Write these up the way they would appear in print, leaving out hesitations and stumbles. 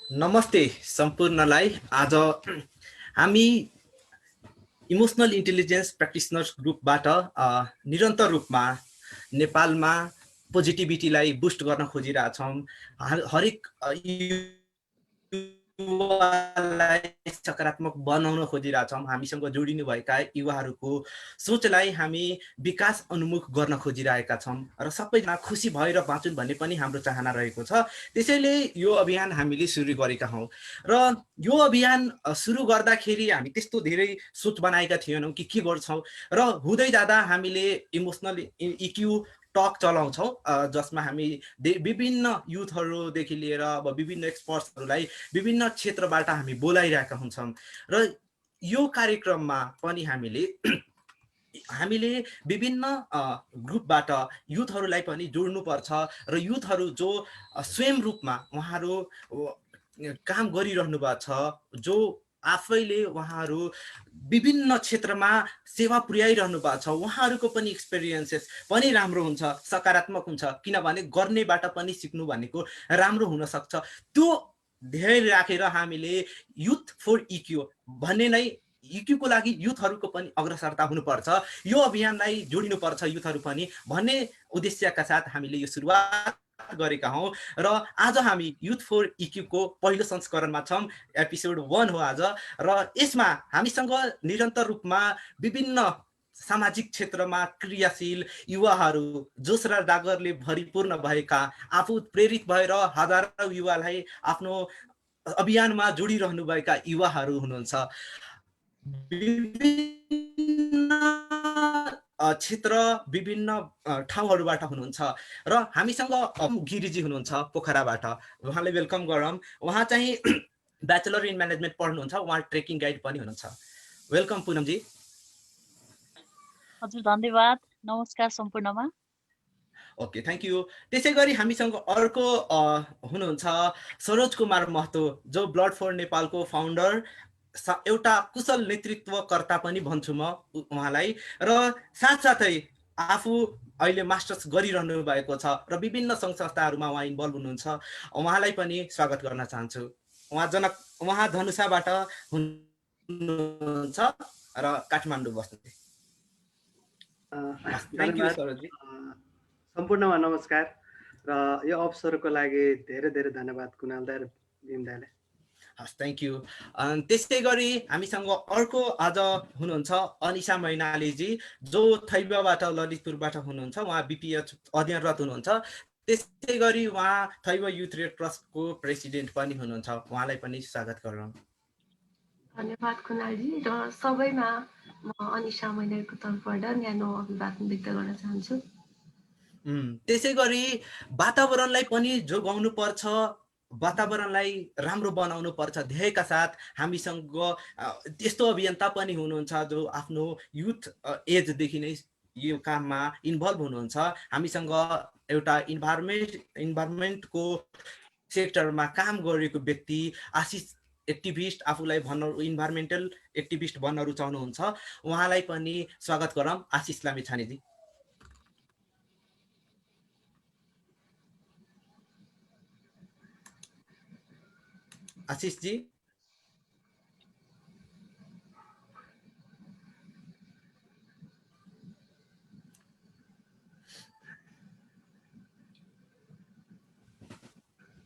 नमस्ते सम्पूर्णलाई। आज हामी इमोसनल इन्टेलिजेन्स प्र्याक्टिसनर्स ग्रुपबाट निरन्तर रूपमा नेपालमा पोजिटिभिटीलाई बुस्ट गर्न खोजिरहेछौँ। हरेक युवालाई सकारात्मक बनाउन खोजिरहेछौँ। हामीसँग जोडिनुभएका युवाहरूको सोचलाई हामी विकास उन्मुख गर्न खोजिरहेका छौँ र सबैजना खुसी भएर बाँचुन् भन्ने पनि हाम्रो चाहना रहेको छ। त्यसैले यो अभियान हामीले सुरु गरेका हौँ र यो अभियान सुरु गर्दाखेरि हामी त्यस्तो धेरै सोच बनाएका थिएनौँ कि के गर्छौँ र हुँदै जाँदा हामीले इमोसनल इक्यू टक चलाउँछौँ, जसमा हामी विभिन्न युथहरूदेखि लिएर अब विभिन्न एक्सपर्ट्सहरूलाई विभिन्न क्षेत्रबाट हामी बोलाइरहेका हुन्छौँ र यो कार्यक्रममा पनि हामीले विभिन्न ग्रुपबाट युथहरूलाई पनि जोड्नुपर्छ र युथहरू जो स्वयं रूपमा उहाँहरू काम गरिरहनु भएको छ, जो आफैले उहाँहरू विभिन्न क्षेत्रमा सेवा पुर्याइरहनु भएको छ, उहाँहरूको पनि एक्सपिरियन्सेस पनि राम्रो हुन्छ, सकारात्मक हुन्छ। किनभने गर्नेबाट पनि सिक्नु भनेको राम्रो हुनसक्छ। त्यो ध्येय राखेर हामीले युथ फर इक्यू भन्ने नै इक्यूको लागि युथहरूको पनि अग्रसरता हुनुपर्छ, यो अभियानलाई जोडिनुपर्छ युथहरू पनि भन्ने उद्देश्यका साथ हामीले यो सुरुवात गरेका हौँ र आज हामी युथ फर इक्यूको पहिलो संस्करणमा छौँ। एपिसोड 1 हो आज र यसमा हामीसँग निरन्तर रूपमा विभिन्न सामाजिक क्षेत्रमा क्रियाशील युवाहरू, जोस र जागरले भरिपूर्ण भएका, आफू प्रेरित भएर हजारौं युवालाई आफ्नो अभियानमा जोडिरहनुभएका युवाहरू हुनुहुन्छ। विभिन्न क्षेत्र विभिन्न ठाउँहरूबाट हुनुहुन्छ र हामीसँग गिरिजी हुनुहुन्छ पोखराबाट। उहाँलाई वेलकम गरौँ। उहाँ चाहिँ ब्याचलर इन म्यानेजमेन्ट पढ्नुहुन्छ, उहाँ ट्रेकिङ गाइड पनि हुनुहुन्छ। वेलकम पुनमजी। हजुर धन्यवाद। नमस्कार सम्पूर्णमा। Okay, thank you. त्यसै गरी हामीसँग अर्को हुनुहुन्छ सरोज कुमार महतो, जो ब्लड फर नेपालको फाउन्डर, एउटा कुशल नेतृत्वकर्ता पनि भन्छु म उहाँलाई, र साथसाथै आफू अहिले मास्टर्स गरिरहनु भएको छ र विभिन्न सङ्घ संस्थाहरूमा उहाँ इन्भल्भ हुनुहुन्छ। उहाँलाई पनि स्वागत गर्न चाहन्छु। उहाँ धनुषाबाट हुनुहुन्छ र काठमाडौँ बस्नुहुन्छ। धन्यवाद सम्पूर्णमा नमस्कार र यो अवसरको लागि धेरै धेरै धन्यवाद कुणाल दाइ र भीम दाइलाई। हस्, थ्याङ्क यू। त्यसै गरी हामीसँग अर्को आज हुनुहुन्छ अनिशा मैनालीजी, जो थैबबाट ललितपुरबाट हुनुहुन्छ। उहाँ बिपिएच अध्ययनरत हुनुहुन्छ। त्यसै गरी उहाँ थैब युथ रेड क्रसको प्रेसिडेन्ट पनि हुनुहुन्छ। उहाँलाई पनि स्वागत गरौँ। धन्यवाद कुणालजी र सबैमा म अनिशा मैनालीको तर्फबाट न्यानो अभिवादन व्यक्त गर्न चाहन्छु। त्यसै गरी वातावरणलाई पनि जोगाउनु पर्छ, वातावरणलाई राम्रो बनाउनु पर्छ ध्येयका साथ हामीसँग त्यस्तो अभियन्ता पनि हुनुहुन्छ जो आफ्नो युथ एजदेखि नै यो काममा इन्भल्भ हुनुहुन्छ। हामीसँग एउटा इन्भाइरोमेन्टको सेक्टरमा काम गरेको व्यक्ति आशिष एक्टिभिस्ट, आफूलाई इन्भाइरोमेन्टल एक्टिभिस्ट भन्न रुचाउनुहुन्छ। उहाँलाई पनि स्वागत गरौँ। आशिष लामिछानेजी। आशिष जी।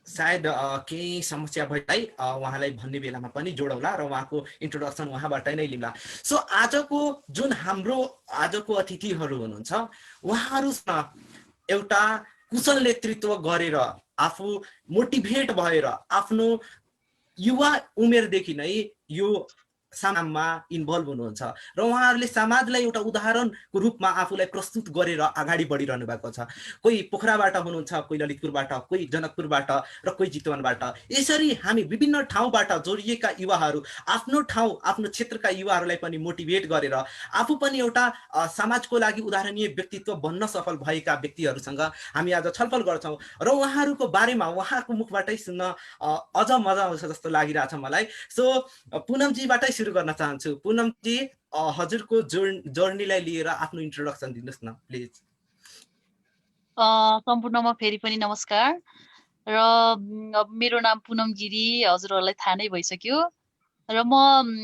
सायद केही समस्या भएलाई उहाँलाई भन्ने बेलामा पनि जोडौँला र उहाँको इन्ट्रोडक्सन उहाँबाट नै लिउँला। सो आजको जुन हाम्रो आजको अतिथिहरू हुनुहुन्छ, उहाँहरूसँग एउटा कुशल नेतृत्व गरेर आफू मोटिभेट भएर आफ्नो युवा उमेरदेखि नै यो समाजमा इन्भल्भ हुनुहुन्छ र उहाँहरूले समाजलाई एउटा उदाहरणको रूपमा आफूलाई प्रस्तुत गरेर अगाडि बढिरहनु भएको छ। कोही पोखराबाट हुनुहुन्छ, कोही ललितपुरबाट, कोही जनकपुरबाट र कोही चितवनबाट। यसरी हामी विभिन्न ठाउँबाट जोडिएका युवाहरू आफ्नो ठाउँ आफ्नो क्षेत्रका युवाहरूलाई पनि मोटिभेट गरेर आफू पनि एउटा समाजको लागि उदाहरणीय व्यक्तित्व बन्न सफल भएका व्यक्तिहरूसँग हामी आज छलफल गर्छौँ र उहाँहरूको बारेमा उहाँको मुखबाटै सुन्न अझ मजा आउँछ जस्तो लागिरहेछ मलाई। सो पुनमजीबाटै सुरु गर्न चाहन्छु। पुनमजी, हजुरको जर्नीलाई लिएर आफ्नो इन्ट्रोडक्सन दिनुहोस् न प्लिज। सम्पूर्णमा फेरि पनि नमस्कार। र अब मेरो नाम पुनम गिरी, हजुरहरूलाई थाहा नै भइसक्यो। र म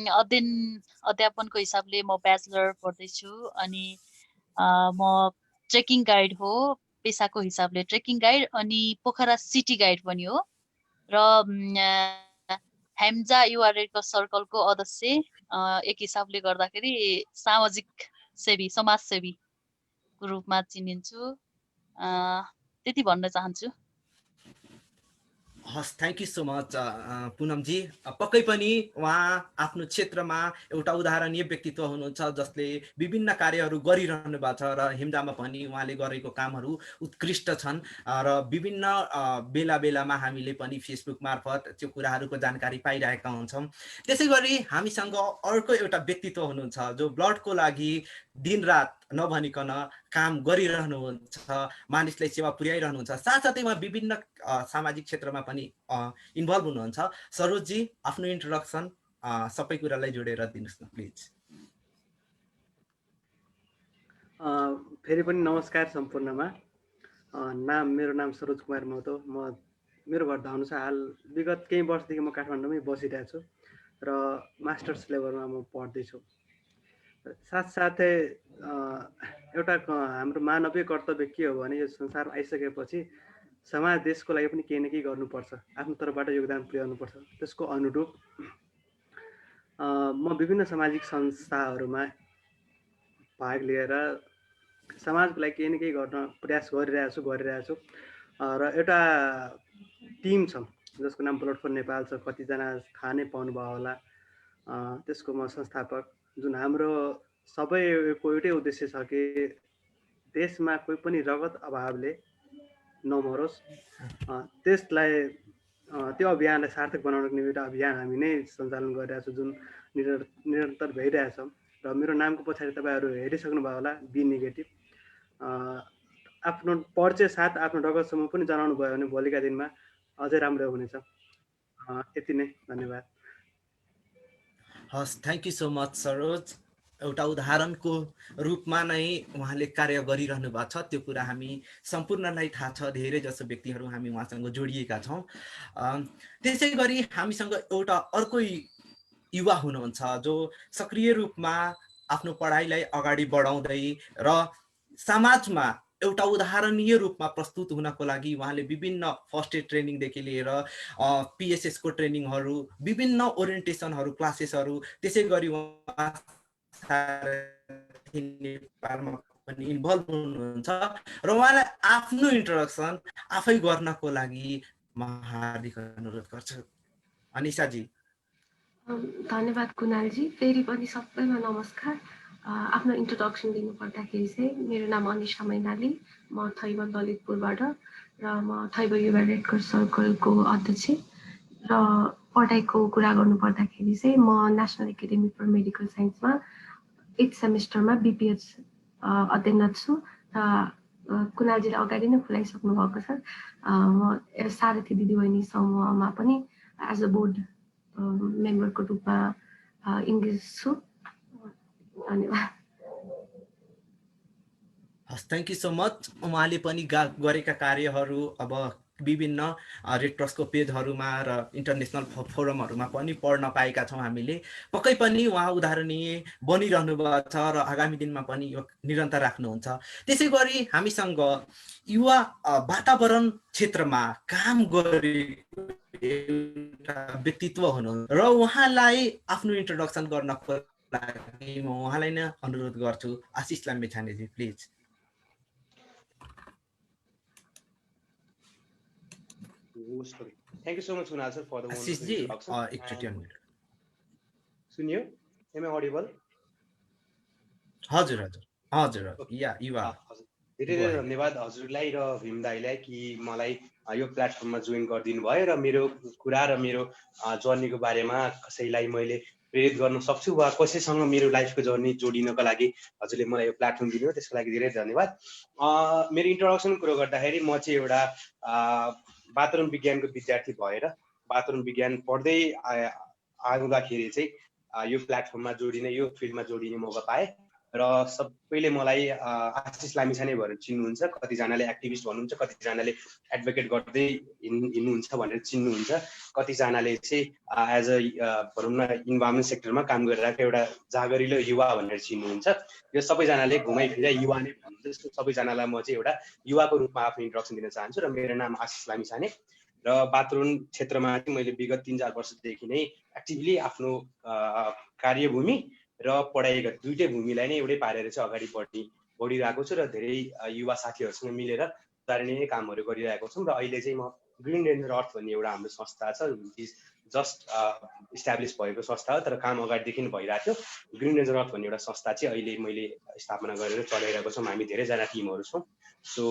अध्यापनको हिसाबले म ब्याचलर पढ्दैछु। अनि म ट्रेकिङ गाइड हो, पेसाको हिसाबले ट्रेकिङ गाइड, अनि पोखरा सिटी गाइड पनि हो। र हेम्जा युवा रेड क्रस सर्कलको अध्यक्ष, एक हिसाबले गर्दाखेरि सामाजिक सेवी, समाजसेवीको रूपमा चिनिन्छु। त्यति भन्न चाहन्छु। हस्, thank you so much Poonam ji. पक्कै पनि उहाँ आफ्नो क्षेत्रमा एउटा उदाहरणीय व्यक्तित्व हुनुहुन्छ जसले विभिन्न कार्यहरू गरिरहनु भएको छ र हेम्जामा पनि उहाँले गरेको कामहरू उत्कृष्ट छन्। र विभिन्न बेला बेलामा हामीले पनि फेसबुक मार्फत त्यो कुराहरूको जानकारी पाइरहेका हुन्छौँ। त्यसै गरी हामीसँग अर्को एउटा व्यक्तित्व हुनुहुन्छ जो ब्लडको लागि दिनरात नभनिकन काम गरिरहनुहुन्छ, मानिसलाई सेवा पुर्याइरहनुहुन्छ, साथसाथै उहाँ विभिन्न सामाजिक क्षेत्रमा पनि इन्भल्भ हुनुहुन्छ। सरोजजी, आफ्नो इन्ट्रोडक्सन सबै कुरालाई जोडेर दिनुहोस् न प्लिज। फेरि पनि नमस्कार सम्पूर्णमा। मेरो नाम सरोज कुमार महतो। मेरो घर धनु छ। हाल विगत केही वर्षदेखि म काठमाडौँमै बसिरहेको छु र मास्टर्स लेभलमा म पढ्दैछु। साथसाथै एउटा हाम्रो मानवीय कर्तव्य के हो भने यो संसारमा आइसकेपछि समाज देशको लागि पनि केही न केही गर्नुपर्छ, आफ्नो तर्फबाट योगदान पुर्याउनुपर्छ। त्यसको अनुरूप म विभिन्न सामाजिक संस्थाहरूमा भाग लिएर समाजको लागि केही न केही गर्न प्रयास गरिरहेको छु। र एउटा टिम छ जसको नाम ब्लड फर नेपाल छ, कतिजना थाहा नै पाउनुभयो होला। त्यसको म संस्थापक। जुन हाम्रो सबैको एउटै उद्देश्य छ कि देशमा कोही पनि रगत अभावले नमरोस्। त्यसलाई त्यो अभियानलाई सार्थक बनाउनको निम्ति एउटा अभियान हामी नै सञ्चालन गरिरहेको छौँ, जुन निरन्तर भइरहेछ। र मेरो नामको पछाडि तपाईँहरू हेरिसक्नु भयो होला, बी नेगेटिभ। आफ्नो परिचय साथ आफ्नो रगत समूह पनि जनाउनु भयो भने भोलिका दिनमा अझै राम्रो हुनेछ। यति नै, धन्यवाद। हस्, thank you so much Saroj. एउटा उदाहरणको रूपमा नै उहाँले कार्य गरिरहनु भएको छ, त्यो कुरा हामी सम्पूर्णलाई थाहा छ। धेरै जसो व्यक्तिहरू हामी उहाँसँग जोडिएका छौँ। त्यसै गरी हामीसँग एउटा अर्को युवा हुनुहुन्छ जो सक्रिय रूपमा आफ्नो पढाइलाई अगाडि बढाउँदै र समाजमा एउटा उदाहरणीय रूपमा प्रस्तुत हुनको लागि उहाँले विभिन्न फर्स्ट एड ट्रेनिङदेखि लिएर पिएसएसको ट्रेनिङहरू, विभिन्न ओरिएन्टेसनहरू, क्लासेसहरू, त्यसै गरी उहाँ नेपालमा पनि इन्भल्भ हुनुहुन्छ। र उहाँलाई आफ्नो इन्ट्रोडक्सन आफै गर्नको लागि म हार्दिक अनुरोध गर्छु। अनिशाजी। धन्यवाद कुणालजी। फेरि पनि सबैमा नमस्कार। आफ्नो इन्ट्रोडक्सन दिनुपर्दाखेरि चाहिँ मेरो नाम अनिशा मैनाली, म थैब ललितपुरबाट, र म थैब युवा रेड क्रस सर्कलको अध्यक्ष। र पढाइको कुरा गर्नुपर्दाखेरि चाहिँ म नेसनल एकाडेमी फर मेडिकल साइन्समा 8th सेमेस्टरमा बिपिएच अध्ययनरत छु। र कुणालजीले अगाडि नै खुलाइसक्नु भएको छ, म सारथी दिदीबहिनी समूहमा पनि एज अ बोर्ड मेम्बरको रूपमा इङ्गेज छु। धन्यवाद। हस्, थ्याङ्क यू सो मच। उहाँले पनि गरेका कार्यहरू अब विभिन्न रेड क्रसको पेजहरूमा र इन्टरनेसनल फोरमहरूमा पनि पढ्न पाएका छौँ हामीले। पक्कै पनि उहाँ उदाहरणीय बनिरहनु भएको छ र आगामी दिनमा पनि यो निरन्तर राख्नुहुन्छ। त्यसै गरी हामीसँग युवा वातावरण क्षेत्रमा काम गरेको एउटा व्यक्तित्व हुनुहुन्छ र उहाँलाई आफ्नो इन्ट्रोडक्सन गर्नको लागि म उहाँलाई नै अनुरोध गर्छु। आशिष लाम्बेछानेजी, please. Thank you so much, Kunal sir, for the wonderful introduction. सुनियो? Am I audible? हजुर हजुर हजुर या युवा। धेरै धेरै धन्यवाद हजुरलाई र भीम दाइलाई कि मलाई यो प्लेटफर्ममा जोइन गरिदिनु भयो र मेरो कुरा र मेरो जर्नीको बारेमा कसैलाई मैले प्रेरित गर्न सक्छु वा कसैसँग मेरो लाइफको जर्नी जोडिनको लागि हजुरले मलाई यो प्लेटफर्म दिनुभयो, त्यसको लागि धेरै धन्यवाद। मेरो इन्ट्रोडक्सन कुरो गर्दाखेरि म चाहिँ एउटा वातावरण विज्ञानको विद्यार्थी भएर वातावरण विज्ञान पढ्दै आउँदाखेरि चाहिँ यो प्लेटफर्ममा जोडिने, यो फिल्डमा जोडिने मौका पाएँ र सबैले मलाई आशिष लामिछाने भनेर चिन्नुहुन्छ, कतिजनाले एक्टिभिस्ट भन्नुहुन्छ, कतिजनाले एडभोकेट गर्दै हिँड्नुहुन्छ भनेर चिन्नुहुन्छ, कतिजनाले चाहिँ एज अ भनौँ न इन्भाइरोमेन्ट सेक्टरमा काम गरिरहेको एउटा जागरिलो युवा भनेर चिन्नुहुन्छ। यो सबैजनाले घुमाइफिराइ युवा नै भन्नुहुन्छ। सबैजनालाई म चाहिँ एउटा युवाको रूपमा आफ्नो इन्ट्रोडक्सन दिन चाहन्छु र मेरो नाम आशिष लामिछाने र बाथरुम क्षेत्रमा चाहिँ मैले विगत 3-4 वर्षदेखि नै एक्टिभली आफ्नो कार्यभूमि र पढाइका दुईटै भूमिलाई नै एउटै पारेर चाहिँ अगाडि बढिरहेको छु र धेरै युवा साथीहरूसँग मिलेर उदाहरणीय कामहरू गरिरहेको छौँ। र अहिले चाहिँ म ग्रिन रेन्जर अर्थ भन्ने एउटा हाम्रो संस्था छ, जस्ट इस्टाब्लिस भएको संस्था हो, तर काम अगाडिदेखि भइरहेको थियो। ग्रिन रेन्जर अर्थ भन्ने एउटा संस्था चाहिँ अहिले मैले स्थापना गरेर चलाइरहेको छौँ। हामी धेरैजना टिमहरू छौँ। सो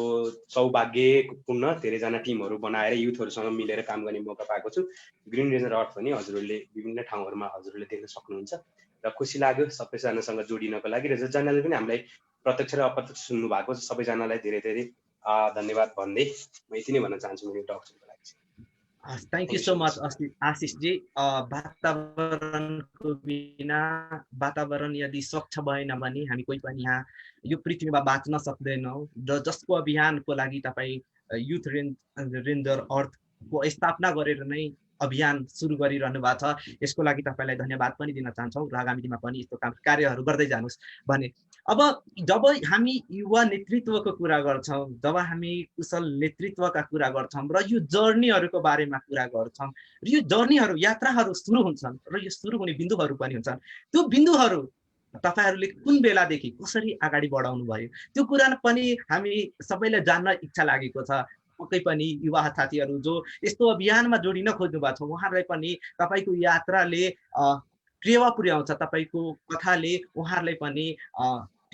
सौभाग्यपूर्ण धेरैजना टिमहरू बनाएर युथहरूसँग मिलेर काम गर्ने मौका पाएको छु। ग्रिन रेन्जर अर्थ पनि हजुरहरूले विभिन्न ठाउँहरूमा हजुरहरूले देख्न सक्नुहुन्छ र खुसी लाग्यो सबैजनासँग जोडिनको लागि। र जसजनाले पनि हामीलाई प्रत्यक्ष र अप्रत्यक्ष सुन्नु भएको छ सबैजनालाई धेरै धेरै धन्यवाद भन्दै म यति नै भन्न चाहन्छु मेरो इन्ट्रोडक्सनको लागि। थ्याङ्क यू सो मच आशिषजी। वातावरणको बिना वातावरण यदि स्वच्छ भएन भने हामी कोही पनि यहाँ यो पृथ्वीमा बाँच्न सक्दैनौँ। र जसको अभियानको लागि तपाईँ युथ रेन्जर अर्थको स्थापना गरेर नै अभियान सुरु गरिरहनु भएको छ, यसको लागि तपाईँलाई धन्यवाद पनि दिन चाहन्छौँ र आगामी दिनमा पनि यस्तो कार्यहरू गर्दै जानुहोस् भने। अब जब हामी युवा नेतृत्वको कुरा गर्छौँ, जब हामी कुशल नेतृत्वका कुरा गर्छौँ र यो जर्नीहरूको बारेमा कुरा गर्छौँ, र यो जर्नीहरू यात्राहरू सुरु हुन्छन् र यो सुरु हुने बिन्दुहरू पनि हुन्छन्, त्यो बिन्दुहरू तपाईहरूले कुन बेलादेखि कसरी अगाडि बढाउनु भयो त्यो कुरा पनि हामी सबैलाई जान्न इच्छा लागेको छ। पक्कै पनि युवा साथीहरू जो यस्तो अभियानमा जोडिन खोज्नु भएको छ उहाँहरूलाई पनि तपाईँको यात्राले टेवा पुर्याउँछ, तपाईँको कथाले उहाँहरूलाई पनि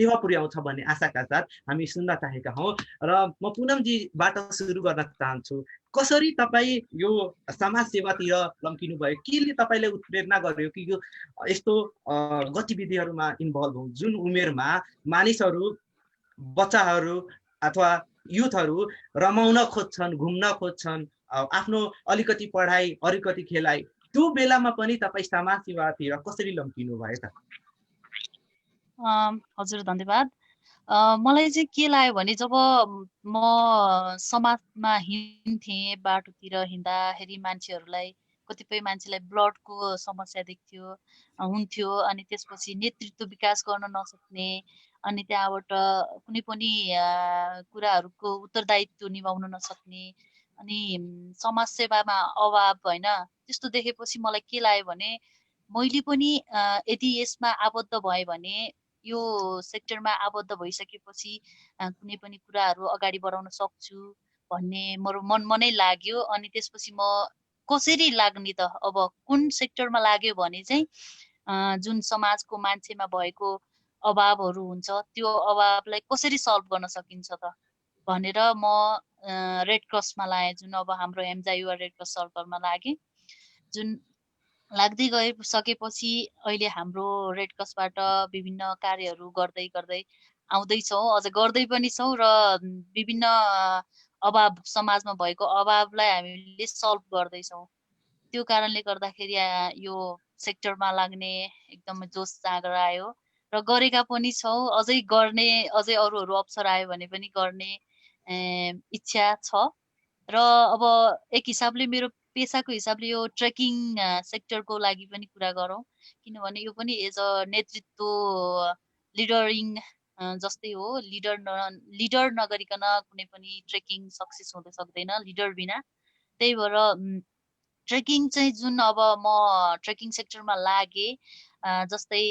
टेवा पुर्याउँछ भन्ने आशाका साथ हामी सुन्न चाहेका हौँ। र म पुनमजीबाट सुरु गर्न चाहन्छु, कसरी तपाईँ यो समाज सेवातिर लम्किनु भयो, केले तपाईँलाई उत्प्रेरणा गर्यो कि यो यस्तो गतिविधिहरूमा इन्भल्भ हुँ जुन उमेरमा मानिसहरू, बच्चाहरू अथवा युथहरू रमाउन खोज्छन्, घुम्न खोज्छन्, आफ्नो अलिकति पढाइ अलिकति खेलाइ, त्यो बेलामा पनि तपाईँ समाज सेवातिर कसरी लम्किनु भयो त? हजुर धन्यवाद। मलाई चाहिँ के लाग्यो भने जब म समाजमा हिँड्थेँ, बाटोतिर हिँड्दाखेरि मान्छेहरूलाई कतिपय मान्छेलाई ब्लडको समस्या हुन्थ्यो, अनि त्यसपछि नेतृत्व विकास गर्न नसक्ने, अनि त्यहाँबाट कुनै पनि कुराहरूको उत्तरदायित्व निभाउन नसक्ने, अनि समाज सेवामा अभाव होइन, त्यस्तो देखेपछि मलाई के लाग्यो भने मैले पनि यदि यसमा आबद्ध भएँ भने यो सेक्टरमा आबद्ध भइसकेपछि कुनै पनि कुराहरू अगाडि बढाउन सक्छु भन्ने मेरो मनमा नै लाग्यो। अनि त्यसपछि म कसरी लाग्ने त, अब कुन सेक्टरमा लाग्यो भने चाहिँ जुन समाजको मान्छेमा भएको अभावहरू हुन्छ त्यो अभावलाई कसरी सल्भ गर्न सकिन्छ त भनेर म रेड क्रसमा लागेँ। जुन अब हाम्रो हेम्जा रेड क्रस सर्कलमा लागेँ। जुन लाग्दै गइसकेपछि अहिले हाम्रो रेड क्रसबाट विभिन्न कार्यहरू गर्दै गर्दै आउँदैछौँ, अझ गर्दै पनि छौँ र विभिन्न अभाव समाजमा भएको अभावलाई हामीले सल्भ गर्दैछौँ। त्यो कारणले गर्दाखेरि यो सेक्टरमा लाग्ने एकदमै जोस जाँगर आयो र गरेका पनि छौँ। अझै गर्ने, अझै अरूहरू अवसर आयो भने पनि गर्ने इच्छा छ। र अब एक हिसाबले मेरो पेसाको हिसाबले यो ट्रेकिङ सेक्टरको लागि पनि कुरा गरौँ, किनभने यो पनि एज अ नेतृत्व लिडरिङ जस्तै हो। लिडर नगरिकन कुनै पनि ट्रेकिङ सक्सेस हुन सक्दैन लिडर बिना। त्यही भएर ट्रेकिङ चाहिँ जुन अब म ट्रेकिङ सेक्टरमा लागेँ, जस्तै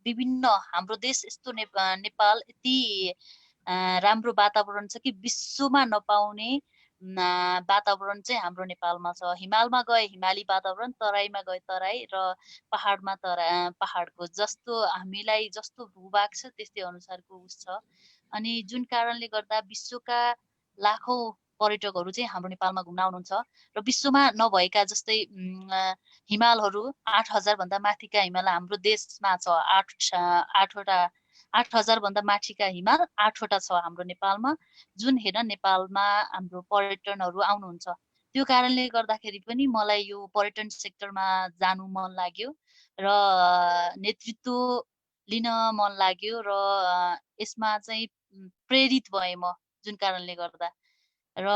विभिन्न हाम्रो देश यस्तो नेपाल यति राम्रो वातावरण छ कि विश्वमा नपाउने वातावरण चाहिँ हाम्रो नेपालमा छ। हिमालमा गए हिमाली वातावरण, तराईमा गए तराई, र पहाडमा पहाडको जस्तो हामीलाई जस्तो भूभाग छ त्यस्तै अनुसारको उस छ। अनि जुन कारणले गर्दा विश्वका लाखौँ पर्यटकहरू चाहिँ हाम्रो नेपालमा घुम्न आउनुहुन्छ र विश्वमा नभएका जस्तै हिमालहरू 8000 भन्दा माथिका हिमाल हाम्रो देशमा छ। 8000 भन्दा माथिका हिमाल 8वटा छ हाम्रो नेपालमा, जुन हेर नेपालमा हाम्रो पर्यटनहरू आउनुहुन्छ। त्यो कारणले गर्दाखेरि पनि मलाई यो पर्यटन सेक्टरमा जानु मन लाग्यो र नेतृत्व लिन मन लाग्यो र यसमा चाहिँ प्रेरित भएँ म जुन कारणले गर्दा र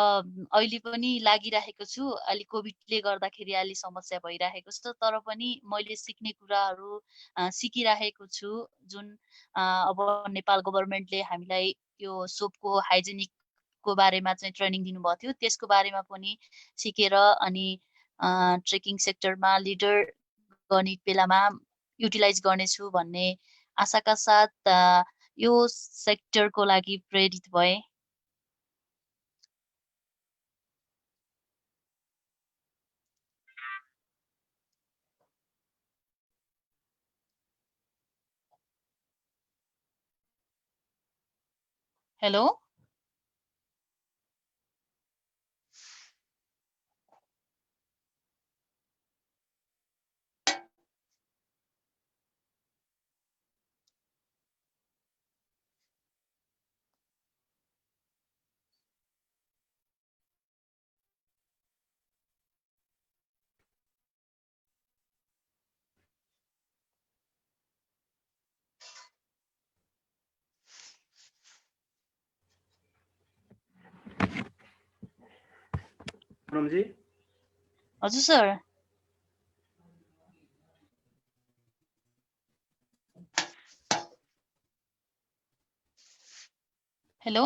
अहिले पनि लागिरहेको छु। अलि कोभिडले गर्दाखेरि अलि समस्या भइरहेको छ तर पनि मैले सिक्ने कुराहरू सिकिरहेको छु जुन अब नेपाल गभर्नमेन्टले हामीलाई यो सोपको हाइजेनिकको बारेमा चाहिँ ट्रेनिङ दिनुभएको थियो त्यसको बारेमा पनि सिकेर अनि ट्रेकिङ सेक्टरमा लिडर गर्ने बेलामा युटिलाइज गर्नेछु भन्ने आशाका साथ यो सेक्टरको लागि प्रेरित भएँ। हेलो पूनमजी हजुर सर। हेलो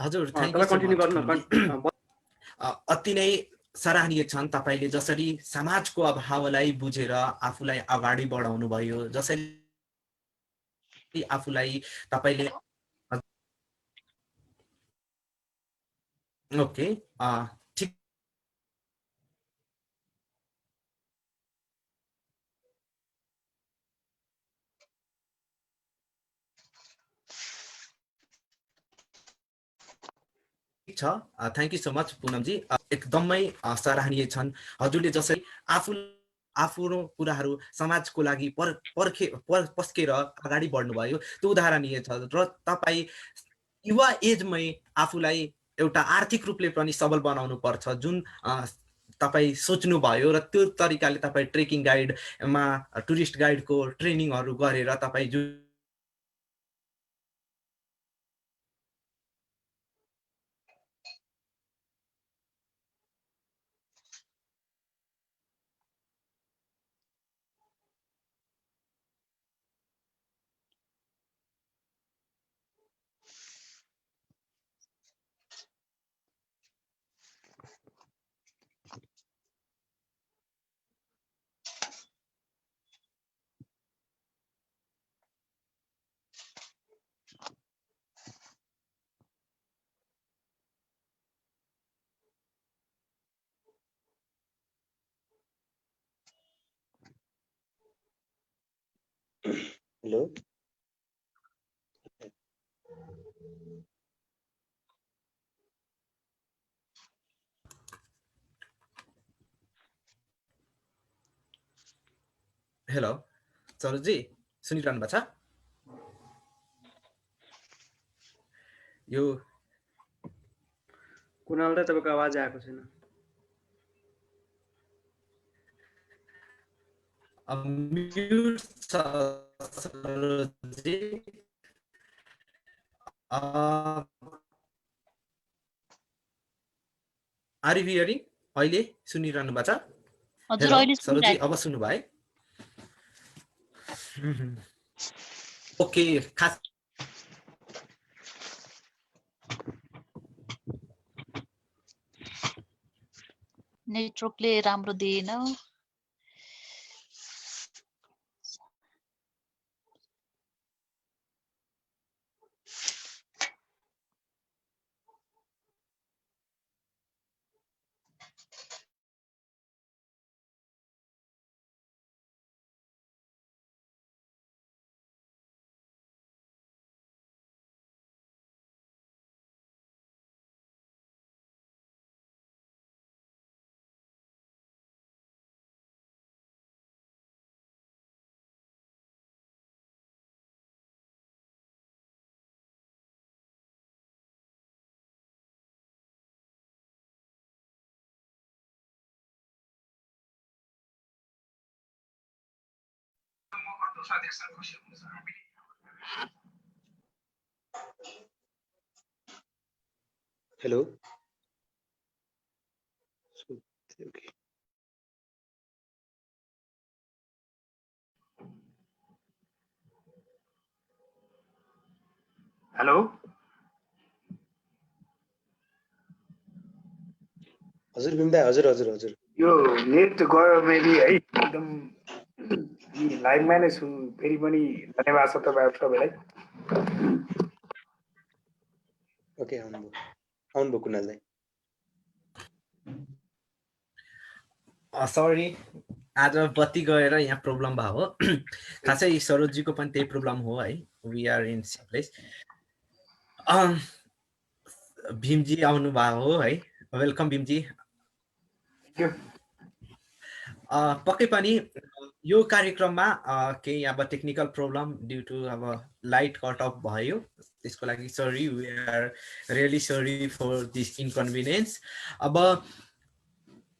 हजुर thank you so continue much गर्नु पूनमजी। अति नै सराहनीय छन् तपाईँले जसरी समाजको अभावलाई बुझेर आफूलाई अगाडि बढाउनु भयो, जसरी आफूलाई तपाईँले ओके ठिक छ। थ्याङ्क यू सो मच पूनमजी। एकदमै सराहनीय छन् हजुरले जसरी आफ्नो कुराहरू समाजको लागि पस्केर अगाडि बढ्नुभयो त्यो उदाहरणीय छ र तपाईँ युवा एजमै आफूलाई एउटा आर्थिक रूपले पनि सबल बनाउनु पर्छ जुन तपाईँ सोच्नुभयो र त्यो तरिकाले तपाईँ ट्रेकिङ गाइडमा टुरिस्ट गाइडको ट्रेनिङहरू गरेर तपाईँ जुन हेलो हेलो सरोजी सुनिरहनु भएको छ? यो कुनाललाई तपाईँको आवाज आएको छैन। म्युट छ सरोजी। Are you hearing? अहिले सुनिरहनु भएको छ? हजुर हेलो अहिले सरोजी सुनिरहेको अब सुन्नुभयो? ओके खास नेटवर्कले राम्रो दिएन। हेलो हेलो हजुर भीम दाइ हजुर हजुर हजुर यो नेट गयो मेबी है एकदम लाइभमा नै छु फेरि पनि धन्यवाद छ तपाईँलाई ओके आउनुभयो कुनाल दाइ सरी आज बत्ती गएर यहाँ प्रब्लम भयो हो खासै सरोजीको पनि त्यही प्रब्लम हो है we are in same place Bhimji आउनु भयो हो है वेलकम भीमजी पक्कै पनि यो कार्यक्रममा केही अब टेक्निकल प्रब्लम ड्यु टु अब लाइट कट अफ भयो त्यसको लागि sorry we are really sorry for this inconvenience अब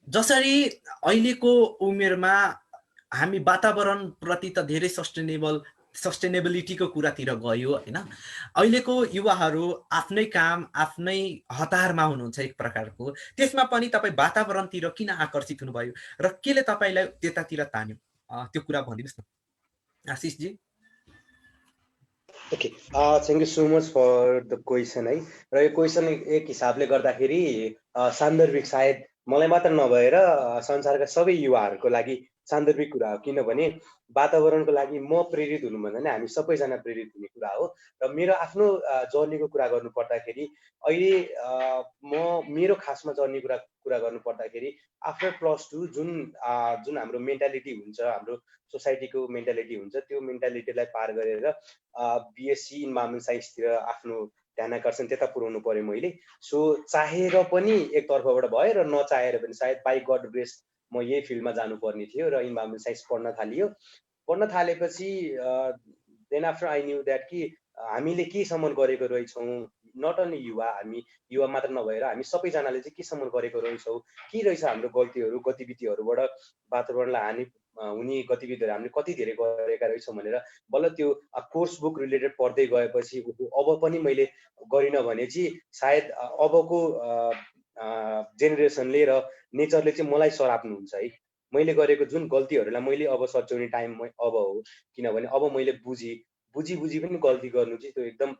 जसरी अहिलेको उमेरमा हामी वातावरण प्रति त धेरै सस्टेनेबिलिटीको कुरातिर गयो हैन अहिलेको युवाहरू आफ्नै काम आफ्नै हतारमा हुनुहुन्छ एक प्रकारको त्यसमा पनि तपाई वातावरणतिर किन आकर्षित हुनुभयो र केले तपाईलाई त्यतातिर तान्यो त्यो कुरा भनिदिनुस् न Ashish ji okay thank you so much for the question है र यो क्वेसन एक हिसाबले गर्दाखेरि सान्दर्भिक सायद मलाई मात्र नभएर संसारका सबै युवाहरूको लागि सान्दर्भिक कुरा हो किनभने वातावरणको लागि म प्रेरित हुनु भन्दा नि हामी सबैजना प्रेरित हुने कुरा हो र मेरो आफ्नो जर्नीको कुरा गर्नु पर्दाखेरि अहिले मेरो खासमा जर्नी कुरा गर्नु पर्दाखेरि आफ्टर +2 जुन हाम्रो मेन्टालिटी हुन्छ हाम्रो सोसाइटीको मेन्टालिटी हुन्छ त्यो मेन्टालिटीलाई पार गरेर बीएससी इन्भाइरोमेन्ट साइन्सतिर आफ्नो ध्यान आकर्षण त्यता पुर्याउनु पर्यो मैले सो चाहेर पनि एक तर्फबाट भयो र नचाहेर पनि सायद बाइ गड ग्रेस म यही फिल्डमा जानुपर्ने थियो र इन्भाइरोमेन्ट साइन्स पढ्न थालेपछि then after I knew that कि हामीले केसम्म गरेको रहेछौँ नट ओन्ली हामी युवा मात्र नभएर हामी सबैजनाले चाहिँ केसम्म गरेको रहेछौँ के रहेछ हाम्रो गल्तीहरू गतिविधिहरूबाट वातावरणलाई हानि हुने गतिविधिहरू हामीले कति धेरै गरेका रहेछौँ भनेर बल्ल त्यो कोर्स बुक रिलेटेड पढ्दै गएपछि अब पनि मैले गरिनँ भने चाहिँ सायद अबको जेनेरेसनले र नेचरले चाहिँ मलाई सराप्नुहुन्छ है मैले गरेको जुन गल्तीहरूलाई मैले अब सच्याउने टाइम अब हो किनभने अब मैले बुझी पनि गल्ती गर्नु चाहिँ त्यो एकदम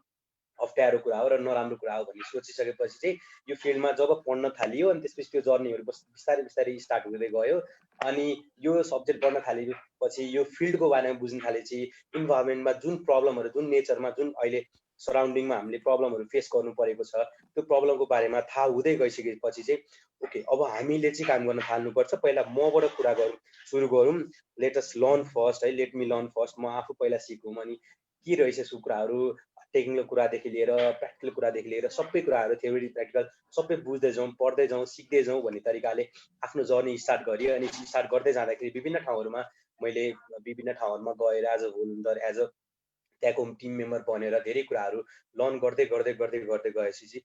अप्ठ्यारो कुरा हो र नराम्रो कुरा हो भन्ने सोचिसकेपछि चाहिँ यो फिल्डमा जब पढ्न थालियो अनि त्यसपछि त्यो जर्नीहरू बिस्तारै बिस्तारै स्टार्ट हुँदै गयो अनि यो सब्जेक्ट पढ्न थालेपछि यो फिल्डको बारेमा बुझ्न थालेपछि इन्भाइरोमेन्टमा जुन प्रब्लमहरू जुन नेचरमा जुन अहिले सराउन्डिङमा हामीले प्रब्लमहरू फेस गर्नु परेको छ त्यो प्रब्लमको बारेमा थाहा हुँदै गइसकेपछि चाहिँ ओके अब हामीले चाहिँ काम गर्न थाल्नुपर्छ पहिला मबाट कुरा सुरु गरौँ लेट अस लर्न फर्स्ट है लेट मी लर्न फर्स्ट म आफू पहिला सिकौँ अनि के रहेछ सो कुराहरू टेक्निकल कुरादेखि लिएर प्र्याक्टिकल कुरादेखि लिएर सबै कुराहरू थ्योरी प्र्याक्टिकल सबै बुझ्दै जाउँ पढ्दै जाउँ सिक्दै जाउँ भन्ने तरिकाले आफ्नो जर्नी स्टार्ट गरेँ अनि स्टार्ट गर्दै जाँदाखेरि विभिन्न ठाउँहरूमा मैले विभिन्न ठाउँहरूमा गएर as a volunteer as a त्यहाँको टिम मेम्बर बनेर धेरै कुराहरू लर्न गर्दै गएपछि चाहिँ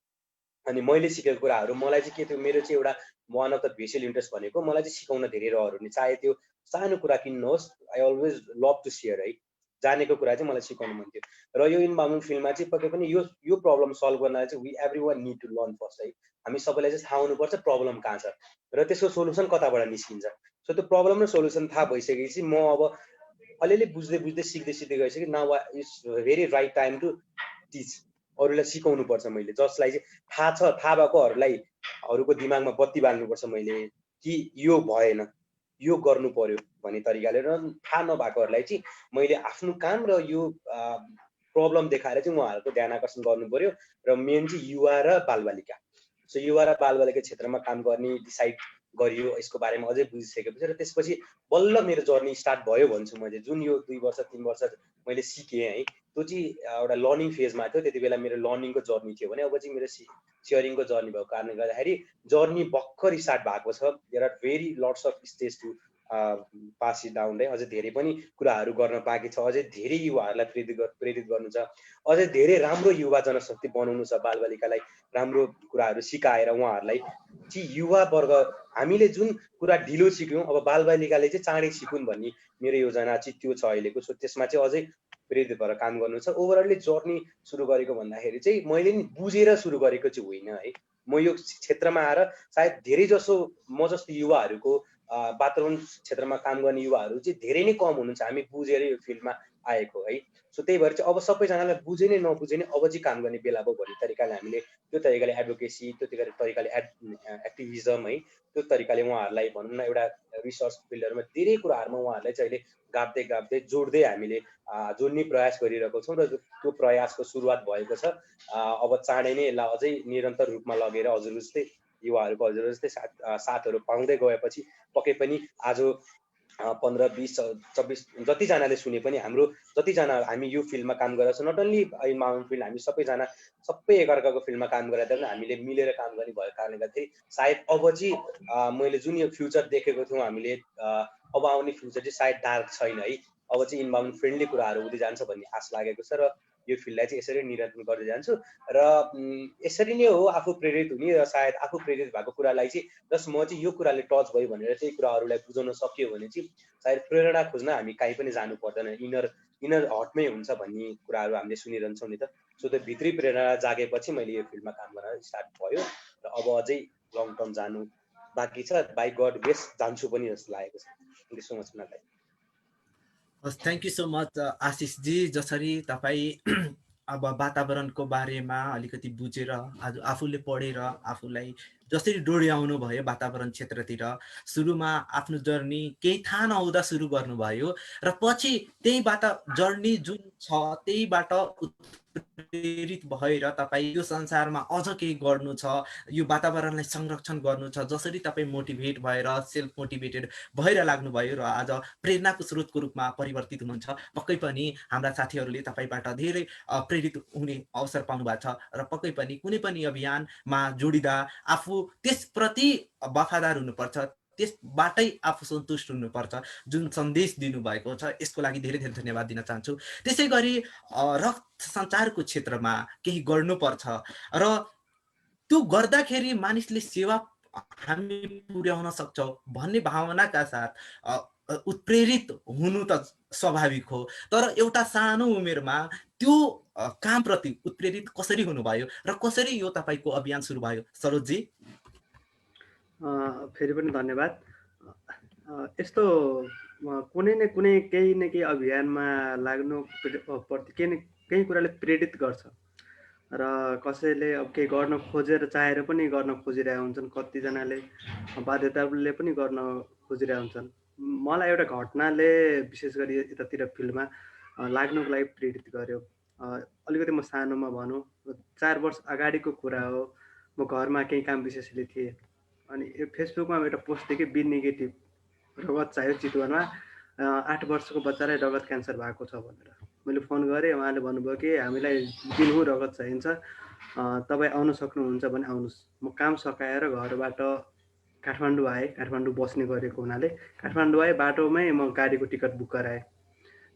अनि मैले सिकेको कुराहरू मलाई चाहिँ के थियो मेरो चाहिँ एउटा one of the basic interest भनेको मलाई चाहिँ सिकाउन धेरै रहर हुने चाहे त्यो सानो कुरा किन नहोस् I always love to share है जानेको कुरा चाहिँ मलाई सिकाउनु मन थियो र यो इन्भाइरोमेन्ट फिल्डमा चाहिँ पक्कै पनि यो प्रब्लम सल्भ गर्नलाई चाहिँ we everyone need to learn first है हामी सबैलाई चाहिँ थाहा हुनुपर्छ प्रब्लम कहाँ छ र त्यसको सोल्युसन कताबाट निस्किन्छ सो त्यो प्रब्लम र सोल्युसन थाहा भइसकेपछि म अब अलिअलि बुझ्दै सिक्दै गइसकेँ now it's very right time to teach अरूलाई सिकाउनु पर्छ मैले जसलाई चाहिँ थाहा भएकोहरूलाई अरूको दिमागमा बत्ती बाल्नुपर्छ मैले कि यो भएन यो गर्नु पर्यो भन्ने तरिकाले र थाहा नभएकोहरूलाई चाहिँ मैले आफ्नो काम र यो प्रब्लम देखाएर चाहिँ उहाँहरूको ध्यान आकर्षण गर्नु पर्यो र मेन चाहिँ युवा र बालबालिका सो युवा र बालबालिका क्षेत्रमा काम गर्ने डिसाइड गरियो यसको बारेमा अझै बुझिसकेपछि र त्यसपछि बल्ल मेरो जर्नी स्टार्ट भयो भन्छु मैले जुन यो 2 वर्ष 3 वर्ष मैले सिकेँ है त्यो चाहिँ एउटा लर्निङ फेजमा थियो त्यति बेला मेरो लर्निङको जर्नी थियो भने अब चाहिँ मेरो सेयरिङको जर्नी भएको कारणले गर्दाखेरि जर्नी भर्खर स्टार्ट भएको छ there are very lots of stage to pass it down है अझै धेरै पनि कुराहरू गर्न बाँकी छ अझै धेरै युवाहरूलाई प्रेरित गर्नु छ अझै धेरै राम्रो युवा जनशक्ति बनाउनु छ बालबालिकालाई राम्रो कुराहरू सिकाएर उहाँहरूलाई चाहिँ युवा वर्ग हामीले जुन कुरा ढिलो सिक्यौँ अब बालबालिकाले चाहिँ चाँडै सिकुन् भन्ने मेरो योजना चाहिँ त्यो छ अहिलेको। सो त्यसमा चाहिँ अझै प्रेरित भएर काम गर्नु छ। ओभरअलले जर्नी सुरु गरेको भन्दाखेरि चाहिँ मैले नि बुझेर सुरु गरेको चाहिँ होइन है। म यो क्षेत्रमा आएर सायद धेरै जसो म जस्तो युवाहरूको वातावरण क्षेत्रमा काम गर्ने युवाहरू चाहिँ धेरै नै कम हुनुहुन्छ हामी बुझेर यो फिल्डमा आएको है। सो त्यही भएर चाहिँ अब सबैजनालाई बुझे नै नबुझे नै अब चाहिँ काम गर्ने बेला भयो भन्ने तरिकाले हामीले त्यो तरिकाले एडभोकेसी त्यो तरिकाले एक्टिभिजम है त्यो तरिकाले उहाँहरूलाई भनौँ न एउटा रिसर्च फिल्डहरूमा धेरै कुराहरूमा उहाँहरूलाई चाहिँ अहिले गाप्दै जोड्दै हामीले जोड्ने प्रयास गरिरहेको छौँ र त्यो प्रयासको सुरुवात भएको छ। अब चाँडै नै यसलाई अझै निरन्तर रूपमा लगेर हजुर जस्तै युवाहरूको हजुर जस्तै साथहरू पाउँदै गएपछि पक्कै पनि आज 15, 20, 24 जतिजनाले सुने पनि हाम्रो जतिजना हामी यो फिल्डमा काम गरेर छौँ नट ओन्ली इन्भाइरोमेन्ट फिल्ड हामी सबैजना सबै एकअर्काको फिल्डमा काम गरेर पनि हामीले मिलेर काम गर्ने भएको कारणले गर्दाखेरि सायद अब चाहिँ मैले जुन यो फ्युचर देखेको थियौँ हामीले अब आउने फ्युचर चाहिँ सायद डार्क छैन है। अब चाहिँ इन्भाइरोमेन्ट फ्रेन्डली कुराहरू हुँदै जान्छ भन्ने आश लागेको छ र यो फिल्डलाई चाहिँ यसरी निरन्तन गर्दै जान्छु र यसरी नै हो आफू प्रेरित हुने र सायद आफू प्रेरित भएको कुरालाई चाहिँ जस म चाहिँ यो कुराले टच भयो भनेर चाहिँ कुराहरूलाई बुझाउन सक्यो भने चाहिँ सायद प्रेरणा खोज्न हामी कहीँ पनि जानु पर्दैन इनर हटमै हुन्छ भन्ने कुराहरू हामीले सुनिरहन्छौँ नि त। सो त्यो भित्री प्रेरणा जागेपछि मैले यो फिल्डमा काम गर्न स्टार्ट भयो र अब अझै लङ टर्म जानु बाँकी छ। बाई गड बेस जान्छु पनि जस्तो लागेको छ। थ्याङ्क यू सो मच उनीहरूलाई। थ्याङ्क यू सो मच आशिषजी। जसरी तपाईँ अब वातावरणको बारेमा अलिकति बुझेर आज आफूले पढेर आफूलाई जसरी डोर्याउनु भयो वातावरण क्षेत्रतिर सुरुमा आफ्नो जर्नी केही थाहा नहुँदा सुरु गर्नुभयो र पछि त्यहीबाट जर्नी जुन छ त्यहीबाट प्रेरित भएर तपाईँ यो संसारमा अझ केही गर्नु छ यो वातावरणलाई संरक्षण गर्नु छ जसरी तपाईँ मोटिभेट भएर सेल्फ मोटिभेटेड भएर लाग्नुभयो र आज प्रेरणाको स्रोतको रूपमा परिवर्तित हुनुहुन्छ। पक्कै पनि हाम्रा साथीहरूले तपाईँबाट धेरै प्रेरित हुने अवसर पाउनु भएको छ र पक्कै पनि कुनै पनि अभियानमा जोडिँदा आफू त्यसप्रति वफादार हुनुपर्छ त्यसबाटै आफू सन्तुष्ट हुनुपर्छ जुन सन्देश दिनुभएको छ यसको लागि धेरै धेरै धन्यवाद दिन चाहन्छु। त्यसै गरी रक्त सञ्चारको क्षेत्रमा केही गर्नुपर्छ र त्यो गर्दाखेरि मानिसले सेवा हामी पुर्याउन सक्छौँ भन्ने भावनाका साथ उत्प्रेरित हुनु त स्वाभाविक हो तर एउटा सानो उमेरमा त्यो कामप्रति उत्प्रेरित कसरी हुनुभयो र कसरी यो तपाईँको अभियान सुरु भयो सरोजजी? फेरि पनि धन्यवाद। यस्तो कुनै न कुनै केही न केही अभियानमा लाग्नु प्रति केही कुराले प्रेरित गर्छ र कसैले अब केही गर्न खोजेर चाहेर पनि गर्न खोजिरहेका हुन्छन् कतिजनाले बाध्यताले पनि गर्न खोजिरहेका हुन्छन्। मलाई एउटा घटनाले विशेष गरी यतातिर फिल्डमा लाग्नुको लागि प्रेरित गर्यो। अलिकति म सानोमा भनौँ 4 वर्ष अगाडिको कुरा हो। म घरमा केही काम विशेषले थिएँ अनि फेसबुकमा एउटा पोस्ट देखेँ बी नेगेटिभ रगत चाहियो चितवनमा 8 वर्षको बच्चालाई रगत क्यान्सर भएको छ भनेर। मैले फोन गरेँ उहाँले भन्नुभयो कि हामीलाई दिनहुँ रगत चाहिन्छ तपाईँ आउन सक्नुहुन्छ भने आउनुहोस्। म काम सकाएर घरबाट काठमाडौँ आएँ। काठमाडौँ बस्ने गरेको हुनाले काठमाडौँ आएँ बाटोमै म गाडीको टिकट बुक गराएँ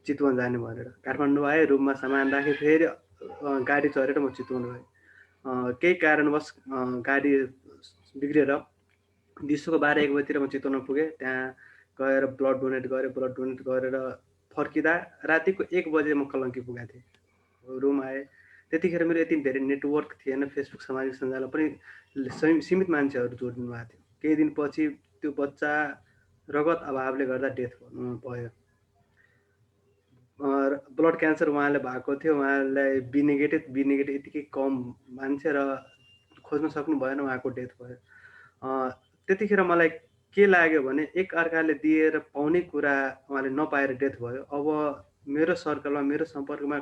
चितवन जाने भनेर। काठमाडौँ आएँ रुममा सामान राखेँ फेरि गाडी चढेर म चितवन गएँ। केही कारणवश गाडी बिग्रेर दिउँसोको 12-1 बजीतिर म चितवनमा पुगेँ। त्यहाँ गएर ब्लड डोनेट गरेर फर्किँदा रातिको 1 बजे म कलङ्की पुगेको थिएँ। रुम आएँ त्यतिखेर मेरो यति धेरै नेटवर्क थिएन। फेसबुक सामाजिक सञ्जालमा पनि सीमित मान्छेहरू जोडिनु भएको थियो। केही दिनपछि त्यो बच्चा रगत अभावले गर्दा डेथ भयो। ब्लड क्यान्सर उहाँले भएको थियो। उहाँलाई बी नेगेटिभ यतिकै कम मान्छे र खोज्न सक्नु भएन उहाँको डेथ भयो। त्यतिखेर मलाई के लाग्यो भने एक अर्काले दिएर पाउने कुरा उहाँले नपाएर डेथ भयो। अब मेरो सर्कलमा मेरो सम्पर्कमा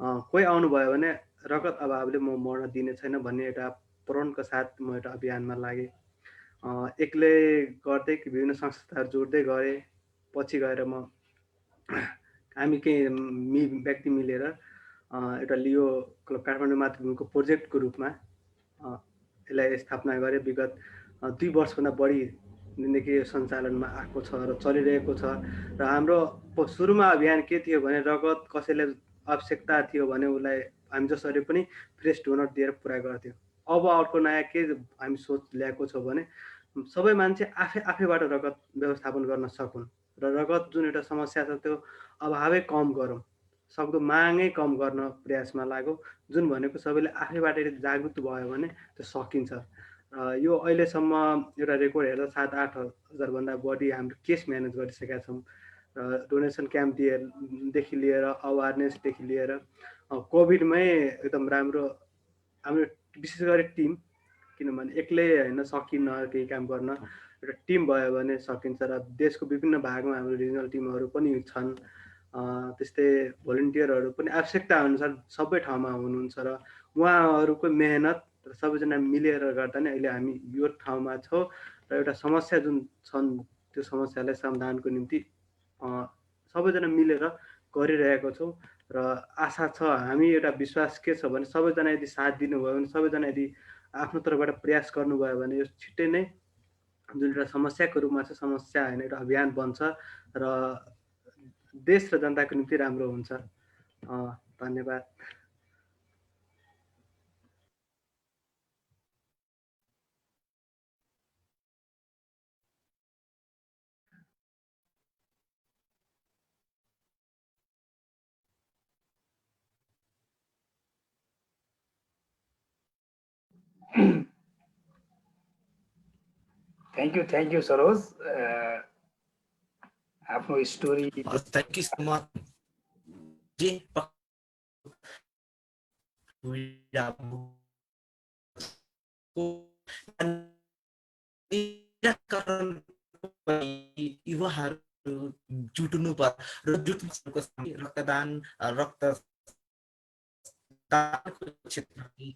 कोही आउनु भयो भने रगत अभावले म मर्न दिने छैन भन्ने एउटा प्रणको साथ म एउटा अभियानमा लागेँ। एक्लै गर्दै विभिन्न संस्थाहरू जोड्दै गएँ। पछि गएर म हामी केही व्यक्ति मिलेर एउटा लियो क्लब काठमाडौँ मातृभूमिको प्रोजेक्टको रूपमा यसलाई स्थापना गरेँ। विगत 2 वर्षभन्दा बढीदेखि सञ्चालनमा आएको छ र चलिरहेको छ। र हाम्रो सुरुमा अभियान के थियो भने रगत कसैले आवश्यकता थियो भने उसलाई हामी जसरी पनि फ्रेस डोनर दिएर पुरा गर्थ्यौँ। अब अर्को नयाँ के हामी सोच ल्याएको छौँ भने सबै मान्छे आफैबाट रगत व्यवस्थापन गर्न सकुन् र रगत जुन एउटा समस्या छ त्यो अभावै कम गरौँ, सक्दो मागै कम गर्न प्रयासमा लागौँ, जुन भनेको सबैले आफैबाट जागृत भयो भने त्यो सकिन्छ। यो अहिलेसम्म एउटा रेकर्ड हेर्दा 7-8 हजारभन्दा बढी हाम्रो केस म्यानेज गरिसकेका छौँ। डोनेसन क्याम्पदेखि लिएर अवेरनेसदेखि लिएर कोभिडमै एकदम राम्रो हाम्रो विशेष गरी टिम, किनभने एक्लै होइन सकिन्न केही काम गर्न, एउटा टिम भयो भने सकिन्छ। र देशको विभिन्न भागमा हाम्रो रिजनल टिमहरू पनि छन्, त्यस्तै भोलिन्टियरहरू पनि आवश्यकता अनुसार सबै ठाउँमा हुनुहुन्छ र उहाँहरूको मेहनत र सबैजना मिलेर गर्दा नै अहिले हामी यो ठाउँमा छौँ र एउटा समस्या जुन छन् त्यो समस्यालाई समाधानको निम्ति सबैजना मिलेर गरिरहेको छौँ र आशा छ, हामी एउटा विश्वास के छ भने सबैजना यदि साथ दिनुभयो भने, सबैजना यदि आफ्नो तर्फबाट प्रयास गर्नुभयो भने यो छिट्टै नै जुन एउटा समस्याको रूपमा छ समस्या होइन एउटा अभियान बन्छ र देश र जनताको निम्ति राम्रो हुन्छ। धन्यवाद। थ्याङ्क यू सरोज, आफ्नो story. Thank you so much ji. युवाहरू जुट्नु पर्छ र जुट्नुको रक्तदान रक्तदानको क्षेत्रमा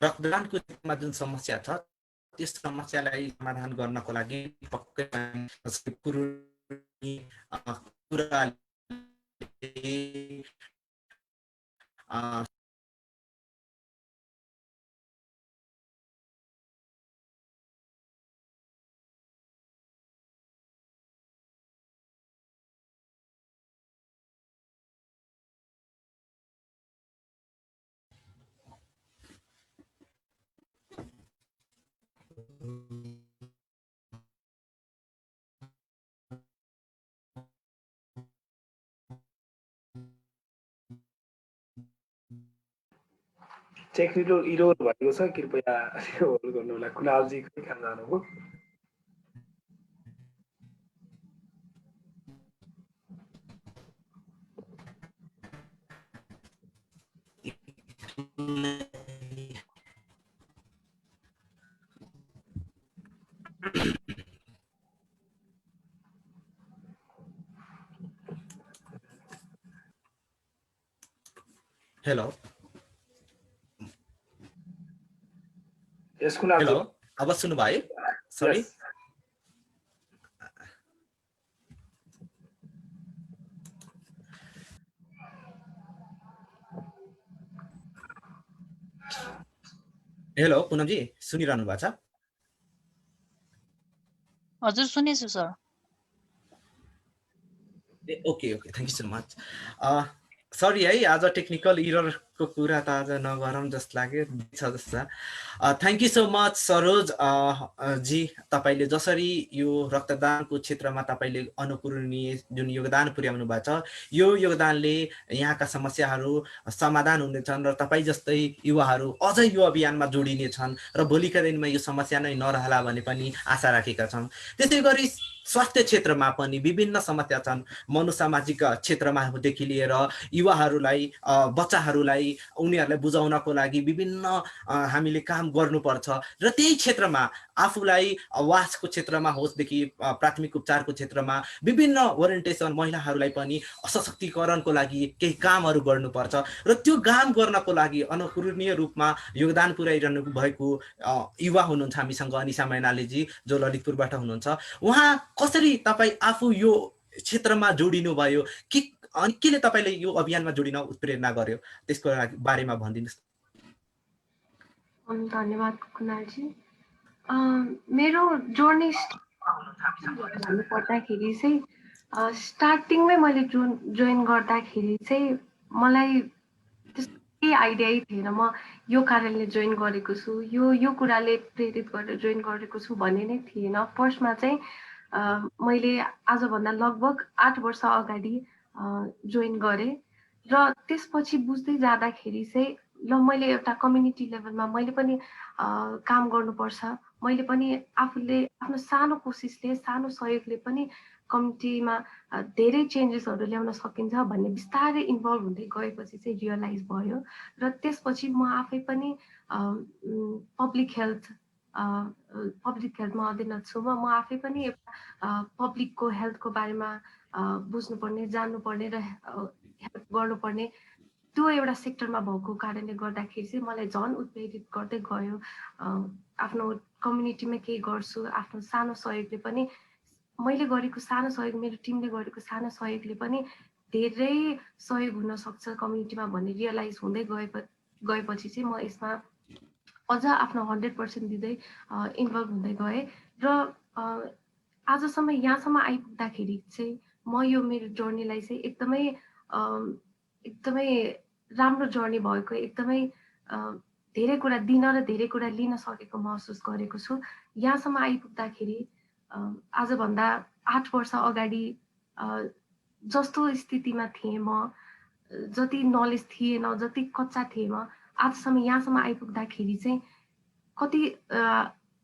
रक्तदानको क्षेत्रमा जुन समस्या छ त्यस समस्यालाई समाधान गर्नको लागि पक्कै टेक्निकल इरोर भएको छ, कृपया त्यो होल्ड गर्नु होला। कुनालजी कति काम जानुभयो? हेलो यस कुनालजी, हेलो आवाज सुन्नुभयो? सरी हेलो पुनमजी सुनिरहनु भएको छ? हजुर सुनेछु sir. Okay thank you so much. Sorry है, आज टेक्निकल इररको कुरा त आज नगरौँ जस्तो लाग्यो छ जस्तो। Thank you so much Saroj ji, तपाईँले जसरी यो रक्तदानको क्षेत्रमा तपाईँले अनुकरणीय जुन योगदान पुर्याउनु भएको छ, यो योगदानले यहाँका समस्याहरू समाधान हुनेछन् र तपाईँ जस्तै युवाहरू अझै यो अभियानमा जोडिनेछन् र भोलिका दिनमा यो समस्या नै नरहला भन्ने पनि आशा राखेका छौँ। त्यसै गरी स्वास्थ्य क्षेत्रमा पनि विभिन्न समस्या छन्, मनोसामाजिक क्षेत्रमादेखि लिएर युवाहरूलाई बच्चाहरूलाई उनीहरूलाई बुझाउनको लागि विभिन्न हामीले काम गर्नुपर्छ र त्यही क्षेत्रमा आफूलाई आवासको क्षेत्रमा होसदेखि प्राथमिक उपचारको क्षेत्रमा विभिन्न ओरिएन्टेसन महिलाहरूलाई पनि सशक्तिकरणको लागि केही कामहरू गर्नुपर्छ र त्यो काम गर्नको लागि अनुकरणीय रूपमा योगदान पुर्याइरहनु भएको युवा हुनुहुन्छ हामीसँग अनिसा मैनालीजी, जो ललितपुरबाट हुनुहुन्छ। उहाँ कसरी तपाईँ आफू यो क्षेत्रमा जोडिनु भयो कि अनि केले तपाईँले यो अभियानमा जोडिन उत्प्रेरणा गर्यो, त्यसको बारेमा भनिदिनुहोस्। धन्यवाद कुनालजी। मेरो जर्नी भन्नुपर्दाखेरि चाहिँ स्टार्टिङमै मैले जोइन गर्दाखेरि चाहिँ मलाई त्यस्तो केही आइडियै थिएन म यो कारणले जोइन गरेको छु यो कुराले प्रेरित गरेर जोइन गरेको छु भन्ने नै थिएन। फर्स्टमा चाहिँ मैले आजभन्दा लगभग 8 वर्ष अगाडि जोइन गरेँ र त्यसपछि बुझ्दै जाँदाखेरि चाहिँ ल मैले एउटा कम्युनिटी लेभलमा मैले पनि काम गर्नुपर्छ, मैले पनि आफूले आफ्नो सानो कोसिसले सानो सहयोगले पनि कम्युनिटीमा धेरै चेन्जेसहरू ल्याउन सकिन्छ भन्ने बिस्तारै इन्भल्भ हुँदै गएपछि चाहिँ रियलाइज भयो र त्यसपछि म आफै पनि पब्लिक हेल्थमा अध्ययनरत छु। म आफै पनि पब्लिकको हेल्थको बारेमा बुझ्नुपर्ने, जान्नुपर्ने र हेल्प गर्नुपर्ने त्यो एउटा सेक्टरमा भएको कारणले गर्दाखेरि चाहिँ मलाई झन् उत्प्रेरित गर्दै गयो। आफ्नो कम्युनिटीमा केही गर्छु, आफ्नो सानो सहयोगले पनि, मैले गरेको सानो सहयोग, मेरो टिमले गरेको सानो सहयोगले पनि धेरै सहयोग हुन सक्छ कम्युनिटीमा भन्ने रियलाइज हुँदै गएपछि चाहिँ म यसमा अझ आफ्नो 100% दिँदै इन्भल्भ हुँदै गएँ र आजसम्म यहाँसम्म आइपुग्दाखेरि चाहिँ म यो मेरो जर्नीलाई चाहिँ एकदमै राम्रो जर्नी भएको, एकदमै धेरै कुरा दिन र धेरै कुरा लिन सकेको महसुस गरेको छु। यहाँसम्म आइपुग्दाखेरि आजभन्दा 8 वर्ष अगाडि जस्तो स्थितिमा थिएँ म, जति नलेज थिएन, जति कच्चा थिएँ म, आजसम्म यहाँसम्म आइपुग्दाखेरि चाहिँ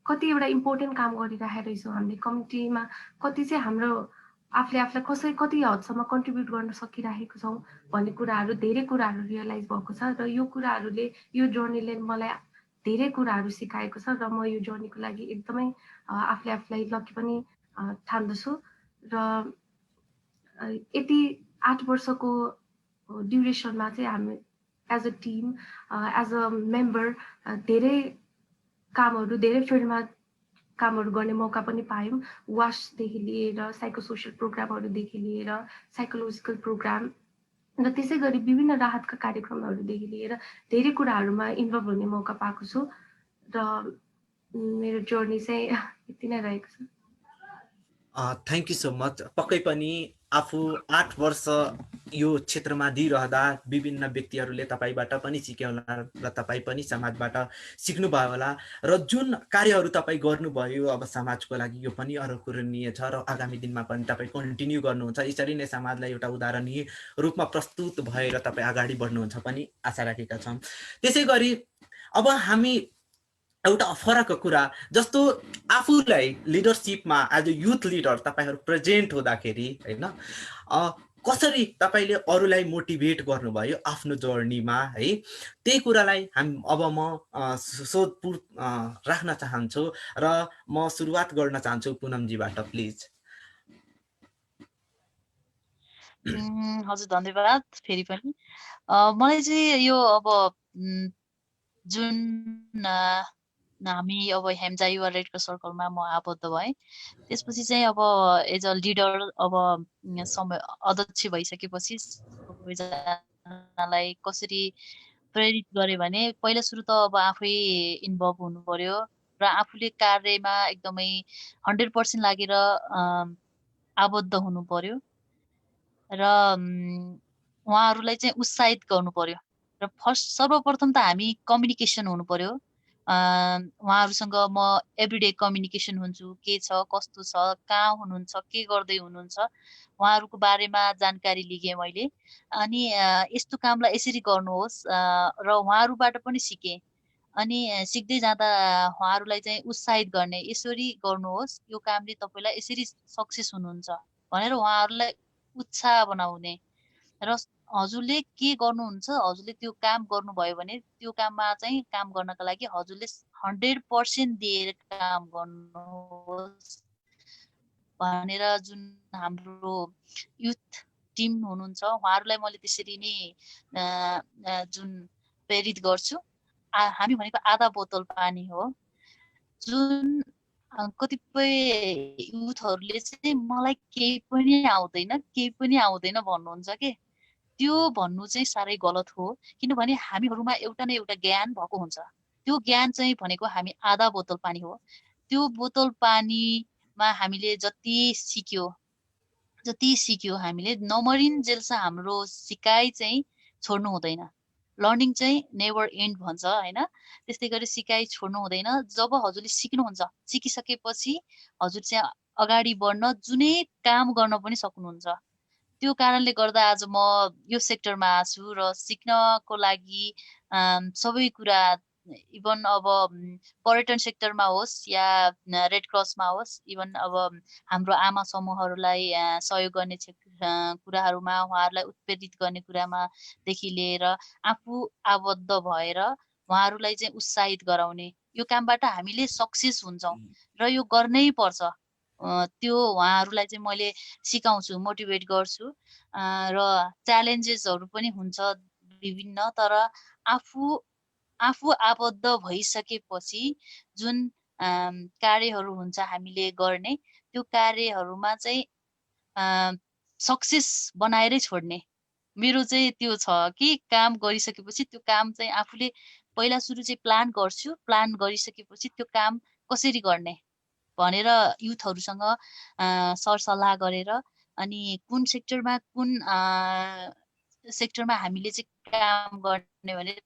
कति एउटा इम्पोर्टेन्ट काम गरिरहेको रहेछौँ हामीले कम्युनिटीमा, कति चाहिँ हाम्रो आफूलाई कति हदसम्म कन्ट्रिब्युट गर्न सकिरहेको छौँ भन्ने कुराहरू, धेरै कुराहरू रियलाइज भएको छ र यो कुराहरूले, यो जर्नीले मलाई धेरै कुराहरू सिकाएको छ र म यो जर्नीको लागि एकदमै आफूलाई लकी पनि ठान्दछु र यति 8 वर्षको ड्युरेसनमा चाहिँ हामी as a team, as a member धेरै कामहरू, धेरै फिल्डमा कामहरू गर्ने मौका पनि पायौँ। वासदेखि लिएर साइकोसोसियल प्रोग्रामहरूदेखि लिएर साइकोलोजिकल प्रोग्राम र त्यसै गरी विभिन्न राहतका कार्यक्रमहरूदेखि लिएर धेरै कुराहरूमा इन्भल्भ हुने मौका पाएको छु र मेरो जर्नी चाहिँ यति नै रहेको छ। Thank you so much. पक्कै पनि आफू 8 वर्ष यो क्षेत्रमा दिइरहँदा विभिन्न व्यक्तिहरूले तपाईँबाट पनि सिक्यो होला र तपाईँ पनि समाजबाट सिक्नुभयो होला र जुन कार्यहरू तपाईँ गर्नुभयो अब समाजको लागि यो पनि अरूकरणीय छ र आगामी दिनमा पनि तपाईँ कन्टिन्यू गर्नुहुन्छ। यसरी नै समाजलाई एउटा उदाहरणीय रूपमा प्रस्तुत भएर तपाईँ अगाडि बढ्नुहुन्छ पनि आशा राखेका छौँ। त्यसै गरी अब हामी एउटा फरक कुरा, जस्तो आफूलाई लिडरसिपमा एज अ युथ लिडर तपाईँहरू प्रेजेन्ट हुँदाखेरि होइन, कसरी तपाईँले अरूलाई मोटिभेट गर्नुभयो आफ्नो जर्नीमा है, त्यही कुरालाई अब म सोधपुर राख्न चाहन्छु र म सुरुवात गर्न चाहन्छु पुनमजीबाट, प्लिज। हजुर, धन्यवाद फेरि पनि। मलाई चाहिँ यो अब जुन हामी अब हेम्जा युवा रेड क्रस सर्कलमा म आबद्ध भएँ, त्यसपछि चाहिँ अब एज अ लिडर अब समय अध्यक्ष भइसकेपछि सबैजनालाई कसरी प्रेरित गरे भने पहिला सुरु त अब आफै इन्भल्भ हुनु पर्यो र आफूले कार्यमा एकदमै 100% लागेर आबद्ध हुनु पर्यो र उहाँहरूलाई चाहिँ उत्साहित गर्नु पर्यो र सर्वप्रथम त हामी कम्युनिकेसन हुनु पर्यो। उहाँहरूसँग म एभ्रिडे कम्युनिकेसन हुन्छु, के छ कस्तो छ, कहाँ हुनुहुन्छ, के गर्दै हुनुहुन्छ, उहाँहरूको बारेमा जानकारी लिएँ मैले। अनि यस्तो कामलाई यसरी गर्नुहोस् र उहाँहरूबाट पनि सिकेँ। अनि सिक्दै जाँदा उहाँहरूलाई चाहिँ उत्साहित गर्ने, यसरी गर्नुहोस्, यो कामले तपाईँलाई यसरी सक्सेस हुनुहुन्छ भनेर उहाँहरूलाई उत्साह बनाउने र हजुरले के गर्नुहुन्छ, हजुरले त्यो काम गर्नुभयो भने त्यो काममा चाहिँ काम गर्नका लागि हजुरले 100% दिएर काम गर्नुहोस् भनेर जुन हाम्रो युथ टिम हुनुहुन्छ उहाँहरूलाई मैले त्यसरी नै जुन प्रेरित गर्छु। हामी भनेको आधा बोतल पानी हो। जुन कतिपय युथहरूले चाहिँ मलाई केही पनि आउँदैन भन्नुहुन्छ के, त्यो भन्नु चाहिँ साह्रै गलत हो। किनभने हामीहरूमा एउटा न एउटा ज्ञान भएको हुन्छ। त्यो ज्ञान चाहिँ भनेको हामी आधा बोतल पानी हो। त्यो बोतल पानी मा हामीले जति सिक्यो हामीले नमरिन्जेलसम्म हाम्रो सिकाइ चाहिँ छोड्नु हुँदैन। लर्निङ चाहिँ नेभर एन्ड भन्छ हैन। त्यस्तै गरी सिकाइ छोड्नु हुँदैन। जब हजुरले सिक्नुहुन्छ, सिकिसकेपछि हजुर चाहिँ अगाडि बढ्न जुनै काम गर्न पनि सक्नुहुन्छ। त्यो कारणले गर्दा आज म यो सेक्टरमा छु र सिक्नको लागि सबै कुरा इभन अब पर्यटन सेक्टरमा होस् या रेड क्रसमा होस्, इभन अब हाम्रो आमा समूहहरूलाई सहयोग गर्ने कुराहरूमा, उहाँहरूलाई उत्प्रेरित गर्ने कुरामा देखि लिएर आफू आबद्ध भएर उहाँहरूलाई चाहिँ उत्साहित गराउने, यो कामबाट हामीले सक्सेस हुन्छौँ र यो गर्नै पर्छ। त्यो उहाँहरूलाई चाहिँ मैले सिकाउँछु, मोटिभेट गर्छु र च्यालेन्जेसहरू पनि हुन्छ विभिन्न, तर आफू आबद्ध भइसकेपछि जुन कार्यहरू हुन्छ हामीले गर्ने, त्यो कार्यहरूमा चाहिँ सक्सेस बनाएरै छोड्ने। मेरो चाहिँ त्यो छ कि काम गरिसकेपछि त्यो काम चाहिँ आफूले पहिला सुरु चाहिँ प्लान गर्छु, प्लान गरिसकेपछि त्यो काम कसरी गर्ने भनेर युथहरूसँग सरसल्लाह गरेर अनि कुन सेक्टरमा हामीले चाहिँ काम गर्ने भनेर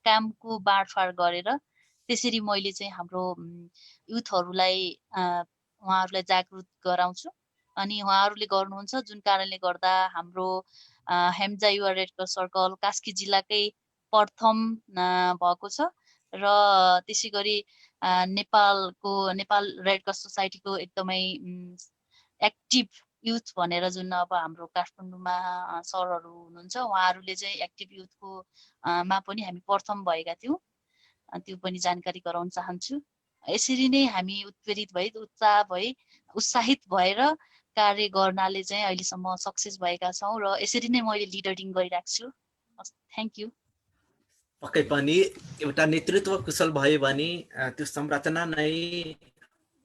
कामको बाँडफाँड गरेर त्यसरी मैले चाहिँ हाम्रो युथहरूलाई उहाँहरूलाई जागृत गराउँछु अनि उहाँहरूले गर्नुहुन्छ, जुन कारणले गर्दा हाम्रो हेम्जा युवा रेड क्रस सर्कल कास्की जिल्लाकै प्रथम भएको छ र त्यसै गरी नेपाल रेड क्रस सोसाइटीको एकदमै एक्टिभ युथ भनेर जुन अब हाम्रो काठमाडौँमा सरहरू हुनुहुन्छ, उहाँहरूले चाहिँ एक्टिभ युथको मा पनि हामी प्रथम भएका थियौँ। त्यो पनि जानकारी गराउन चाहन्छु। यसरी नै हामी उत्साहित भएर कार्य गर्नाले चाहिँ अहिलेसम्म सक्सेस भएका छौँ र यसरी नै मैले लिडरिङ गरिरहेको छु। Thank you. पक्कै पनि एउटा नेतृत्व कुशल भयो भने त्यो संरचना नै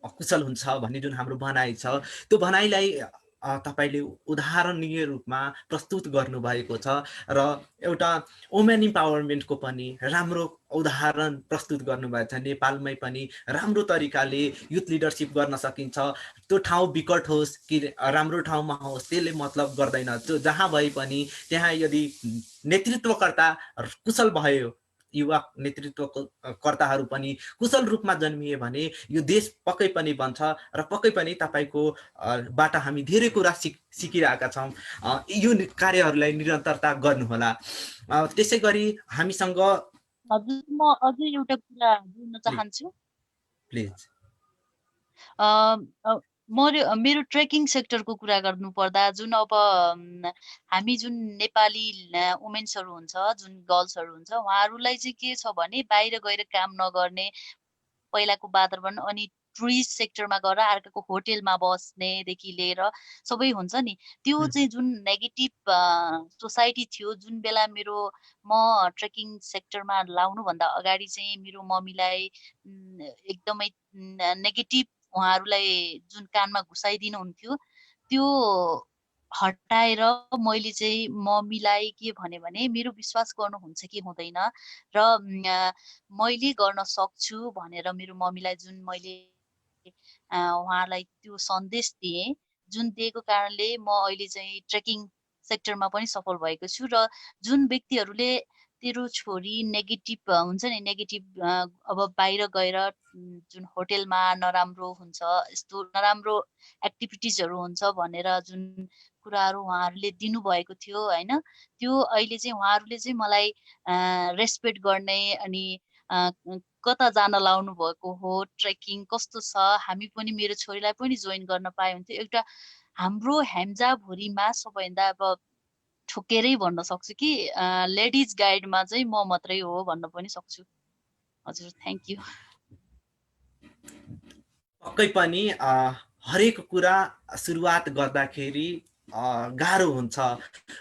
कुशल हुन्छ भन्ने जुन हाम्रो भनाइ छ, त्यो भनाइलाई तपाईले उदाहरणीय रूपमा प्रस्तुत गर्नुभएको छ र एउटा वुमेन इम्पावरमेन्टको पनि राम्रो उदाहरण प्रस्तुत गर्नुभएको छ। नेपालमै पनि राम्रो तरिकाले युथ लिडरसिप गर्न सकिन्छ। त्यो ठाउँ विकट होस् कि राम्रो ठाउँमा होस् त्यसले मतलब गर्दैन। त्यो जहाँ भए पनि त्यहाँ यदि नेतृत्वकर्ता कुशल भयो, युवा नेतृत्वकर्ताहरू पनि कुशल रूपमा जन्मिए भने यो देश पक्कै पनि बन्छ र पक्कै पनि तपाईको बाट हामी धेरै कुरा सिकिरहेका छौँ। यो कार्यहरूलाई निरन्तरता गर्नुहोला। त्यसै गरी हामीसँग हजुर म अझै एउटा कुरा जोड्न चाहन्छु। प्लिज। मेरो ट्रेकिङ सेक्टरको कुरा गर्नुपर्दा जुन अब हामी जुन नेपाली वुमेन्सहरू हुन्छ, जुन गर्ल्सहरू हुन्छ, उहाँहरूलाई चाहिँ के छ भने बाहिर गएर काम नगर्ने पहिलाको वातावरण अनि टुरिस्ट सेक्टरमा गएर अर्काको होटेलमा बस्नेदेखि लिएर सबै हुन्छ नि, त्यो चाहिँ जुन नेगेटिभ सोसाइटी थियो जुन बेला म ट्रेकिङ सेक्टरमा लाउनुभन्दा अगाडि चाहिँ मेरो मम्मीलाई एकदमै नेगेटिभ उहाँहरूलाई जुन कानमा घुसाइदिनुहुन्थ्यो त्यो हटाएर मैले चाहिँ मम्मीलाई के भने मेरो विश्वास गर्नुहुन्छ कि हुँदैन र मैले गर्न सक्छु भनेर मेरो मम्मीलाई जुन मैले उहाँलाई त्यो सन्देश दिएँ, जुन दिएको कारणले म अहिले चाहिँ ट्रेकिङ सेक्टरमा पनि सफल भएको छु। र जुन व्यक्तिहरूले तेरो छोरी नेगेटिभ हुन्छ नि, नेगेटिभ अब बाहिर गएर जुन होटेलमा नराम्रो हुन्छ, यस्तो नराम्रो एक्टिभिटिजहरू हुन्छ भनेर जुन कुराहरू उहाँहरूले दिनुभएको थियो होइन, त्यो अहिले चाहिँ उहाँहरूले चाहिँ मलाई रेस्पेक्ट गर्ने अनि कता जान लाउनु भएको हो, ट्रेकिङ कस्तो छ, हामी पनि मेरो छोरीलाई पनि जोइन गर्न पाए हुन्थ्यो। एउटा हाम्रो हेम्जाभुरीमा सबैभन्दा अब ठोकेरै भन्न सक्छु कि लेडिज गाइडमा चाहिँ म मात्रै हो भन्न पनि सक्छु। हजुर थ्याङ्क यू। पक्कै पनि हरेक कुरा सुरुवात गर्दाखेरि गाह्रो हुन्छ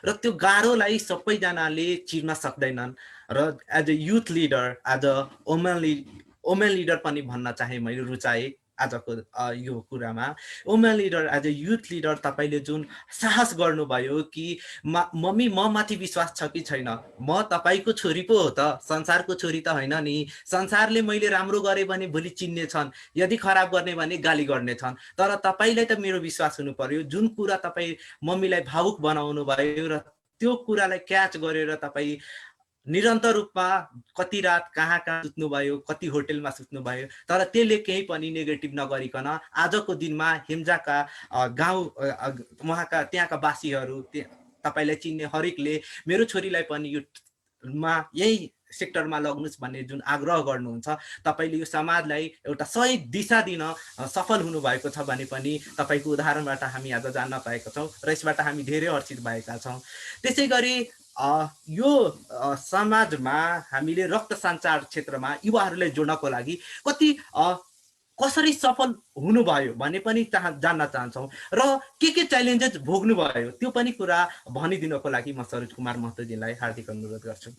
र त्यो गाह्रोलाई सबैजनाले चिर्न सक्दैनन् र as a youth leader, as a women leader पनि भन्न चाहे मैले रुचाएँ। आजको यो कुरामा। Women leader as a youth leader तपाईँले जुन साहस गर्नुभयो कि मम्मी म माथि विश्वास छ कि छैन, म तपाईँको छोरी पो हो त, संसारको छोरी त होइन नि, संसारले मैले राम्रो गरेँ भने भोलि चिन्ने छन्, यदि खराब गर्ने भने गाली गर्ने छन्, तर तपाईँलाई त मेरो विश्वास हुनु पर्यो। जुन कुरा तपाईँ मम्मीलाई भावुक बनाउनु भयो र त्यो कुरालाई क्याच गरेर तपाईँ निरन्तर रूपमा कति रात कहाँ कहाँ सुत्नुभयो, कति होटेलमा सुत्नुभयो, तर त्यसले केही पनि नेगेटिभ नगरिकन आजको दिनमा हेम्जाका गाउँ उहाँका त्यहाँका वासीहरू तपाईँलाई चिन्ने हरेकले मेरो छोरीलाई पनि यो यही सेक्टरमा लग्नुस् भन्ने जुन आग्रह गर्नुहुन्छ, तपाईँले यो समाजलाई एउटा सही दिशा दिन सफल हुनुभएको छ भने पनि तपाईँको उदाहरणबाट हामी आज जान्न पाएका छौँ र यसबाट हामी धेरै हर्षित भएका छौँ। त्यसै गरी यो समाजमा हामीले रक्त सञ्चार क्षेत्रमा युवाहरूलाई जोड्नको लागि कसरी सफल हुनुभयो भन्ने पनि जान्न चाहन्छौँ र के च्यालेन्जेस भोग्नुभयो त्यो पनि कुरा भनिदिनको लागि म सरोज कुमार महतोजीलाई हार्दिक अनुरोध गर्छु।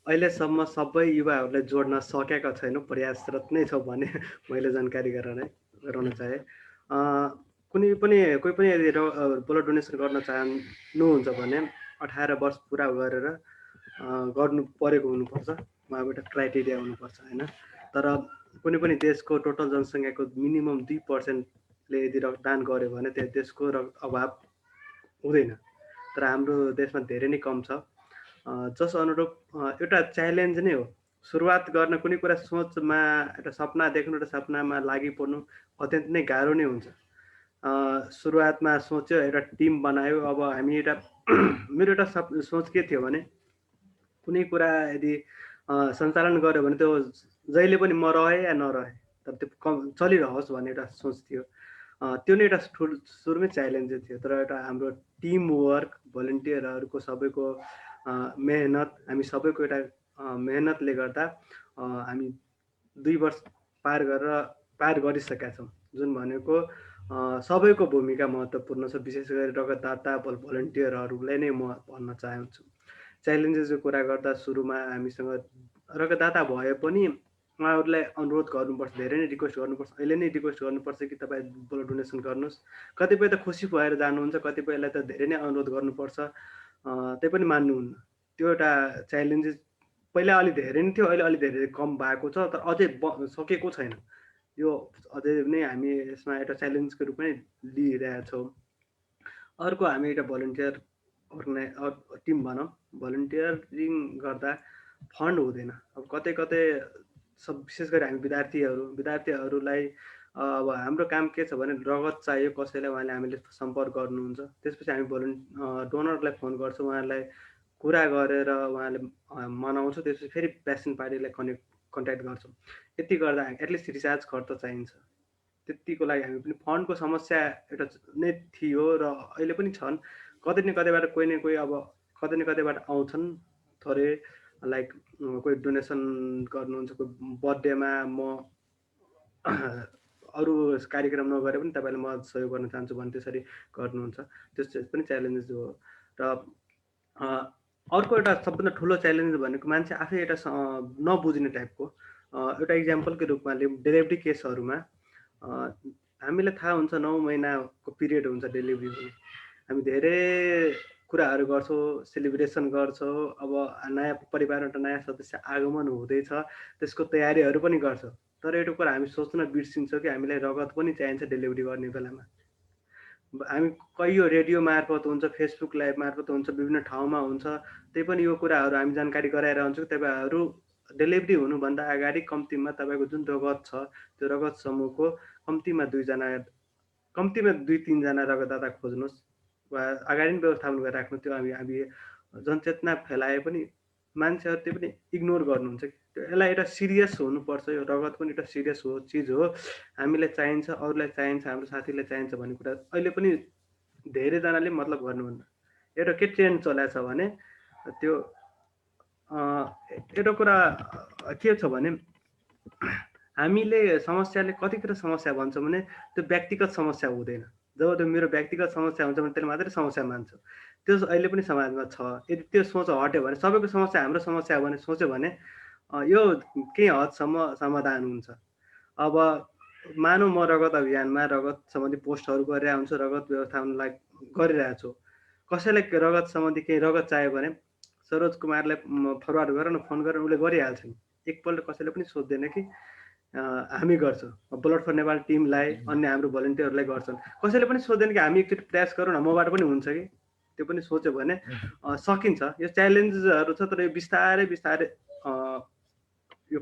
अहिलेसम्म सबै युवाहरूलाई जोड्न सकेका छैनौँ, प्रयासरत नै छौँ भन्ने मैले जानकारी गराउन चाहे। कोही पनि यदि ब्लड डोनेसन गर्न चाहनुहुन्छ भने 18 वर्ष पुरा गरेर गर्नु परेको हुनुपर्छ, उहाँको एउटा क्राइटेरिया हुनुपर्छ होइन। तर कुनै पनि देशको टोटल जनसङ्ख्याको मिनिमम 2%ले यदि रक्तदान गर्यो भने त्यो देशको अभाव हुँदैन, तर हाम्रो देशमा धेरै नै कम छ। जस अनुरूप एउटा च्यालेन्ज नै हो सुरुवात गर्न। कुनै कुरा सोचमा एउटा सपना देख्नु र सपनामा लागि पर्नु अत्यन्त नै गाह्रो नै हुन्छ। सुरुवातमा सोच्यो, एउटा टिम बनायो। अब हामी एउटा मेरो एउटा सोच के थियो भने कुनै कुरा यदि सञ्चालन गर्यो भने त्यो जहिले पनि म रहे या नरहे तर त्यो चलिरहोस् भन्ने एउटा सोच थियो। त्यो नै एउटा सुरुमै च्यालेन्ज थियो। तर एउटा हाम्रो टिम वर्क, भलिन्टियरहरूको सबैको मेहनत, हामी सबैको एउटा मेहनतले गर्दा हामी 2 वर्ष पार गरिसकेका छौँ। जुन भनेको सबैको भूमिका महत्त्वपूर्ण छ, विशेष गरी रगतदाता भलिन्टियरहरूलाई नै म भन्न चाहन्छु। च्यालेन्जेसको कुरा गर्दा सुरुमा हामीसँग रगतदाता भए पनि उहाँहरूलाई अनुरोध गर्नुपर्छ, धेरै नै रिक्वेस्ट गर्नुपर्छ। अहिले नै रिक्वेस्ट गर्नुपर्छ कि तपाईँ ब्लड डोनेसन गर्नुहोस्। कतिपय त खुसी भएर जानुहुन्छ, कतिपयलाई त धेरै नै अनुरोध गर्नुपर्छ, त्यही पनि मान्नुहुन्न। त्यो एउटा च्यालेन्जेस पहिला अलि धेरै नै थियो, अहिले अलि धेरै कम भएको छ, तर अझै सकेको छैन। यो अझै नै हामी यसमा एउटा च्यालेन्जको रूपमै लिइरहेका छौँ। अर्को हामी एउटा भलिन्टियर टिम भनौँ। भलिन्टियरिङ गर्दा फन्ड हुँदैन। अब कतै विशेष गरी हामी विद्यार्थीहरूलाई अब हाम्रो काम के छ भने रगत चाहियो कसैलाई, उहाँले हामीले सम्पर्क गर्नुहुन्छ। त्यसपछि हामी डोनरलाई फोन गर्छौँ, उहाँलाई कुरा गरेर उहाँले मनाउँछौँ। त्यसपछि फेरि पेसेन्ट पार्टीलाई कन्ट्याक्ट गर्छौँ। यति गर्दा एटलिस्ट रिचार्ज खर्च चाहिन्छ। त्यतिको लागि हामी पनि फन्डको समस्या एउटा नै थियो र अहिले पनि छन्। कतै न कतैबाट कोही न कोही अब कतै न कतैबाट आउँछन् थोरै, लाइक कोही डोनेसन गर्नुहुन्छ, कोही बर्थडेमा म अरू कार्यक्रम नगरे पनि तपाईँले म सहयोग गर्न चाहन्छु भने त्यसरी गर्नुहुन्छ। त्यो पनि च्यालेन्जेस हो। र अर्को एउटा सबभन्दा ठुलो च्यालेन्ज भनेको मान्छे आफै एउटा नबुझ्ने टाइपको एउटा इक्जाम्पलको रूपमा लिउँ। डेलिभरी केसहरूमा हामीलाई थाहा हुन्छ 9 महिनाको पिरियड हुन्छ डेलिभरी। हामी धेरै कुराहरू गर्छौँ, सेलिब्रेसन गर्छौँ। अब नयाँ परिवारमा एउटा नयाँ सदस्य आगमन हुँदैछ, त्यसको तयारीहरू पनि गर्छौँ। तर एउटा कुरा हामी सोच्न बिर्सिन्छौँ कि हामीलाई रगत पनि चाहिन्छ डेलिभरी गर्ने बेलामा। हामी कहियो रेडियो मार्फत हुन्छ, फेसबुक लाइभ मार्फत हुन्छ, विभिन्न ठाउँमा हुन्छ, त्यही पनि यो कुराहरू हामी जानकारी गराइरहन्छौँ। तपाईँहरू डेलिभरी हुनुभन्दा अगाडि कम्तीमा तपाईँको जुन रगत छ त्यो रगत समूहको कम्तीमा 2-3 जना रगतदाता खोज्नुहोस् वा अगाडि नै व्यवस्थापन गरेर राख्नु। त्यो हामी जनचेतना फैलाए पनि मान्छेहरू त्यो पनि इग्नोर गर्नुहुन्छ। यसलाई एउटा सिरियस हुनुपर्छ। यो रगत पनि एउटा सिरियस चिज हो। हामीलाई चाहिन्छ, अरूलाई चाहिन्छ, हाम्रो साथीलाई चाहिन्छ भन्ने कुरा अहिले पनि धेरैजनाले मतलब गर्नुहुन्न। एउटा के ट्रेन्ड चलाएको छ भने त्यो एउटा कुरा के छ भने हामीले समस्याले कतिखेर समस्या भन्छौँ भने त्यो व्यक्तिगत समस्या हुँदैन। जब त्यो मेरो व्यक्तिगत समस्या हुन्छ भने त्यसले मात्रै समस्या मान्छौँ। त्यो अहिले पनि समाजमा छ। यदि त्यो सोच हट्यो भने सबैको समस्या हाम्रो समस्या हो भने सोच्यो भने यो केही हदसम्म समाधान हुन्छ। अब मानौँ म रगत अभियानमा रगत सम्बन्धी पोस्टहरू गरिरहेको हुन्छु, रगत व्यवस्थापनलाई गरिरहेको छु। कसैलाई रगत सम्बन्धी केही रगत चाहियो भने सरोज कुमारलाई फरवार्ड गरेर न फोन गरेर उसले गरिहाल्छ नि। एकपल्ट कसैले पनि सोध्दैन कि हामी गर्छौँ। ब्लड फर नेपाल टिमलाई अन्य हाम्रो भलिन्टियरहरूलाई गर्छन्, कसैले पनि सोध्दैन कि हामी एकचोटि प्रयास गरौँ न, मबाट पनि हुन्छ कि, त्यो पनि सोच्यो भने सकिन्छ। यो च्यालेन्जेसहरू छ, तर यो बिस्तारै बिस्तारै यो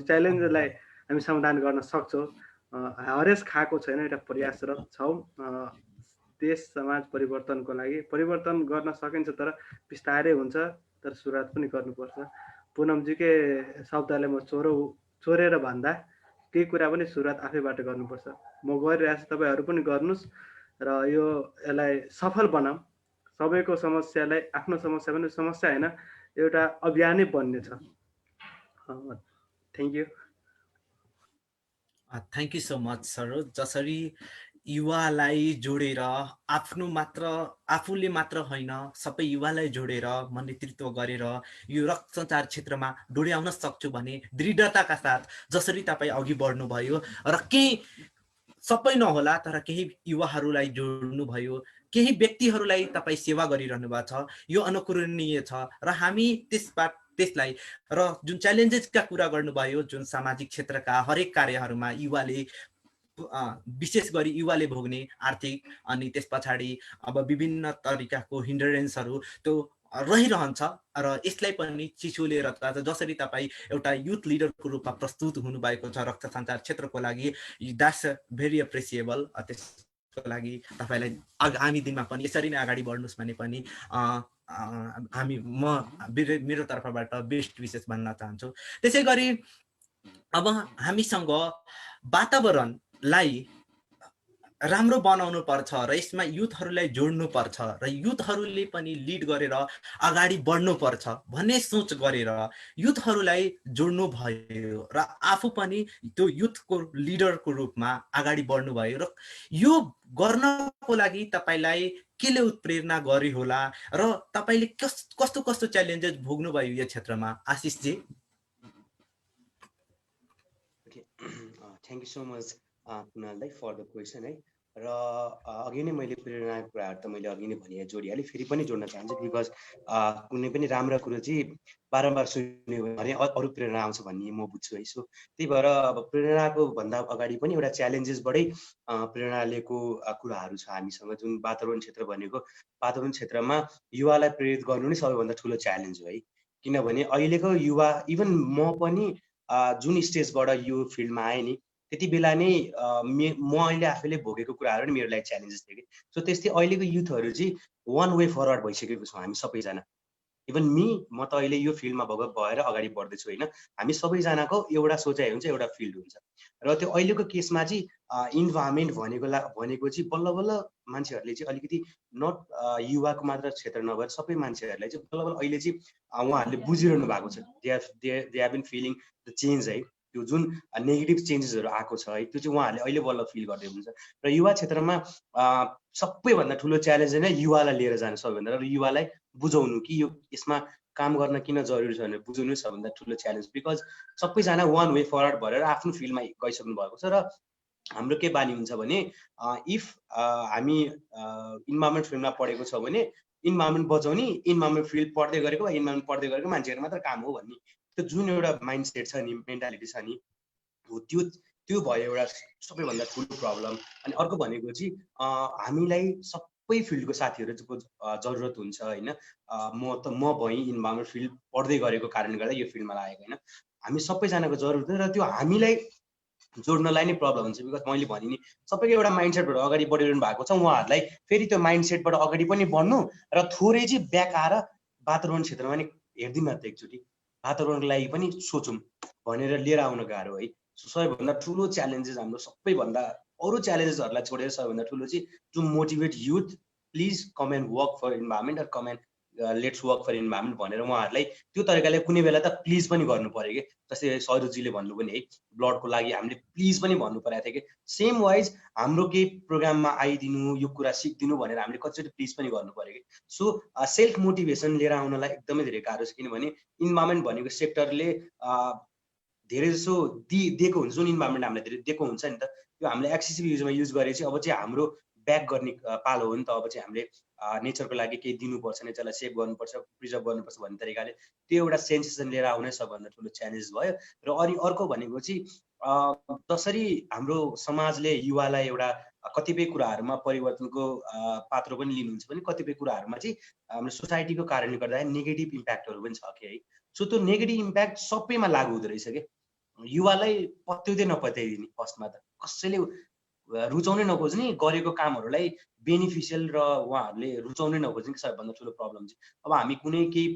च्यालेन्जलाई हामी समाधान गर्न सक्छौँ। हरेस खाएको छैन, एउटा प्रयासरत छौँ। देश समाज परिवर्तनको लागि परिवर्तन गर्न सकिन्छ, तर बिस्तारै हुन्छ, तर सुरुवात पनि गर्नुपर्छ। पुनमजीकै शब्दले म चोरेर भन्दा केही कुरा पनि सुरुवात आफैबाट गर्नुपर्छ। म गरिरहेको छु, तपाईँहरू पनि गर्नुहोस् र यसलाई सफल बनाऊँ। सबैको समस्यालाई आफ्नो समस्या पनि समस्या होइन, एउटा अभियानै बन्ने छ। Thank you. Thank you so much Saroj. जसरी युवालाई जोडेर आफूले मात्र होइन सबै युवालाई जोडेर नेतृत्व गरेर यो रक्त सञ्चार क्षेत्रमा डोर्याउन सक्छु भने दृढताका साथ जसरी तपाईँ अघि बढ्नुभयो र केही सबै नहोला तर केही युवाहरूलाई जोड्नुभयो, केही व्यक्तिहरूलाई तपाईँ सेवा गरिरहनु भएको छ, यो अनुकरणीय छ र हामी त्यसलाई र जुन च्यालेन्जेसका कुरा गर्नुभयो, जुन सामाजिक क्षेत्रका हरेक कार्यहरूमा युवाले विशेष गरी युवाले भोग्ने आर्थिक अनि त्यस पछाडि अब विभिन्न तरिकाको हिन्डरेन्सहरू त्यो रहिरहन्छ र यसलाई पनि चिसोलेर जसरी तपाईँ एउटा युथ लिडरको रूपमा प्रस्तुत हुनुभएको छ रक्त सञ्चार क्षेत्रको लागि, द्याट्स भेरी एप्रिसिएबल। त्यसको लागि तपाईँलाई आगामी दिनमा पनि यसरी नै अगाडि बढ्नुहोस् भने पनि मेरो तर्फबाट बेस्ट विशेष भन्न चाहन्छु। त्यसै गरी अब हामीसँग वातावरणलाई राम्रो बनाउनु पर्छ र यसमा युथहरूलाई जोड्नु पर्छ र युथहरूले पनि लिड गरेर अगाडि बढ्नु पर्छ भन्ने सोच गरेर युथहरूलाई जोड्नु भयो र आफू पनि त्यो युथको लिडरको रूपमा अगाडि बढ्नु भयो र यो गर्नको लागि तपाईलाई केले उत्प्रेरणा गर्यो होला र तपाईले कस्तो कस्तो च्यालेन्जेस भोग्नु भयो यो क्षेत्रमा? Ashish ji. Thank you so much Kunal दाइ फर द क्वेसन है। र अघि नै मैले प्रेरणाको कुराहरू त मैले अघि नै भने जोडिहालेँ, फेरि पनि जोड्न चाहन्छु बिकज कुनै पनि राम्रो कुरो चाहिँ बारम्बार सुन्यो भने अरू प्रेरणा आउँछ भन्ने म बुझ्छु है। सो त्यही भएर अब प्रेरणाको भन्दा अगाडि पनि एउटा च्यालेन्जेसबाटै प्रेरणा लिएको कुराहरू छ हामीसँग। जुन वातावरण क्षेत्र भनेको, वातावरण क्षेत्रमा युवालाई प्रेरित गर्नु नै सबैभन्दा ठुलो च्यालेन्ज हो है। किनभने अहिलेको युवा, इभन म पनि जुन स्टेजबाट यो फिल्डमा आएँ नि, त्यति बेला नै म अहिले आफैले भोगेको कुराहरू नि मेरो लागि च्यालेन्जेस थियो कि। सो त्यस्तै अहिलेको युथहरू चाहिँ वान वे फरवर्ड भइसकेको छौँ हामी सबैजना। इभन म त अहिले यो फिल्डमा भएर अगाडि बढ्दैछु होइन। हामी सबैजनाको एउटा सोचाइ हुन्छ, एउटा फिल्ड हुन्छ। र त्यो अहिलेको केसमा चाहिँ इन्भाइरोमेन्ट भनेको चाहिँ बल्ल बल्ल मान्छेहरूले चाहिँ अलिकति नट युवाको मात्र क्षेत्र नभएर सबै मान्छेहरूलाई चाहिँ बल्ल बल्ल अहिले चाहिँ उहाँहरूले बुझिरहनु भएको छ। They have been feeling the change है। त्यो जुन नेगेटिभ चेन्जेसहरू आएको छ है, त्यो चाहिँ उहाँहरूले अहिले बल्ल फिल गर्दै हुनुहुन्छ। र युवा क्षेत्रमा सबैभन्दा ठुलो च्यालेन्ज नै युवालाई लिएर जानु सबैभन्दा, र युवालाई बुझाउनु कि यो यसमा काम गर्न किन जरुरी छ भनेर बुझाउनु सबभन्दा ठुलो च्यालेन्ज। बिकज सबैजना वान वे फरवर्ड भएर आफ्नो फिल्डमा गइसक्नु भएको छ। र हाम्रो के बानी हुन्छ भने इफ हामी इन्भाइरोमेन्ट फिल्डमा पढेको छ भने इन्भाइरोमेन्ट बचाउने, इन्भाइरोमेन्ट फिल्ड पढ्दै गरेको वा इन्भाइरोमेन्ट पढ्दै गरेको मान्छेहरू मात्र काम हो भन्ने त्यो जुन एउटा माइन्ड सेट छ नि, मेन्टालिटी छ नि, त्यो भयो एउटा सबैभन्दा ठुलो प्रब्लम। अनि अर्को भनेको चाहिँ हामीलाई सबै फिल्डको साथीहरूको जरुरत हुन्छ होइन। म भएँ इन्भाइरोमेन्ट फिल्ड पढ्दै गरेको कारणले गर्दा यो फिल्डमा लागेको होइन। हामी सबैजनाको जरुरत हो र त्यो हामीलाई जोड्नलाई नै प्रब्लम हुन्छ। बिकज मैले भने नि सबैको एउटा माइन्ड सेटबाट अगाडि बढिरहनु भएको छ। उहाँहरूलाई फेरि त्यो माइन्ड सेटबाट अगाडि पनि बढ्नु र थोरै चाहिँ ब्याक आएर वातावरण क्षेत्रमा नि हेरिदिउँ न त एकचोटि, वातावरणको लागि पनि सोचौँ भनेर लिएर आउन गाह्रो है। सबैभन्दा ठुलो च्यालेन्जेस हाम्रो सबैभन्दा अरू च्यालेन्जेसहरूलाई छोडेर सबैभन्दा ठुलो चाहिँ to motivate youth, please come and work for environment र come and let's work for environment भनेर उहाँहरूलाई त्यो तरिकाले कुनै बेला त प्लिज पनि गर्नु पर्यो कि। जस्तै सरोजीले भन्नु पनि है, ब्लडको लागि हामीले प्लिज पनि भन्नु परेको थियो कि। सेम वाइज हाम्रो केही प्रोग्राममा आइदिनु, यो कुरा सिकिदिनु भनेर हामीले कतिचोटि प्लिज पनि गर्नु पर्यो कि। सो सेल्फ मोटिभेसन लिएर आउनलाई एकदमै धेरै गाह्रो छ। किनभने इन्भाइरोमेन्ट भनेको सेक्टरले धेरै जसो दिएको हुन्छ, जुन इन्भाइरोमेन्ट हामीलाई धेरै दिएको हुन्छ नि त, त्यो हामीले एक्सेसिभ युजमा युज गरेपछि अब चाहिँ हाम्रो ब्याक गर्ने पालो हो नि त। अब चाहिँ हामीले नेचरको लागि केही दिनुपर्छ, नेचरलाई सेभ गर्नुपर्छ, प्रिजर्भ गर्नुपर्छ भन्ने तरिकाले त्यो एउटा सेन्सेसन लिएर आउनै सबभन्दा ठुलो च्यालेन्ज भयो। र अनि अर्को भनेको चाहिँ जसरी हाम्रो समाजले युवालाई एउटा कतिपय कुराहरूमा परिवर्तनको पात्र पनि लिनुहुन्छ भने कतिपय कुराहरूमा चाहिँ हाम्रो सोसाइटीको कारणले गर्दा नेगेटिभ इम्प्याक्टहरू पनि छ कि है। सो त्यो नेगेटिभ इम्प्याक्ट सबैमा लागु हुँदो रहेछ कि, युवालाई पत्याउँदै नपत्याइदिने, फर्स्टमा त कसैले रुचाउनै नखोज्ने, गरेको कामहरूलाई बेनिफिसियल र उहाँहरूले रुचाउनै नखोज्ने कि सबैभन्दा ठुलो प्रब्लम चाहिँ। अब हामी कुनै केही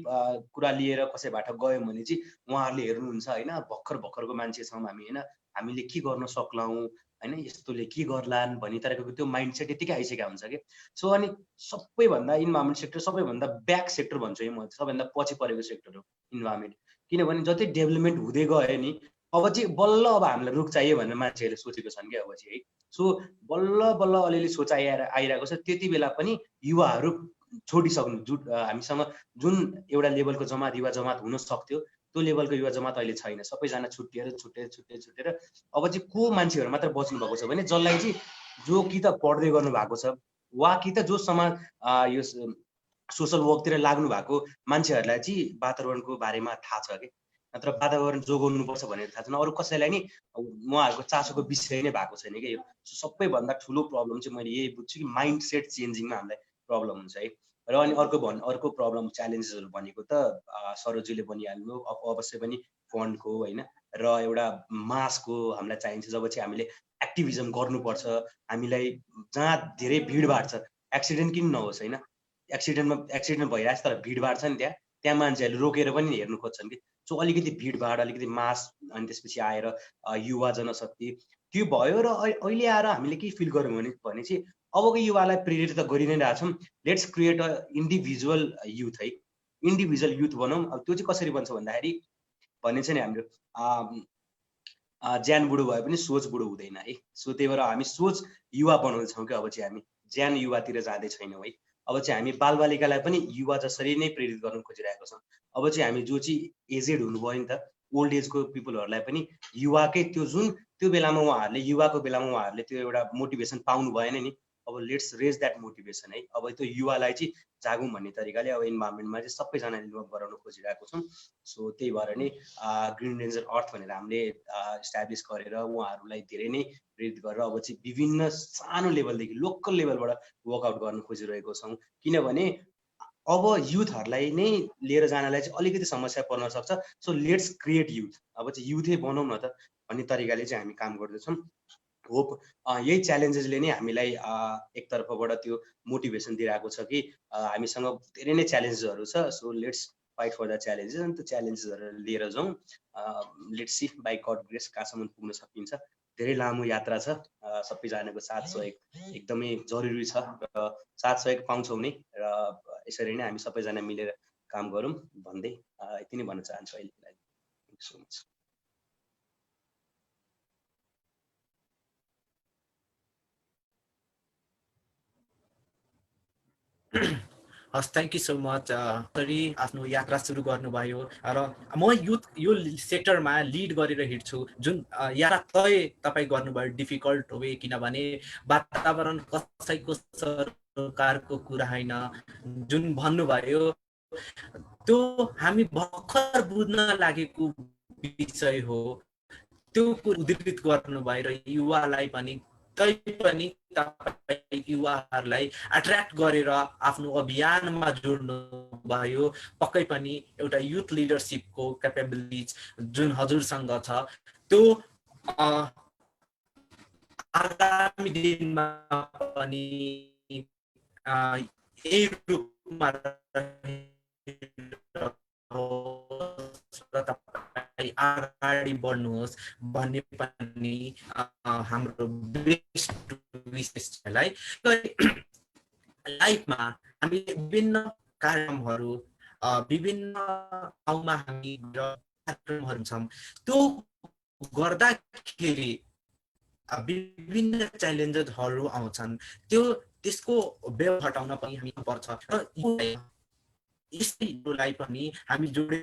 कुरा लिएर कसैबाट गयौँ भने चाहिँ उहाँहरूले हेर्नुहुन्छ होइन, भर्खर भर्खरको मान्छे छौँ हामी होइन, हामीले के गर्न सक्लौँ होइन, यस्तोले के गर्लान् भन्ने तरिकाको त्यो माइन्डसेट यतिकै आइसकेको हुन्छ कि। सो अनि सबैभन्दा इन्भाइरोमेन्ट सेक्टर सबैभन्दा ब्याक सेक्टर भन्छु है म, सबैभन्दा पछि परेको सेक्टर हो इन्भाइरोमेन्ट। किनभने जति डेभलपमेन्ट हुँदै गयो नि अब चाहिँ बल्ल अब हामीलाई रुख चाहियो भनेर मान्छेहरूले सोचेको छन् कि अब चाहिँ है। सो बल्ल बल्ल अलिअलि सोचाइ आइरहेको छ। त्यति बेला पनि युवाहरू छोडिसक्नु, हामीसँग जुन एउटा लेभलको युवा जमात हुन सक्थ्यो त्यो लेभलको युवा जमात अहिले छैन। सबैजना छुट्टिएर अब चाहिँ को मान्छेहरू मात्र बच्नु भएको छ भने जसलाई चाहिँ जो कि त पढ्दै गर्नु भएको छ वा कि त जो समाज यो सोसल वर्कतिर लाग्नु भएको मान्छेहरूलाई चाहिँ वातावरणको बारेमा थाहा छ कि, नत्र वातावरण जोगाउनुपर्छ भनेर थाहा छैन। अरू कसैलाई नि उहाँहरूको चासोको विषय नै भएको छैन कि यो। सबैभन्दा ठुलो प्रब्लम चाहिँ मैले यही बुझ्छु कि माइन्ड सेट चेन्जिङमा हामीलाई प्रब्लम हुन्छ है। र अनि अर्को प्रब्लम च्यालेन्जेसहरू भनेको त सरोजीले भनिहाल्नु अवश्य पनि फन्डको होइन, र एउटा मासको हामीलाई चाहिन्छ। जब चाहिँ हामीले एक्टिभिजम गर्नुपर्छ, हामीलाई जहाँ धेरै भिडभाड छ, एक्सिडेन्ट किन नहोस् होइन, एक्सिडेन्ट भइरहेको छ तर भिडभाड छ नि त्यहाँ मान्छेहरूले रोकेर पनि हेर्नु खोज्छन् कि। सो अलिकति भिडभाड, अलिकति मास, अनि त्यसपछि आएर युवा जनशक्ति त्यो भयो। र अहिले आएर हामीले के फिल गर्यौँ भने चाहिँ अबको युवालाई प्रेरित त गरि नै रहेछौँ। Let's create a individual youth है, इन्डिभिजुअल युथ बनाऊँ। अब त्यो चाहिँ कसरी बन्छ भन्दाखेरि भन्ने चाहिँ नि हाम्रो ज्यान बुढो भए पनि सोच बुढो हुँदैन है। सो त्यही भएर हामी सोच युवा बनाउँछौँ कि अब चाहिँ हामी ज्यान युवातिर जाँदै छैनौँ है। अब चाहिँ हामी बालबालिकालाई पनि युवा जसरी नै प्रेरित गर्न खोजिरहेको छौँ। अब चाहिँ हामी जो चाहिँ एजेड हुनुभयो नि त, ओल्ड एजको पिपलहरूलाई पनि युवाकै त्यो बेलामा उहाँहरूले युवाको बेलामा उहाँहरूले त्यो एउटा मोटिभेसन पाउनु भएन नि। अब लेट्स रेज द्याट मोटिभेसन है। अब त्यो युवालाई चाहिँ जागौँ भन्ने तरिकाले अब इन्भाइरोमेन्टमा चाहिँ सबैजनाले इन्भल्भ गराउन खोजिरहेको छौँ। सो त्यही भएर नै ग्रिन रेन्जर अर्थ भनेर हामीले इस्टाब्लिस गरेर उहाँहरूलाई धेरै नै प्रेरित गरेर अब चाहिँ विभिन्न सानो लेभलदेखि लोकल लेभलबाट वर्कआउट गर्न खोजिरहेको छौँ। किनभने अब युथहरूलाई नै लिएर जानलाई चाहिँ अलिकति समस्या पर्न सक्छ। सो लेट्स क्रिएट युथ, अब चाहिँ युथै बनाउँ न त भन्ने तरिकाले चाहिँ हामी काम गर्दैछौँ। होप यही च्यालेन्जेसले नै हामीलाई एकतर्फबाट त्यो मोटिभेसन दिइरहेको छ कि हामीसँग धेरै नै च्यालेन्जेसहरू छ। So let's fight for the challenges, अनि त्यो च्यालेन्जेसहरू लिएर जाउँ। Let's see by God grace कहाँसम्म पुग्न सकिन्छ। धेरै लामो यात्रा छ, सबैजनाको साथ सहयोग एकदमै जरुरी छ र साथ सहयोग पाउँछौँ नै, र यसरी नै हामी सबैजना मिलेर काम गरौँ भन्दै यति नै भन्न चाहन्छु अहिलेको लागि। Thank you so much. हस्, थ्याङ्क यू सो मच। सरी आफ्नो यात्रा सुरु गर्नुभयो र म यो सेक्टरमा लिड गरेर हिँड्छु। जुन यात्रा तय तपाईँ गर्नुभयो डिफिकल्ट वे, किनभने वातावरण कसैको सरकारको कुरा होइन। जुन भन्नुभयो त्यो हामी भर्खर बुझ्न लागेको विषय हो। त्यो उद्धृत गर्नुभयो र युवालाई पनि पनि तपाईँ युवाहरूलाई एट्र्याक्ट गरेर आफ्नो अभियानमा जोड्नु भयो। पक्कै पनि एउटा युथ लिडरसिपको क्यापेबिलिटिज जुन हजुरसँग छ त्यो आगामी दिनमा पनि यही रूपमा अगाडि बढ्नुहोस् भन्ने पनि हाम्रो बेस्ट विशेषलाई। लाइफमा हामी विभिन्न कार्यक्रमहरू विभिन्न ठाउँमा हामी कार्यक्रमहरू छौँ, त्यो गर्दाखेरि विभिन्न च्यालेन्जेसहरू आउँछन्। त्यसको बेल हटाउन पनि हामी पर्छ र यसलाई पनि हामी जोडे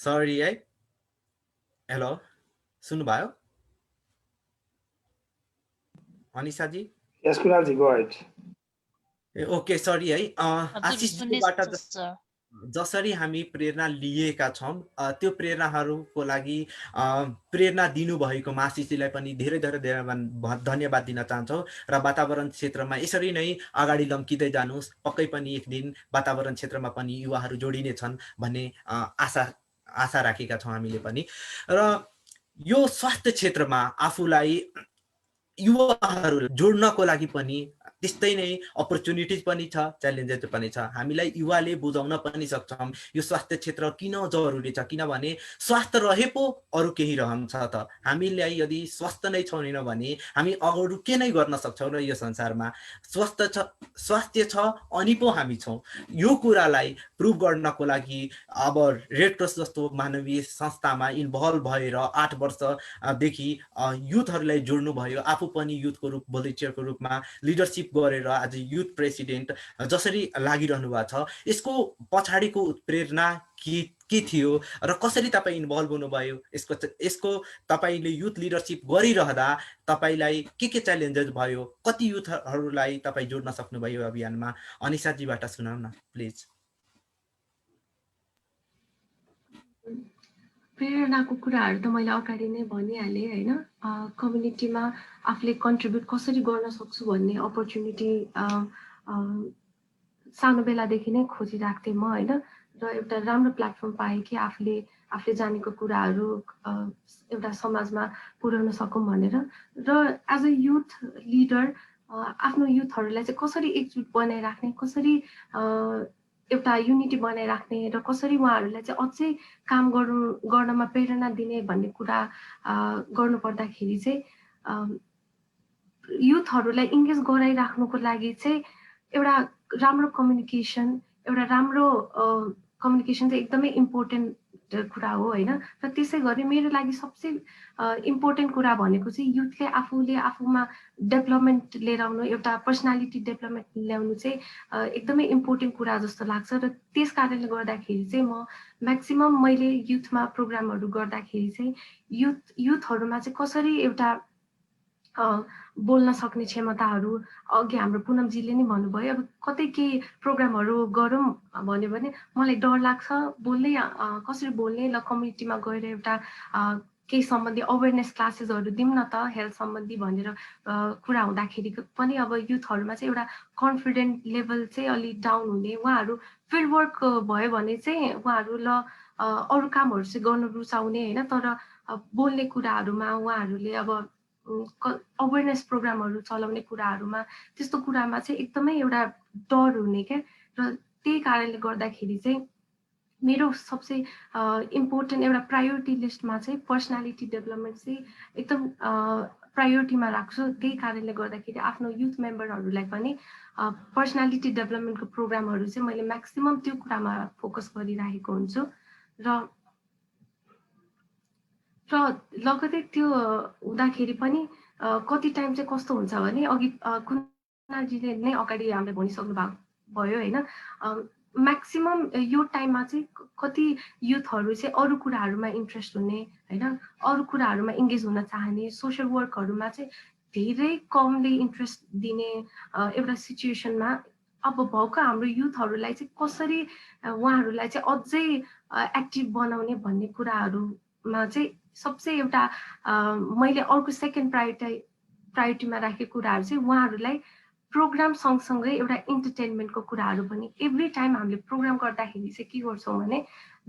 सरी है। हेलो, सुन्नुभयो अनिसाजी? यस कुणालजी, गो अहेड। ए ओके, सरी है। हजुर आशिषजीबाट सुन्दैछु सर। जसरी हामी प्रेरणा लिएका छौँ त्यो प्रेरणाहरूको लागि प्रेरणा दिनुभएकोमा आशिषजीलाई पनि धेरै धेरै धेरै धन्यवाद दिन चाहन्छौँ र वातावरण क्षेत्रमा यसरी नै अगाडि लम्किँदै जानुहोस्। पक्कै पनि एक दिन वातावरण क्षेत्रमा पनि युवाहरू जोडिने छन् भन्ने आशा राखेका छौँ हामीले पनि। र यो स्वास्थ्य क्षेत्रमा आफूलाई युवाहरू जोड्नको लागि पनि त्यस्तै नै अपर्च्युनिटिज पनि छ, च्यालेन्जेस पनि छ। हामीलाई युवाले बुझाउन पनि सक्छौँ यो स्वास्थ्य क्षेत्र किन जरुरी छ, किनभने स्वास्थ्य रहे पो अरू केही रहन्छ त। हामीलाई यदि स्वास्थ्य नै छैन भने हामी अरू के नै गर्न सक्छौँ र यो संसारमा। स्वास्थ्य छ अनि पो हामी छौँ। यो कुरालाई प्रुभ गर्नको लागि अब रेड क्रस जस्तो मानवीय संस्थामा इन्भल्भ भएर 8 वर्षदेखि युथहरूलाई जोड्नु भयो। आफू पनि युथको रूप भोलिन्टियरको रूपमा लिडरसिप गरेर आज युथ प्रेसिडेन्ट जसरी लागिरहनु भएको छ, यसको पछाडिको प्रेरणा के थियो र कसरी तपाईँ इन्भल्भ हुनुभयो, यसको तपाईँले युथ लिडरसिप गरिरहँदा तपाईँलाई के च्यालेन्जेस भयो, कति युथहरूलाई तपाईँ जोड्न सक्नुभयो अभियानमा? अनिसाजीबाट सुनाउ न प्लिज। प्रेरणाको कुराहरू त मैले अगाडि नै भनिहालेँ होइन। कम्युनिटीमा आफूले कन्ट्रिब्युट कसरी गर्न सक्छु भन्ने अपर्च्युनिटी सानो बेलादेखि नै खोजिरहेको थिएँ म होइन। र एउटा राम्रो प्लेटफर्म पाएँ कि आफूले जानेको कुराहरू एउटा समाजमा पुर्याउन सकौँ भनेर। र एज अ युथ लिडर आफ्नो युथहरूलाई चाहिँ कसरी एकजुट बनाइराख्ने, कसरी एउटा युनिटी बनाइराख्ने र कसरी उहाँहरूलाई चाहिँ अझै काम गर्नमा प्रेरणा दिने भन्ने कुरा गर्नुपर्दाखेरि चाहिँ युथहरूलाई इङ्गेज गराइराख्नुको लागि चाहिँ एउटा राम्रो कम्युनिकेसन चाहिँ एकदमै इम्पोर्टेन्ट कुरा हो होइन। र त्यसै गरी मेरो लागि सबसे इम्पोर्टेन्ट कुरा भनेको चाहिँ युथले आफूमा डेभलपमेन्ट लिएर आउनु, एउटा पर्सनालिटी डेभलपमेन्ट ल्याउनु चाहिँ एकदमै इम्पोर्टेन्ट कुरा जस्तो लाग्छ। र त्यस कारणले गर्दाखेरि चाहिँ म म्याक्सिमम मैले युथमा प्रोग्रामहरू गर्दाखेरि चाहिँ युथहरूमा चाहिँ कसरी एउटा बोल्न सक्ने क्षमताहरू, अघि हाम्रो पुनमजीले नै भन्नुभयो, अब कतै केही प्रोग्रामहरू गरौँ भन्यो भने मलाई डर लाग्छ बोल्नै, कसरी बोल्ने, ल कम्युनिटीमा गएर एउटा केही सम्बन्धी अवेरनेस क्लासेसहरू दिउँ न त हेल्थ सम्बन्धी भनेर कुरा हुँदाखेरि पनि अब युथहरूमा चाहिँ एउटा कन्फिडेन्ट लेभल चाहिँ अलिक डाउन हुने, उहाँहरू फिल्ड वर्क भयो भने चाहिँ उहाँहरू ल अरू कामहरू चाहिँ गर्न रुचाउने होइन। तर बोल्ने कुराहरूमा उहाँहरूले अब अवेरनेस प्रोग्रामहरू चलाउने कुराहरूमा त्यस्तो कुरामा चाहिँ एकदमै एउटा डर हुने क्या। र त्यही कारणले गर्दाखेरि चाहिँ मेरो सबसे इम्पोर्टेन्ट एउटा प्रायोरिटी लिस्टमा चाहिँ पर्सनालिटी डेभलपमेन्ट चाहिँ एकदम प्रायोरिटीमा राख्छु। त्यही कारणले गर्दाखेरि आफ्नो युथ मेम्बरहरूलाई पनि पर्सनालिटी डेभलपमेन्टको प्रोग्रामहरू चाहिँ मैले म्याक्सिमम त्यो कुरामा फोकस गरिरहेको हुन्छु। र लगतै त्यो हुँदाखेरि पनि कति टाइम चाहिँ कस्तो हुन्छ भने अघि कुनालजीले नै अगाडि हामीले भनिसक्नु भयो होइन। म्याक्सिमम यो टाइममा चाहिँ कति युथहरू चाहिँ अरू कुराहरूमा इन्ट्रेस्ट हुने होइन, अरू कुराहरूमा इङ्गेज हुन चाहने, सोसियल वर्कहरूमा चाहिँ धेरै कमले इन्ट्रेस्ट दिने एउटा सिचुएसनमा अब भएको हाम्रो युथहरूलाई चाहिँ कसरी उहाँहरूलाई चाहिँ अझै एक्टिभ बनाउने भन्ने कुराहरूमा चाहिँ सबसे एउटा मैले अर्को सेकेन्ड प्रायोरिटीमा राखेको कुराहरू चाहिँ उहाँहरूलाई प्रोग्राम सँगसँगै एउटा इन्टरटेनमेन्टको कुराहरू पनि एभ्री टाइम हामीले प्रोग्राम गर्दाखेरि चाहिँ के गर्छौँ भने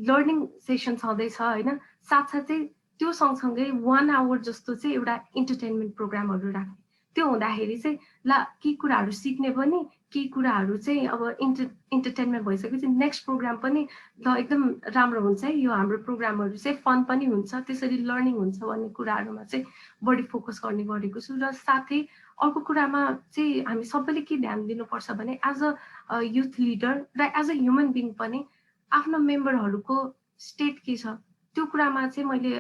लर्निङ सेसन छँदैछ होइन, साथसाथै त्यो सँगसँगै 1 आवर जस्तो चाहिँ एउटा इन्टरटेनमेन्ट प्रोग्रामहरू राख्ने। त्यो हुँदाखेरि चाहिँ ला केही कुराहरू सिक्ने पनि, केही कुराहरू चाहिँ अब इन्टरटेनमेन्ट भइसकेपछि नेक्स्ट प्रोग्राम पनि ल एकदम राम्रो हुन्छ है, यो हाम्रो प्रोग्रामहरू चाहिँ फन पनि हुन्छ, त्यसरी लर्निङ हुन्छ भन्ने कुराहरूमा चाहिँ बढी फोकस गर्ने गरेको छु। र साथै अर्को कुरामा चाहिँ हामी सबैले के ध्यान दिनुपर्छ भने एज अ युथ लिडर र एज अ ह्युमन बिङ पनि आफ्नो मेम्बरहरूको स्टेट के छ त्यो कुरामा चाहिँ मैले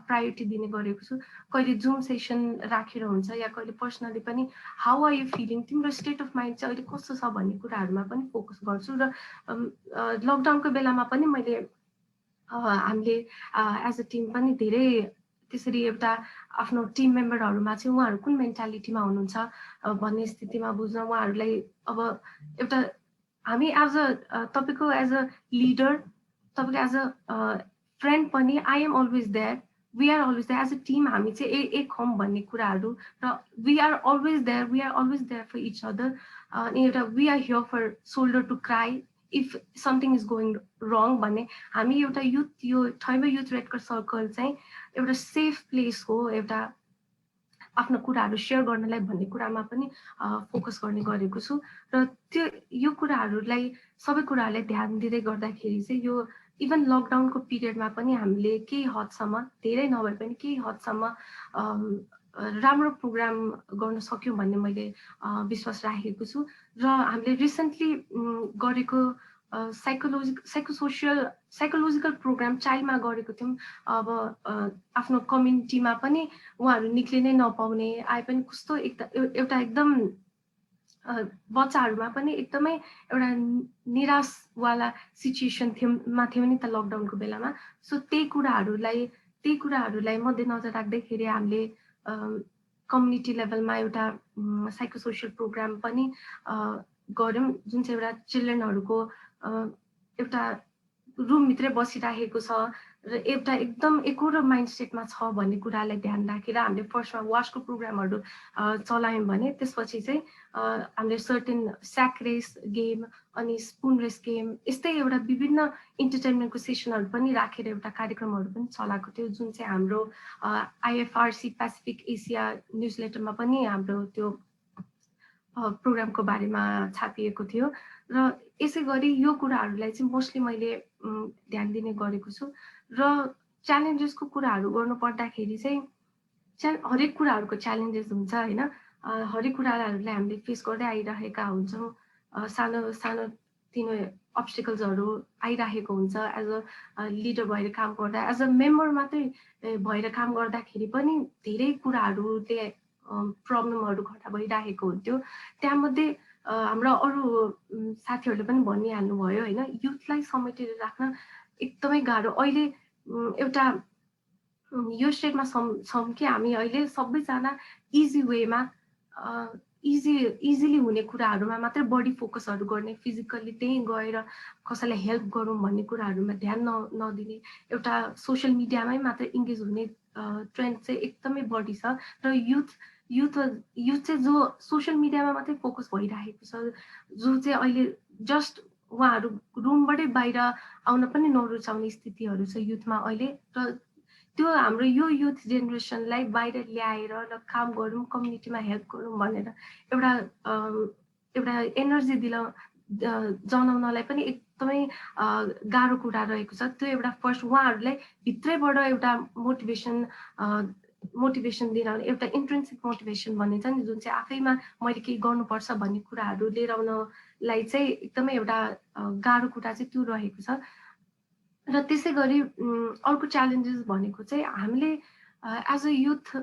प्रायोरिटी दिने गरेको छु। कहिले जुम सेसन राखेर हुन्छ या कहिले पर्सनली पनि हाउ आर यु फिलिङ, तिम्रो स्टेट अफ माइन्ड चाहिँ अहिले कस्तो छ भन्ने कुराहरूमा पनि फोकस गर्छु। र लकडाउनको बेलामा पनि मैले हामीले एज अ टिम पनि धेरै त्यसरी एउटा आफ्नो टिम मेम्बरहरूमा चाहिँ उहाँहरू कुन मेन्टालिटीमा हुनुहुन्छ भन्ने स्थितिमा बुझ्न उहाँहरूलाई अब एउटा हामी एज अ तपाईँको एज अ लिडर तपाईँको एज अ फ्रेन्ड पनि I am always there we are always there as a team हामी चाहिँ एक हौँ भन्ने कुराहरू र we are always there for each other अनि एउटा we are here for shoulder to cry if something is going wrong भन्ने हामी एउटा युथ यो थैमा युथ रेड क्रस सर्कल चाहिँ एउटा सेफ प्लेस हो एउटा आफ्नो कुराहरू सेयर गर्नलाई भन्ने कुरामा पनि फोकस गर्ने गरेको छु र त्यो यो कुराहरूलाई सबै कुराहरूलाई ध्यान दिँदै गर्दाखेरि चाहिँ यो इभन लकडाउनको पिरियडमा पनि हामीले केही हदसम्म धेरै नभए पनि केही हदसम्म राम्रो प्रोग्राम गर्न सक्यौँ भन्ने मैले विश्वास राखेको छु र हामीले रिसेन्टली गरेको साइकोलोजिकल प्रोग्राम चाइल्डमा गरेको थियौँ अब आफ्नो कम्युनिटीमा पनि उहाँहरू निक्लिनै नपाउने आए पनि कस्तो एउटा एकदम बच्चाहरूमा पनि एकदमै एउटा निराशवाला सिचुएसन थियो नि त लकडाउनको बेलामा सो त्यही कुराहरूलाई मध्यनजर राख्दैखेरि हामीले कम्युनिटी लेभलमा एउटा साइकोसोसियल प्रोग्राम पनि गऱ्यौँ जुन चाहिँ एउटा चिल्ड्रेनहरूको एउटा रुमभित्रै बसिराखेको छ र एउटा एकदम एकोरो माइन्ड सेटमा छ भन्ने कुरालाई ध्यान राखेर हामीले फर्स्टमा वासको प्रोग्रामहरू चलायौँ भने त्यसपछि चाहिँ हामीले सर्टेन स्याक रेस गेम अनि स्पुन रेस गेम यस्तै एउटा विभिन्न इन्टरटेनमेन्टको सेसनहरू पनि राखेर एउटा कार्यक्रमहरू पनि चलाएको थियो जुन चाहिँ हाम्रो आइएफआरसी पेसिफिक एसिया न्युज लेटरमा पनि हाम्रो त्यो प्रोग्रामको बारेमा छापिएको थियो र यसै गरी यो कुराहरूलाई चाहिँ मोस्टली मैले ध्यान दिने गरेको छु र च्यालेन्जेसको कुराहरू गर्नु पर्दाखेरि चाहिँ हरेक कुराहरूको च्यालेन्जेस हुन्छ होइन हरेक कुराहरूलाई हामीले फेस गर्दै आइरहेका हुन्छौँ सानो सानो तिनो अब्स्टिकल्सहरू आइरहेको हुन्छ एज अ लिडर भएर काम गर्दा एज अ मेम्बर मात्रै भएर काम गर्दाखेरि पनि धेरै कुराहरूले प्रब्लमहरू खडा भइरहेको हुन्थ्यो त्यहाँमध्ये हाम्रो अरू साथीहरूले पनि भनिहाल्नु भयो होइन युथलाई समेटेर राख्न एकदमै गाह्रो अहिले एउटा यो स्टेटमा छौँ कि हामी अहिले सबैजना इजी वेमा इजिली हुने कुराहरूमा मात्रै बढी फोकसहरू गर्ने फिजिकल्ली त्यहीँ गएर कसैलाई हेल्प गरौँ भन्ने कुराहरूमा ध्यान नदिने एउटा सोसियल मिडियामै मात्रै इङ्गेज हुने ट्रेन्ड चाहिँ एकदमै बढी छ र युथ चाहिँ जो सोसियल मिडियामा मात्रै फोकस भइरहेको छ जो चाहिँ अहिले जस्ट उहाँहरू रुमबाटै बाहिर आउन पनि नरुचाउने स्थितिहरू छ युथमा अहिले र त्यो हाम्रो यो युथ जेनेरेसनलाई बाहिर ल्याएर र काम गरौँ कम्युनिटीमा हेल्प गरौँ भनेर एउटा एनर्जी जनाउनलाई पनि एकदमै गाह्रो कुरा रहेको छ त्यो एउटा फर्स्ट उहाँहरूलाई भित्रैबाट एउटा मोटिभेसन दिन एउटा इन्ट्रेन्सिक मोटिभेसन भन्ने छ नि जुन चाहिँ आफैमा मैले केही गर्नुपर्छ भन्ने कुराहरू लिएर आउनलाई चाहिँ एकदमै एउटा गाह्रो कुरा चाहिँ त्यो रहेको छ र त्यसै गरी अर्को च्यालेन्जेस भनेको चाहिँ हामीले एज अ युथ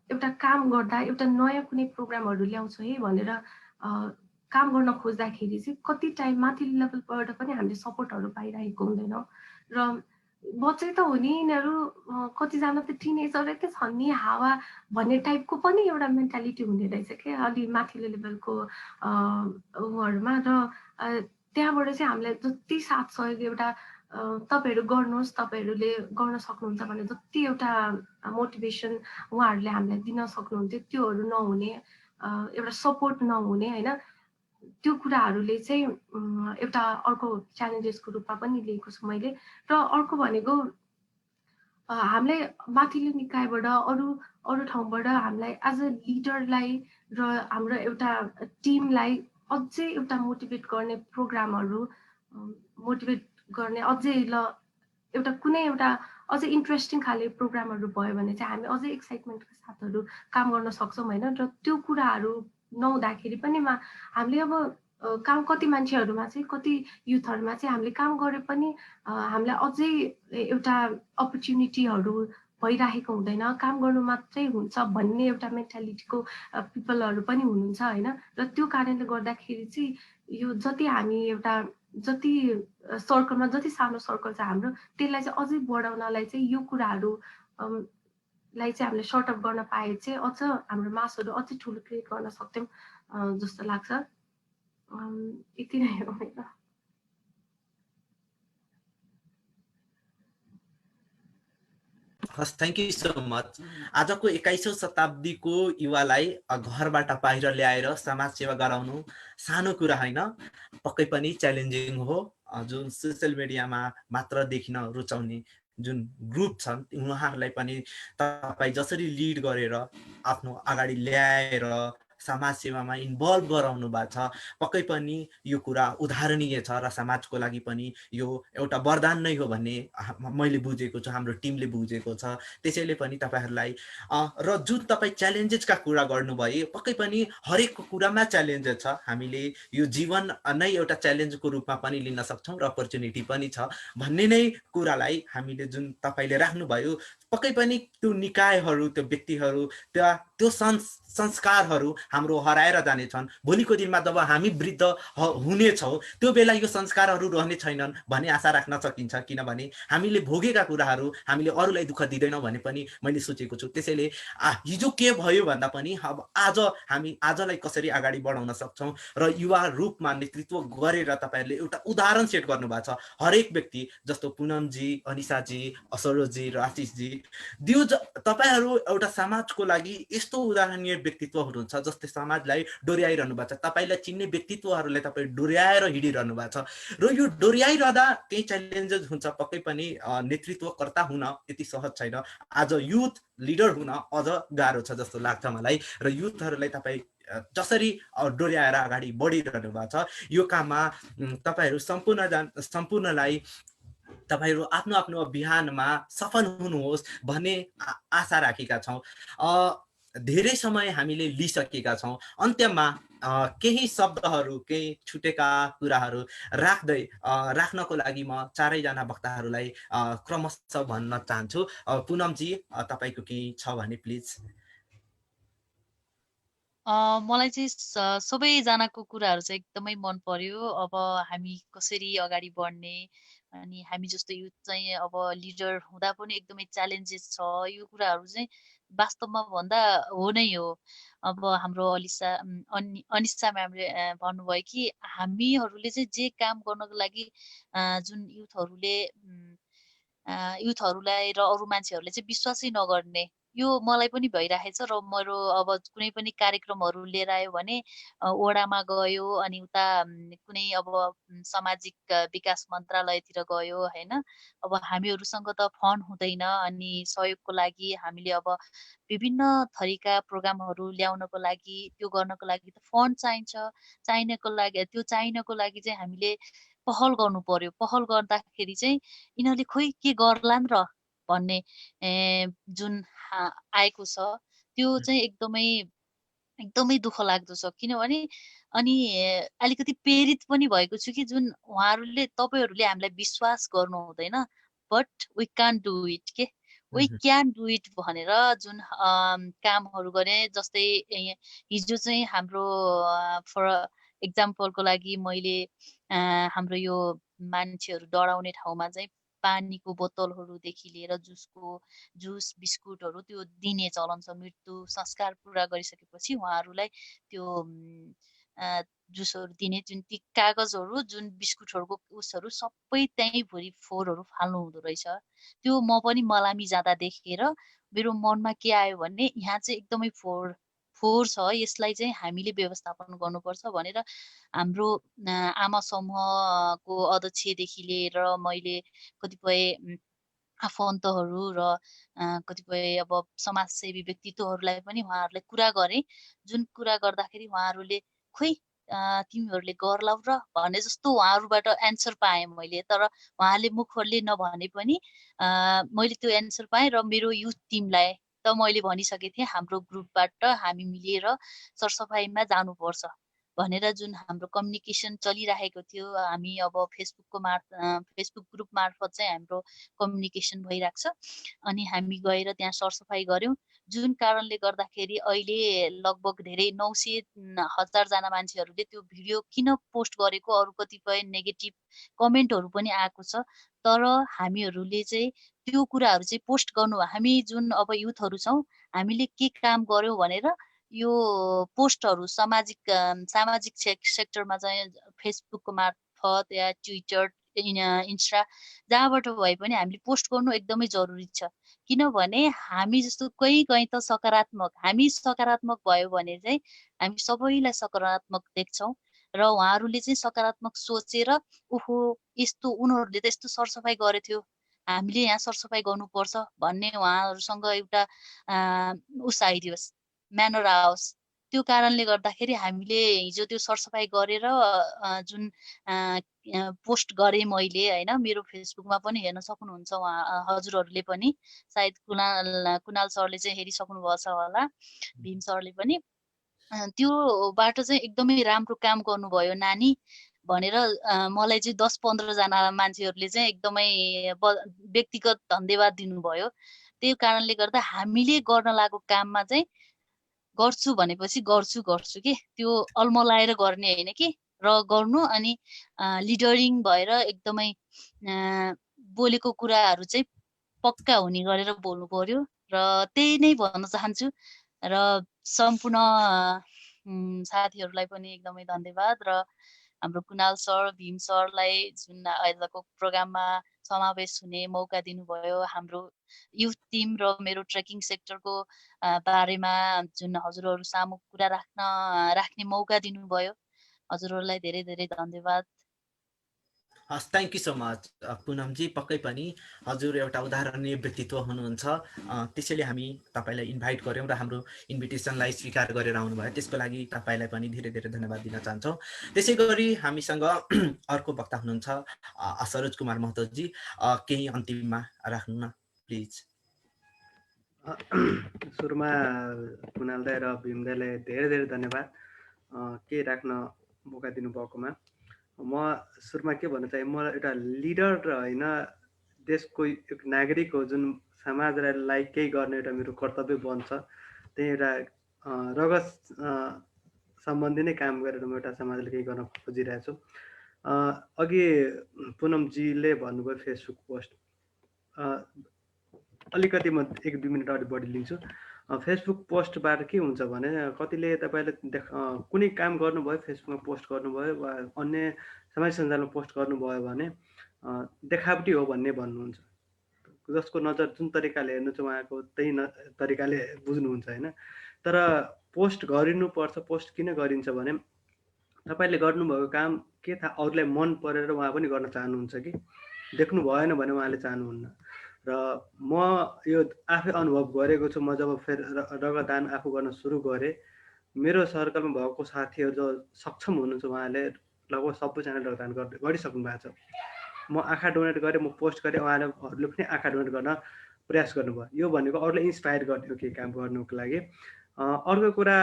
एउटा काम गर्दा एउटा नयाँ कुनै प्रोग्रामहरू ल्याउँछौँ है भनेर काम गर्न खोज्दाखेरि चाहिँ कति टाइम माथिल्लो लेभलबाट पनि हामीले सपोर्टहरू पाइरहेको हुँदैनौँ र बच्चै त हो नि यिनीहरू कतिजना त टिनेजरै त छन् नि हावा भन्ने टाइपको पनि एउटा मेन्टालिटी हुने रहेछ क्या अलि माथिल्लो लेभलको उहरूमा र त्यहाँबाट चाहिँ हामीलाई जति साथ सहयोग एउटा तपाईँहरू गर्नुहोस् तपाईँहरूले गर्न सक्नुहुन्छ भने जति एउटा मोटिभेसन उहाँहरूले हामीलाई दिन सक्नुहुन्थ्यो त्योहरू नहुने एउटा सपोर्ट नहुने होइन त्यो कुराहरूले चाहिँ एउटा अर्को च्यालेन्जेसको रूपमा पनि लिएको छु मैले र अर्को भनेको हामीले माथिल्लो निकायबाट अरू ठाउँबाट हामीलाई एज अ लिडरलाई र हाम्रो एउटा टिमलाई अझै एउटा मोटिभेट गर्ने प्रोग्रामहरू मोटिभेट गर्ने अझै एउटा कुनै एउटा अझै इन्ट्रेस्टिङ खाले प्रोग्रामहरू भयो भने चाहिँ हामी अझै एक्साइटमेन्टको साथहरू काम गर्न सक्छौँ होइन र त्यो कुराहरू नहुँदाखेरि पनि हामीले अब काम कति मान्छेहरूमा चाहिँ कति युथहरूमा चाहिँ हामीले काम गरे पनि हामीलाई अझै एउटा अपर्च्युनिटीहरू भइरहेको हुँदैन काम गर्नु मात्रै हुन्छ भन्ने एउटा मेन्टालिटीको पिपलहरू पनि हुनुहुन्छ होइन र त्यो कारणले गर्दाखेरि चाहिँ यो जति हामी एउटा जति सर्कलमा जति सानो सर्कल छ हाम्रो त्यसलाई चाहिँ अझै बढाउनलाई चाहिँ यो कुराहरू लाई चाहिँ हामीले सर्ट अप गर्न पाए चाहिँ अझ हाम्रो मासहरू अझै ठुलो क्रिएट गर्न सक्थ्यौँ जस्तो लाग्छ। यति नै हो मेरो। हस्, थ्याङ्क यू सो मच। आजको 21औं शताब्दीको युवालाई घरबाट बाहिर ल्याएर समाज सेवा गराउनु सानो कुरा होइन, पक्कै पनि च्यालेन्जिङ हो। जुन सोसियल मिडियामा मात्र देखिन रुचाउने जुन ग्रुप छन् उहाँहरूलाई पनि तपाईँ जसरी लिड गरेर आफ्नो अगाडि ल्याएर समाज सेवामा इन्भल्भ गराउनु भएको छ, पक्कै पनि यो कुरा उदाहरणीय छ र समाजको लागि पनि यो एउटा वरदान नै हो भन्ने मैले बुझेको छु, हाम्रो टिमले बुझेको छ। त्यसैले पनि तपाईँहरूलाई र जुन तपाईँ च्यालेन्जेसका कुरा गर्नुभयो, पक्कै पनि हरेक कुरामा च्यालेन्जेस छ। हामीले यो जीवन नै एउटा च्यालेन्जको रूपमा पनि लिन सक्छौँ र अपर्च्युनिटी पनि छ भन्ने नै कुरालाई हामीले जुन तपाईँले राख्नुभयो, पक्कै पनि त्यो निकायहरू, त्यो व्यक्तिहरू, त्यो संस्कारहरू हाम्रो हराएर जानेछन्। भोलिको दिनमा जब हामी वृद्ध हुनेछौँ त्यो बेला यो संस्कारहरू रहने छैनन् भन्ने आशा राख्न सकिन्छ, किनभने हामीले भोगेका कुराहरू हामीले अरूलाई दुःख दिँदैनौँ भन्ने पनि मैले सोचेको छु। त्यसैले हिजो के भयो भन्दा पनि अब आज हामी आजलाई कसरी अगाडि बढाउन सक्छौँ र युवा रूपमा नेतृत्व गरेर तपाईँहरूले एउटा उदाहरण सेट गर्नुभएको छ। हरेक व्यक्ति जस्तो पुनमजी, अनिसाजी, सरोजजी र आशिषजी, तपाईँहरू एउटा समाजको लागि यस्तो उदाहरणीय व्यक्तित्व हुनुहुन्छ जसले समाजलाई डोर्याइरहनु भएको छ। तपाईँलाई चिन्ने व्यक्तित्वहरूलाई तपाईँ डोर्याएर हिँडिरहनु भएको छ र यो डोर्याइरहँदा केही च्यालेन्जेस हुन्छ। पक्कै पनि नेतृत्वकर्ता हुन यति सहज छैन। आज युथ लिडर हुन अझ गाह्रो छ जस्तो लाग्छ मलाई। र युथहरूलाई तपाईँ जसरी डोर्याएर अगाडि बढिरहनु भएको छ, यो काममा तपाईँहरू सम्पूर्णलाई तपाईँहरू आफ्नो आफ्नो अभियानमा सफल हुनुहोस् भन्ने आशा राखेका छौँ। धेरै समय हामीले लिइसकेका छौँ। अन्त्यमा केही शब्दहरू, केही छुटेका कुराहरू राख्नको लागि म चारैजना वक्ताहरूलाई क्रमशः भन्न चाहन्छु। पुनमजी, तपाईँको केही छ भने प्लिज। मलाई चाहिँ सबैजनाको कुराहरू चाहिँ एकदमै मन पर्यो। अब हामी कसरी अगाडि बढ्ने, अनि हामी जस्तो युथ चाहिँ अब लिडर हुँदा पनि एकदमै च्यालेन्जेस छ, यो कुराहरू चाहिँ वास्तवमा भन्दा हो नै हो। अब हाम्रो अनिसा म्यामले भन्नुभयो कि हामीहरूले चाहिँ जे काम गर्नको लागि जुन युथहरूलाई र अरू मान्छेहरूले चाहिँ विश्वासै नगर्ने, यो मलाई पनि भइरहेछ। र मेरो अब कुनै पनि कार्यक्रमहरू लिएर आयो भने वडामा गयो, अनि उता कुनै अब सामाजिक विकास मन्त्रालयतिर गयो होइन। अब हामीहरूसँग त फन्ड हुँदैन, अनि सहयोगको लागि हामीले अब विभिन्न थरीका प्रोग्रामहरू ल्याउनको लागि, त्यो गर्नको लागि त फन्ड चाहिनको लागि चाहिँ हामीले पहल गर्नु पर्यो। पहल गर्दाखेरि चाहिँ यिनीहरूले खोइ के गर्लान् र भन्ने जुन आएको छ, त्यो चाहिँ एकदमै दुःख लाग्दो छ। किनभने अनि अलिकति प्रेरित पनि भएको छु कि जुन तपाईँहरूले हामीलाई विश्वास गर्नु हुँदैन, but we can do it के, वी क्यान डु इट भनेर जुन कामहरू गरे। जस्तै हिजो चाहिँ हाम्रो फर एक्जाम्पलको लागि मैले हाम्रो यो मान्छेहरू डराउने ठाउँमा चाहिँ पानीको बोतलहरूदेखि लिएर जुस बिस्कुटहरू त्यो दिने चलन छ। मृत्यु संस्कार पुरा गरिसकेपछि उहाँहरूलाई त्यो जुसहरू दिने, जुन ती कागजहरू, जुन बिस्कुटहरूको उसहरू सबै त्यहीँ भुरी फोहोरहरू फाल्नु हुँदो रहेछ। त्यो म पनि मलामी जाँदा देखेर मेरो मनमा के आयो भने यहाँ चाहिँ एकदमै फोहोर छ, यसलाई चाहिँ हामीले व्यवस्थापन गर्नुपर्छ भनेर हाम्रो आमा समूहको अध्यक्षदेखि लिएर मैले कतिपय आफन्तहरू र कतिपय अब समाजसेवी व्यक्तित्वहरूलाई पनि उहाँहरूलाई कुरा गरेँ। जुन कुरा गर्दाखेरि उहाँहरूले खोइ तिमीहरूले गर्लाउ र भने जस्तो उहाँहरूबाट एन्सर पाएँ मैले। तर उहाँले मुखले नभने पनि मैले त्यो एन्सर पाएँ। र मेरो युथ टिमलाई त मैले भनिसकेको थिएँ, हाम्रो ग्रुपबाट हामी मिलेर सरसफाइमा जानुपर्छ भनेर जुन हाम्रो कम्युनिकेसन चलिरहेको थियो, हामी अब फेसबुक ग्रुप मार्फत चाहिँ हाम्रो कम्युनिकेसन भइरहेको छ। अनि हामी गएर त्यहाँ सरसफाइ गऱ्यौँ, जुन कारणले गर्दाखेरि अहिले लगभग धेरै 900,000 जना मान्छेहरूले त्यो भिडियो किन पोस्ट गरेको अरू कतिपय नेगेटिभ कमेन्टहरू पनि आएको छ। तर हामीहरूले चाहिँ त्यो कुराहरू चाहिँ पोस्ट गर्नु, हामी जुन अब युथहरू छौँ, हामीले के काम गर्यौँ भनेर यो पोस्टहरू सामाजिक सेक्टरमा चाहिँ फेसबुकको मार्फत या ट्विटर, इन्स्टा जहाँबाट भए पनि हामीले पोस्ट गर्नु एकदमै जरुरी छ। किनभने हामी जस्तो कहीँ त हामी सकारात्मक भयो भने चाहिँ हामी सबैलाई सकारात्मक देख्छौँ र उहाँहरूले चाहिँ सकारात्मक सोचेर ओहो यस्तो उनीहरूले त यस्तो सरसफाइ गरेथ्यो, हामीले यहाँ सरसफाइ गर्नुपर्छ भन्ने उहाँहरूसँग एउटा उस आइदियोस्, म्यानर आओस्। त्यो कारणले गर्दाखेरि हामीले हिजो त्यो सरसफाइ गरेर जुन पोस्ट गरेँ मैले होइन, मेरो फेसबुकमा पनि हेर्न सक्नुहुन्छ हजुरहरूले पनि, सायद कुणाल सरले चाहिँ हेरिसक्नु भएको छ होला, भीम सरले पनि। त्योबाट चाहिँ एकदमै राम्रो काम गर्नुभयो नानी भनेर मलाई चाहिँ 10-15 जना मान्छेहरूले चाहिँ एकदमै व्यक्तिगत धन्यवाद दिनुभयो। त्यही कारणले गर्दा हामीले गर्न लागेको काममा चाहिँ गर्छु भनेपछि गर्छु के, त्यो अल्मलाएर गर्ने होइन कि, र गर्नु अनि लिडरिङ भएर एकदमै बोलेको कुराहरू चाहिँ पक्का हुने गरेर बोल्नु पर्यो र त्यही नै भन्न चाहन्छु। र सम्पूर्ण साथीहरूलाई पनि एकदमै धन्यवाद र हाम्रो कुणाल सर, भीम सरलाई जुन अहिलेको प्रोग्राममा समावेश हुने मौका दिनुभयो, हाम्रो युथ टिम र मेरो ट्रेकिङ सेक्टरको बारेमा जुन हजुरहरू सामु कुरा राख्ने मौका दिनुभयो, हजुरहरूलाई धेरै धेरै धन्यवाद। हस्, thank you so much Poonam ji. पक्कै पनि हजुर एउटा उदाहरणीय व्यक्तित्व हुनुहुन्छ, त्यसैले हामी तपाईँलाई इन्भाइट गऱ्यौँ र हाम्रो इन्भिटेसनलाई स्वीकार गरेर आउनुभयो, त्यसको लागि तपाईँलाई पनि धेरै धेरै धन्यवाद दिन चाहन्छौँ। त्यसै गरी हामीसँग अर्को वक्ता हुनुहुन्छ सरोज कुमार महतोजी, केही अन्तिममा राख्नु न प्लिज। सुरुमा कुणाल दाइ र भीम दाइलाई धेरै धेरै धन्यवाद के राख्न मौका दिनुभएकोमा। म सुरुमा के भन्न चाहे, म एउटा लिडर र होइन देशको एक नागरिक हो, जुन समाजलाई केही गर्ने एउटा मेरो कर्तव्य बन्छ। त्यही एउटा रगत सम्बन्धी नै काम गरेर म एउटा समाजले केही गर्न खोजिरहेको छु। अघि पुनमजीले भन्नुभयो फेसबुक पोस्ट, अलिकति म 1-2 मिनट अगाडि बढी लिन्छु। फेसबुक पोस्टबाट के हुन्छ भने, कतिले तपाईँले कुनै काम गर्नुभयो, फेसबुकमा पोस्ट गर्नुभयो वा अन्य सामाजिक सञ्जालमा पोस्ट गर्नुभयो भने देखावटी हो भन्ने भन्नुहुन्छ। जसको नजर जुन तरिकाले हेर्नुहुन्छ उहाँको त्यही तरिकाले बुझ्नुहुन्छ होइन। तर पोस्ट गरिनुपर्छ। पोस्ट किन गरिन्छ भने तपाईँले गर्नुभएको काम के थाहा अरूलाई मन परेर उहाँ पनि गर्न चाहनुहुन्छ कि देख्नु भएन भने उहाँले चाहनुहुन्न। र म यो आफै अनुभव गरेको छु। म जब फेरि रगतदान आफू गर्न सुरु गरेँ, मेरो सर्कलमा भएको साथीहरू जो सक्षम हुनुहुन्छ उहाँले लगभग सबैजनाले रगतदान गरिसक्नु भएको छ। म आँखा डोनेट गरेँ, म पोस्ट गरेँ, उहाँहरूले पनि आँखा डोनेट गर्न प्रयास गर्नुभयो। यो भनेको अरूलाई इन्सपायर गर्ने हो केही काम गर्नुको लागि। अर्को कुरा,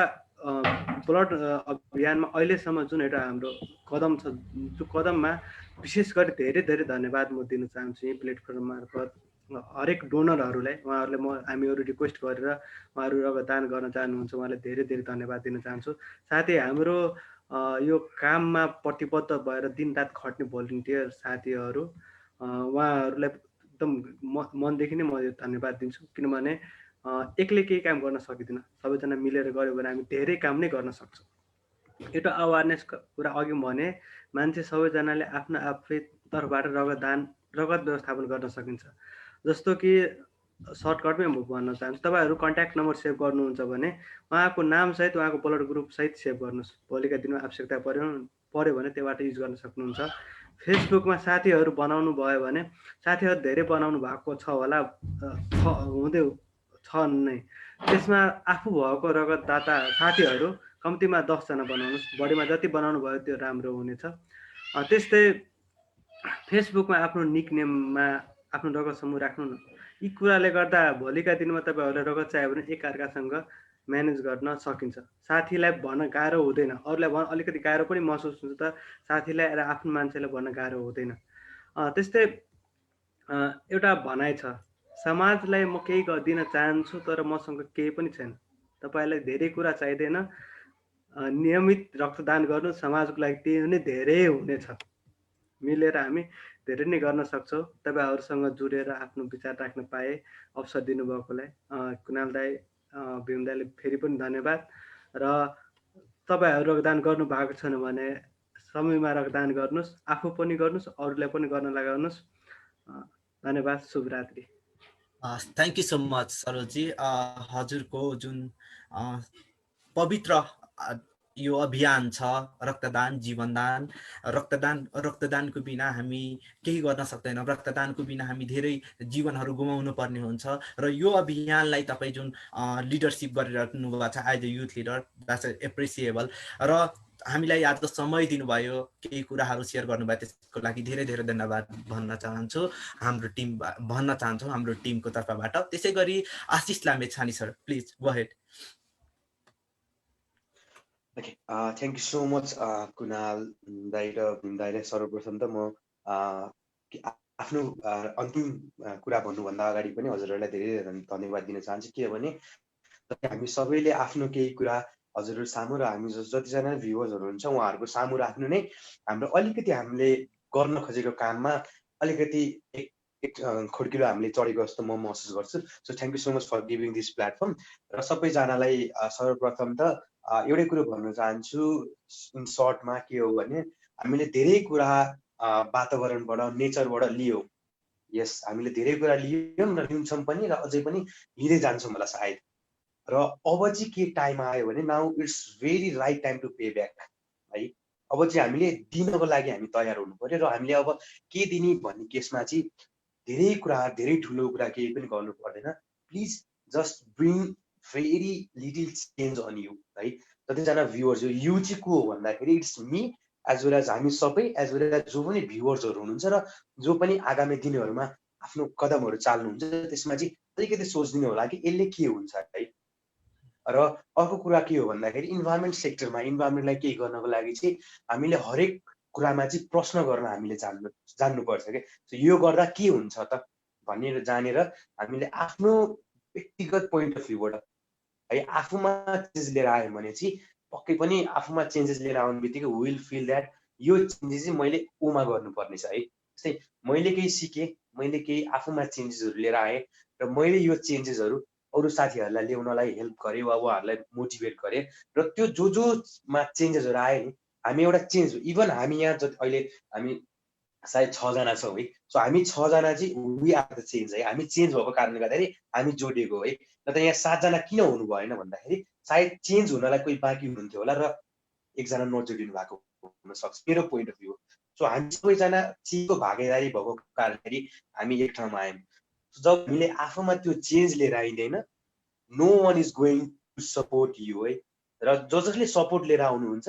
ब्लड अभियानमा अहिलेसम्म जुन एउटा हाम्रो कदम छ, त्यो कदममा विशेष गरी धेरै धेरै धन्यवाद म दिन चाहन्छु यही प्लेटफर्म मार्फत हरेक डोनरहरूलाई। उहाँहरूले हामीहरू रिक्वेस्ट गरेर उहाँहरू रगतदान गर्न चाहनुहुन्छ, उहाँलाई धेरै धेरै धन्यवाद दिन चाहन्छु। साथै हाम्रो यो काममा प्रतिबद्ध भएर दिनरात खट्ने भोलिन्टियर साथीहरू, उहाँहरूलाई एकदम मनदेखि नै म यो धन्यवाद दिन्छु। किनभने एक्लै केही काम गर्न सकिँदैन, सबैजना मिलेर गऱ्यो भने हामी धेरै काम नै गर्न सक्छौँ। एउटा अवेरनेस कुरा अघि भने, मान्छे सबैजनाले आफ्नो आफै तर्फबाट रगत व्यवस्थापन गर्न सकिन्छ। जस्तो कि सर्टकटमै म भन्न चाहन्छु, तपाईँहरू कन्ट्याक्ट नम्बर सेभ गर्नुहुन्छ भने उहाँको नामसहित उहाँको ब्लड ग्रुप सहित सेभ गर्नुहोस्। भोलिका दिनमा आवश्यकता पर्यो भने त्योबाट युज गर्न सक्नुहुन्छ। फेसबुकमा साथीहरू बनाउनु भयो भने, साथीहरू धेरै बनाउनु भएको छ होला, हुँदै छ नै, त्यसमा आफू भएको रगतदाता साथीहरू कम्तीमा 10 जना बनाउनुहोस्। बढीमा जति बनाउनु भयो त्यो राम्रो हुनेछ। त्यस्तै फेसबुकमा आफ्नो निकनेममा आफ्नो रगत समूह राख्नु न। यी कुराले गर्दा भोलिका दिनमा तपाईँहरूलाई रगत चाहियो भने एकअर्कासँग म्यानेज गर्न सकिन्छ। साथीलाई भन्न गाह्रो हुँदैन, अरूलाई भन्न अलिकति गाह्रो पनि महसुस हुन्छ, तर साथीलाई र आफ्नो मान्छेलाई भन्न गाह्रो हुँदैन। त्यस्तै एउटा भनाइ छ, समाजलाई म केही दिन चाहन्छु तर मसँग केही पनि छैन। तपाईँलाई धेरै कुरा चाहिँदैन, नियमित रक्तदान गर्नु, समाजको लागि त्यही नै धेरै हुनेछ। मिलेर हामी धेरै नै गर्न सक्छौँ। तपाईँहरूसँग जुडेर आफ्नो विचार राख्न पाए, अवसर दिनुभएकोलाई कुणाल दाई, भीम दाईले फेरि पनि धन्यवाद। र तपाईँहरू रक्तदान गर्नु भएको छैन भने समयमा रक्तदान गर्नुहोस्, आफू पनि गर्नुहोस्, अरूलाई पनि गर्न लगाउनुहोस्। धन्यवाद, शुभरात्रि। थ्याङ्क यू सो मच सरोजी। हजुरको जुन पवित्र यो अभियान छ, रक्तदान जीवनदान, रक्तदानको बिना हामी केही गर्न सक्दैनौँ, रक्तदानको बिना हामी धेरै जीवनहरू गुमाउनु पर्ने हुन्छ। र यो अभियानलाई तपाईँ जुन लिडरसिप गरिराख्नु भएको छ as a youth leader, that's appreciable. र हामीलाई आज समय दिनुभयो, केही कुराहरू सेयर गर्नुभयो, त्यसको लागि धेरै धेरै धन्यवाद भन्न चाहन्छु हाम्रो टिमको तर्फबाट। त्यसै गरी Ashish Lamichhane sir, please go ahead. Okay, thank you so much Kunal दाई र भीम दाईलाई। सर्वप्रथम त म आफ्नो अन्तिम कुरा भन्नुभन्दा अगाडि पनि हजुरहरूलाई धेरै धन्यवाद दिन चाहन्छु। किनभने हामी सबैले आफ्नो केही कुरा हजुरहरू सामु र हामी जतिजना भ्युवर्सहरू हुन्छ उहाँहरूको सामु राख्नु नै हाम्रो अलिकति हामीले गर्न खोजेको काममा अलिकति एक खुड्किलो हामीले चढेको जस्तो म महसुस गर्छु। So thank you so much for giving this platform. र सबैजनालाई सर्वप्रथम त एउटै कुरो भन्न चाहन्छु, इन सर्टमा के हो भने हामीले धेरै कुरा वातावरणबाट, नेचरबाट लियौँ। यस, हामीले धेरै कुरा लियौँ र लिन्छौँ पनि, र अझै पनि लिँदै जान्छौँ होला सायद। र अब चाहिँ के टाइम आयो भने now it's very right time to pay back है। अब चाहिँ हामीले दिनको लागि हामी तयार हुनु पर्यो। र हामीले अब के दिने भन्ने केसमा चाहिँ धेरै कुरा, धेरै ठुलो कुरा केही पनि गर्नु पर्दैन। Please just bring very little change on you है। जतिजना भ्युवर्स, यु चाहिँ को हो भन्दाखेरि it's me as well as हामी सबै, एज वेल एज जो पनि भ्युवर्सहरू हुनुहुन्छ र जो पनि आगामी दिनहरूमा आफ्नो कदमहरू चाल्नुहुन्छ, त्यसमा चाहिँ अलिकति सोचिदिनु होला कि यसले के हुन्छ है। र अर्को कुरा के हो भन्दाखेरि इन्भाइरोमेन्ट सेक्टरमा इन्भाइरोमेन्टलाई केही गर्नको लागि चाहिँ हामीले हरेक कुरामा चाहिँ प्रश्न गर्न हामीले जान्नुपर्छ क्या। यो गर्दा के हुन्छ त भनेर जानेर हामीले आफ्नो व्यक्तिगत पोइन्ट अफ भ्यूबाट है आफूमा चेन्जेस लिएर आयो भने चाहिँ पक्कै पनि आफूमा चेन्जेस लिएर आउने बित्तिकै विल फिल द्याट यो चेन्जेस चाहिँ मैले ऊमा गर्नुपर्नेछ है। जस्तै मैले केही सिकेँ, मैले केही आफूमा चेन्जेसहरू लिएर आएँ र मैले यो चेन्जेसहरू अरू साथीहरूलाई ल्याउनलाई हेल्प गरेँ वा उहाँहरूलाई मोटिभेट गरेँ। र त्यो जोमा चेन्जेसहरू आयो नि, हामी एउटा चेन्ज, इभन हामी यहाँ अहिले हामी सायद 6 जना छौँ है। सो हामी 6 जना चाहिँ वी आर द चेन्ज है। हामी चेन्ज भएको कारणले गर्दाखेरि हामी जोडिएको है। न त यहाँ 7 जना किन हुनु भएन भन्दाखेरि सायद चेन्ज हुनलाई कोही बाँकी हुनुहुन्थ्यो होला र एकजना नजोडिनु भएको हुनसक्छ, मेरो पोइन्ट अफ भ्यू। सो हामी सबैजना चेन्जको भागीदारी भएको कारणखेरि हामी एक ठाउँमा आयौँ। जब हामीले आफूमा त्यो चेन्ज लिएर आइँदैन, no one is going to support you है। र जसले सपोर्ट लिएर आउनुहुन्छ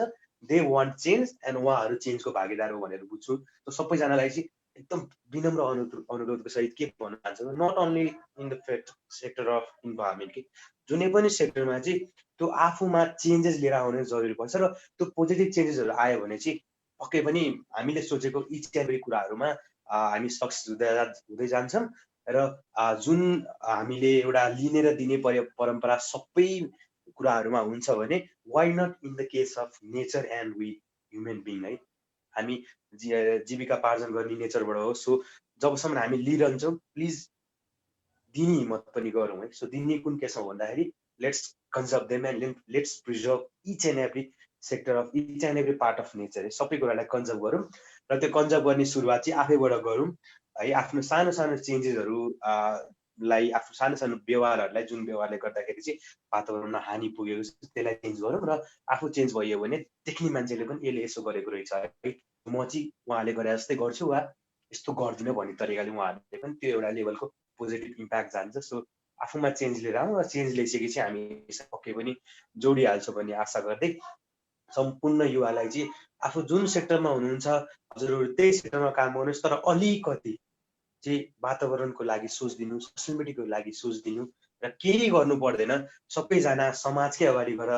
दे वान्ट चेन्ज एन्ड उहाँहरू चेन्जको भागीदार हो भनेर बुझ्छु। त सबैजनालाई चाहिँ एकदम विनम्र अनुरोधको सहित के भन्न चाहन्छु, not only in the sector of environment कि जुनै पनि सेक्टरमा चाहिँ त्यो आफूमा चेन्जेस लिएर आउने जरुरी पर्छ। र त्यो पोजिटिभ चेन्जेसहरू आयो भने चाहिँ पक्कै पनि हामीले सोचेको इच एन्ड एभ्री कुराहरूमा हामी सक्सेस हुँदै जान्छौँ। र जुन हामीले एउटा लिने र दिने परम्परा सबै कुराहरूमा हुन्छ भने why not in the case of nature and we human being है। हामी जीविका पार्जन गर्ने नेचरबाट हो। सो जबसम्म हामी लिइरहन्छौँ प्लिज दिने हिम्मत पनि गरौँ है। सो दिने कुन केसमा भन्दाखेरि let's conserve them and let's preserve each and every sector of each and every part of nature है। सबै कुरालाई कन्जर्भ गरौँ र त्यो कन्जर्भ गर्ने सुरुवात चाहिँ आफैबाट गरौँ है। आफ्नो सानो सानो चेन्जेसहरू लाई आफ्नो सानो सानो व्यवहारहरूलाई जुन व्यवहारले गर्दाखेरि चाहिँ वातावरणमा हानि पुगेको छ त्यसलाई चेन्ज गरौँ र आफू चेन्ज भयो भने देख्ने मान्छेले पनि यसले यसो गरेको रहेछ है, म चाहिँ उहाँले गरे जस्तै गर्छु वा यस्तो गर्दिनँ भन्ने तरिकाले उहाँहरूले पनि त्यो एउटा लेभलको पोजिटिभ इम्प्याक्ट जान्छ। सो आफूमा चेन्ज लिएर आउँ र चेन्ज ल्याइसकेपछि हामी पक्कै पनि जोडिहाल्छौँ भन्ने आशा गर्दै सम्पूर्ण युवालाई चाहिँ आफू जुन सेक्टरमा हुनुहुन्छ हजुरहरू त्यही सेक्टरमा काम गर्नुहोस्, तर अलिकति चाहिँ वातावरणको लागि सोचिदिनु, सस्टेनेबिलिटीको लागि सोचिदिनु र केही गर्नु पर्दैन, सबैजना समाजकै अगाडि गएर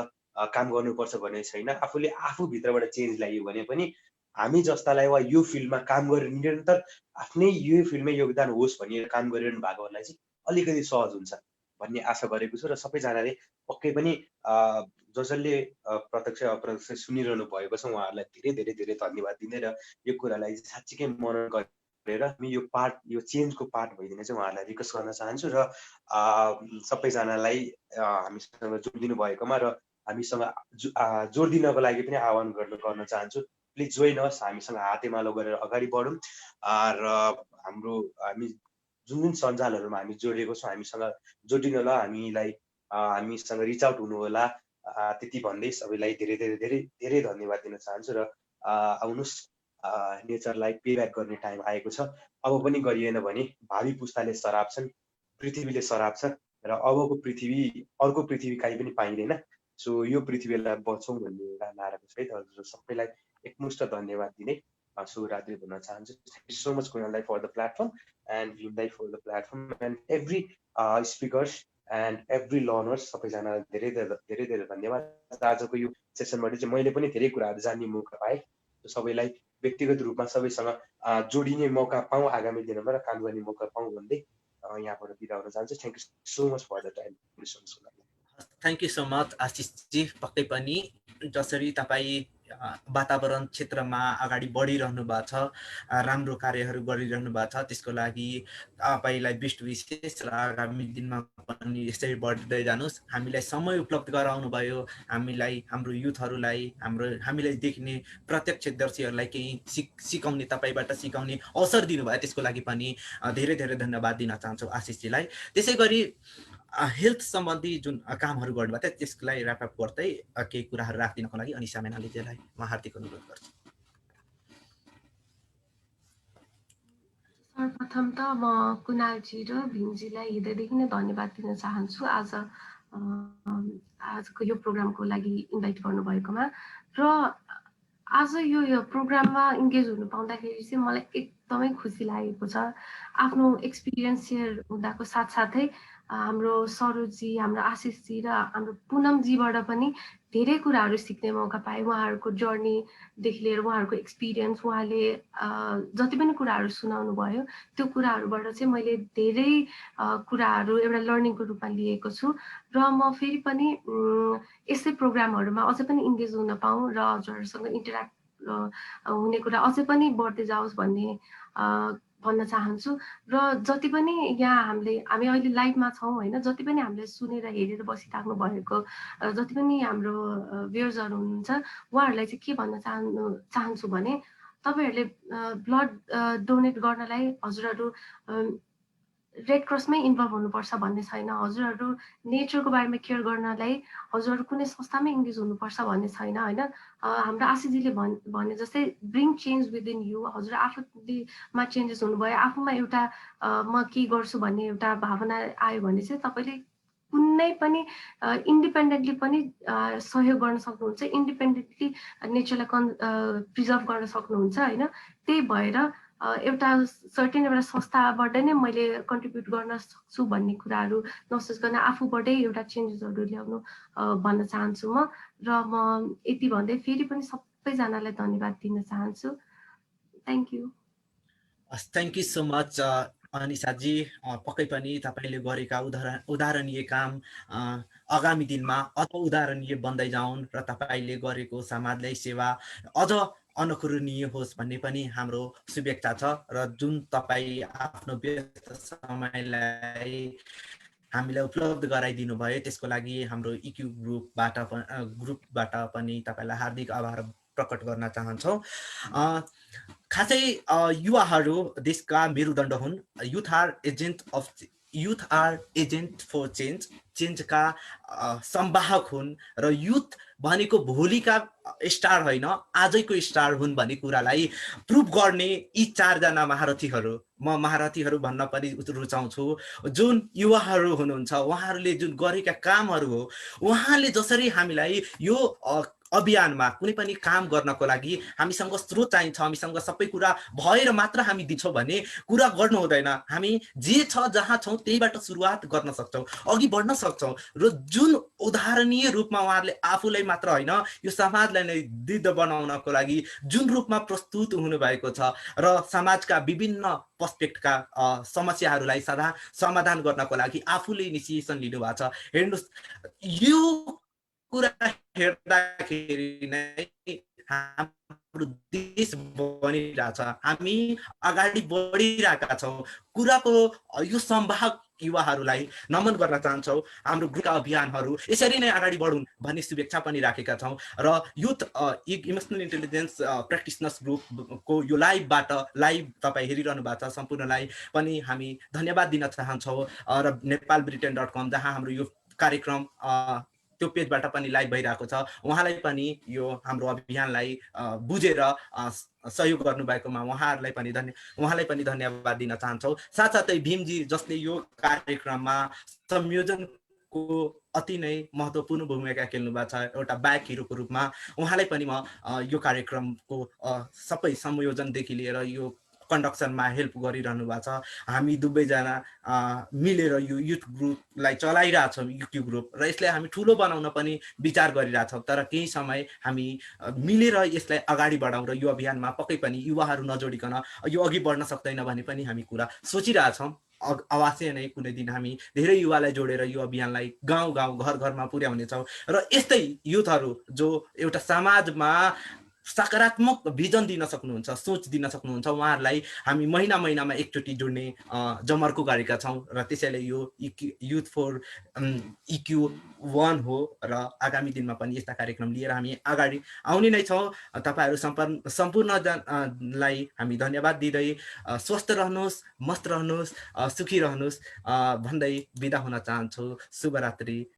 काम गर्नुपर्छ भन्ने छैन। आफूले आफूभित्रबाट चेन्ज ल्यायो भने पनि हामी जस्तालाई वा यो फिल्डमा काम गरेर निरन्तर आफ्नै यो फिल्डमै योगदान होस् भनेर काम गरिरहनु भएकोहरूलाई चाहिँ अलिकति सहज हुन्छ भन्ने आशा गरेको छु। र सबैजनाले पक्कै पनि जसले प्रत्यक्ष अप्रत्यक्ष सुनिरहनु भएको छ उहाँहरूलाई धेरै धेरै धेरै धन्यवाद दिँदै र यो कुरालाई साँच्चीकै मनन गरेर हामी यो चेन्जको पार्ट भइदिने चाहिँ उहाँहरूलाई रिक्वेस्ट गर्न चाहन्छु। र सबैजनालाई हामीसँग जोडिदिनु भएकोमा र हामीसँग जोडिदिनको लागि पनि आह्वान गर्न चाहन्छु। प्लिज जोइन अस, हामीसँग हातेमालो गरेर अगाडि बढौँ र हामी जुन सञ्जालहरूमा हामी जोडिएको छौँ हामीसँग जोडिनु होला, हामीसँग रिच आउट हुनु होला। त्यति भन्दै सबैलाई धेरै धेरै धेरै धेरै धन्यवाद दिन चाहन्छु। र आउनुहोस्, नेचरलाई पेब्याक गर्ने टाइम आएको छ। अब पनि गरिएन भने भावी पुस्ताले सराप छन्, पृथ्वीले सराप छ र अबको पृथ्वी अर्को पृथ्वी कहीँ पनि पाइँदैन। सो यो पृथ्वीलाई बचाउँ भन्ने एउटा नाराको सहित हजुर सबैलाई एकमुष्ट धन्यवाद दिने शुभरात्रि भन्न चाहन्छु। थ्याङ्क यू सो मच कुणाललाई फर द प्लेटफर्म एन्ड भीमलाई for the platform and every speakers and every learners सबैजनालाई धेरै धेरै धेरै धन्यवाद। आजको यो सेसनबाट चाहिँ मैले पनि धेरै कुराहरू जान्ने मौका पाएँ। सबैलाई व्यक्तिगत रूपमा सबैसँग जोडिने मौका पाऊँ आगामी दिनमा र काम गर्ने मौका पाऊँ भन्दै यहाँबाट बिदा हुन चाहन्छु। Thank you so much for the time. Thank you so much आशिषजी। पक्कै पनि जसरी तपाईँ वातावरण क्षेत्रमा अगाडि बढिरहनु भएको छ, राम्रो कार्यहरू गरिरहनु भएको छ, त्यसको लागि तपाईँलाई बेस्ट विशेष र आगामी दिनमा पनि यसरी बढ्दै जानुहोस्। हामीलाई समय उपलब्ध गराउनु भयो, हाम्रो युथहरूलाई, हामीलाई देख्ने प्रत्यक्षदर्शीहरूलाई केही सिकाउने, तपाईँबाट सिकाउने अवसर दिनुभयो, त्यसको लागि पनि धेरै धेरै धन्यवाद दिन चाहन्छु आशिषजीलाई। त्यसै गरी हेल्थ सम्बन्धी जुन कामहरू गर्नुभएको थियो त्यसलाई ऱ्यापअप गर्दै केही कुराहरू राखिदिनको लागि अनिशा मैनालीजीलाई म हार्दिक अनुरोध गर्छु। सर्वप्रथम त म कुणालजी र भीमजीलाई हृदयदेखि नै धन्यवाद दिन चाहन्छु आजको यो प्रोग्रामको लागि इन्भाइट गर्नुभएकोमा। र आज यो प्रोग्राममा इन्गेज हुनु पाउँदाखेरि चाहिँ मलाई एकदमै खुसी लागेको छ। आफ्नो एक्सपिरियन्स सेयर हुँदाको साथसाथै हाम्रो सरोजी, हाम्रो आशिषजी र हाम्रो पुनमजीबाट पनि धेरै कुराहरू सिक्ने मौका पाएँ। उहाँहरूको जर्नीदेखि लिएर उहाँहरूको एक्सपिरियन्स, उहाँले जति पनि कुराहरू सुनाउनु भयो त्यो कुराहरूबाट चाहिँ मैले धेरै कुराहरू एउटा लर्निङको रूपमा लिएको छु। र म फेरि पनि यस्तै प्रोग्रामहरूमा अझै पनि इन्गेज हुन पाऊँ र हजुरहरूसँग इन्टरेक्ट हुने कुरा अझै पनि बढ्दै जाओस् भन्न चाहन्छु। र जति पनि हामी अहिले लाइभमा छौँ होइन, जति पनि हामीले सुनेर हेरेर बसिराख्नु भएको जति पनि हाम्रो भ्युअर्सहरू हुनुहुन्छ उहाँहरूलाई चाहिँ के भन्न चाहन्छु भने तपाईँहरूले ब्लड डोनेट गर्नलाई हजुरहरू रेड क्रसमै इन्भल्भ हुनुपर्छ भन्ने छैन। हजुरहरू नेचरको बारेमा केयर गर्नलाई हजुरहरू कुनै संस्थामै इन्गेज हुनुपर्छ भन्ने छैन होइन। हाम्रो आशिषजीले भने जस्तै ब्रिङ चेन्ज विदिन यु। हजुर आफूमा चेन्जेस हुनुभयो, आफूमा एउटा म के गर्छु भन्ने एउटा भावना आयो भने चाहिँ तपाईँले कुनै पनि इन्डिपेन्डेन्टली पनि सहयोग गर्न सक्नुहुन्छ, इन्डिपेन्डेन्टली नेचरलाई प्रिजर्भ गर्न सक्नुहुन्छ होइन। त्यही भएर एउटा सर्टेन एउटा संस्थाबाट नै मैले कन्ट्रिब्युट गर्न सक्छु भन्ने कुराहरू नसोच गर्न आफूबाटै एउटा चेन्जेसहरू ल्याउनु भन्न चाहन्छु म। र म यति भन्दै फेरि पनि सबैजनालाई धन्यवाद दिन चाहन्छु। Thank you. Thank you so much अनिशाजी। पक्कै पनि तपाईँले गरेका उदाहरणीय काम आगामी दिनमा अझ उदाहरणीय बन्दै जाउन् र तपाईँले गरेको समाजलाई सेवा अझ अनुकरणीय होस् भन्ने पनि हाम्रो शुभेच्छा छ। र जुन तपाईँ आफ्नो व्यस्त समयलाई हामीलाई उपलब्ध गराइदिनु भयो त्यसको लागि हाम्रो इक्यू ग्रुपबाट पनि तपाईँलाई हार्दिक आभार प्रकट गर्न चाहन्छौँ। खासै युवाहरू देशका मेरुदण्ड हुन्। Youth are agent for change, चेन्जका संवाहक हुन् र युथ भनेको भोलिका स्टार होइन आजैको स्टार हुन् भन्ने कुरालाई प्रुभ गर्ने यी चारजना महारथीहरू, म महारथीहरू भन्न पनि रुचाउँछु। जुन युवाहरू हुनुहुन्छ उहाँहरूले जुन गरेका कामहरू हो, उहाँले जसरी हामीलाई यो अभियानमा कुनै पनि काम गर्नको लागि हामीसँग स्रोत चाहिन्छ, हामीसँग सबै कुरा भएर मात्र हामी दिन्छौँ भने कुरा गर्नु हुँदैन। हामी जे छ जहाँ छौँ त्यहीबाट सुरुवात गर्न सक्छौँ, अघि बढ्न सक्छौँ। र जुन उदाहरणीय रूपमा उहाँहरूले आफूलाई मात्र होइन यो समाजलाई नै दिद्ध बनाउनको लागि जुन रूपमा प्रस्तुत हुनुभएको छ र समाजका विभिन्न पर्सपेक्टका समस्याहरूलाई समाधान गर्नको लागि आफूले इनिसिएसन लिनुभएको छ। हेर्नुहोस्, यो कुरा हेर्दाखेरि नै हाम्रो देश बनिरहेछ, हामी अगाडि बढिरहेका छौँ। कुराको यो सम्भाग युवाहरूलाई नमन गर्न चाहन्छौँ। हाम्रो ग्रुपका अभियानहरू यसरी नै अगाडि बढुन् भन्ने शुभेच्छा पनि राखेका छौँ। र युथ इमोसनल इन्टेलिजेन्स प्र्याक्टिसनर्स ग्रुपको यो लाइभ तपाईँ हेरिरहनु भएको छ सम्पूर्णलाई पनि हामी धन्यवाद दिन चाहन्छौँ। र nepalbritain.com जहाँ हाम्रो यो कार्यक्रम त्यो पेजबाट पनि लाइभ भइरहेको छ, उहाँलाई पनि यो हाम्रो अभियानलाई बुझेर सहयोग गर्नुभएकोमा उहाँलाई पनि धन्यवाद दिन चाहन्छौँ। साथसाथै भीमजी जसले यो कार्यक्रममा संयोजनको अति नै महत्त्वपूर्ण भूमिका खेल्नु भएको छ एउटा ब्याक हिरोको रूपमा, उहाँलाई पनि म यो कार्यक्रमको सबै संयोजनदेखि लिएर यो कन्डक्सनमा हेल्प गरिरहनु भएको छ। हामी दुवैजना मिलेर यो युथ ग्रुपलाई चलाइरहेछौँ, युट्युब ग्रुप, र यसलाई हामी ठुलो बनाउन पनि विचार गरिरहेछौँ। तर केही समय हामी मिलेर यसलाई अगाडि बढाउँ र यो अभियानमा पक्कै पनि युवाहरू नजोडिकन यो अघि बढ्न सक्दैन भन्ने पनि हामी कुरा सोचिरहेछौँ। अवश्य नै कुनै दिन हामी धेरै युवालाई जोडेर यो अभियानलाई गाउँ गाउँ घर घरमा पुर्याउनेछौँ। र यस्तै युथहरू जो एउटा समाजमा सकारात्मक भिजन दिन सक्नुहुन्छ, सोच दिन सक्नुहुन्छ, उहाँहरूलाई हामी महिनामा एकचोटि जोड्ने जमर्को गरेका छौँ। र त्यसैले यो युथ फर EQ1 हो र आगामी दिनमा पनि यस्ता कार्यक्रम लिएर हामी अगाडि आउने नै छौँ। तपाईँहरू सम्पूर्णलाई हामी धन्यवाद दिँदै स्वस्थ रहनुहोस्, मस्त रहनुहोस्, सुखी रहनुहोस् भन्दै बिदा हुन चाहन्छु। शुभरात्रि।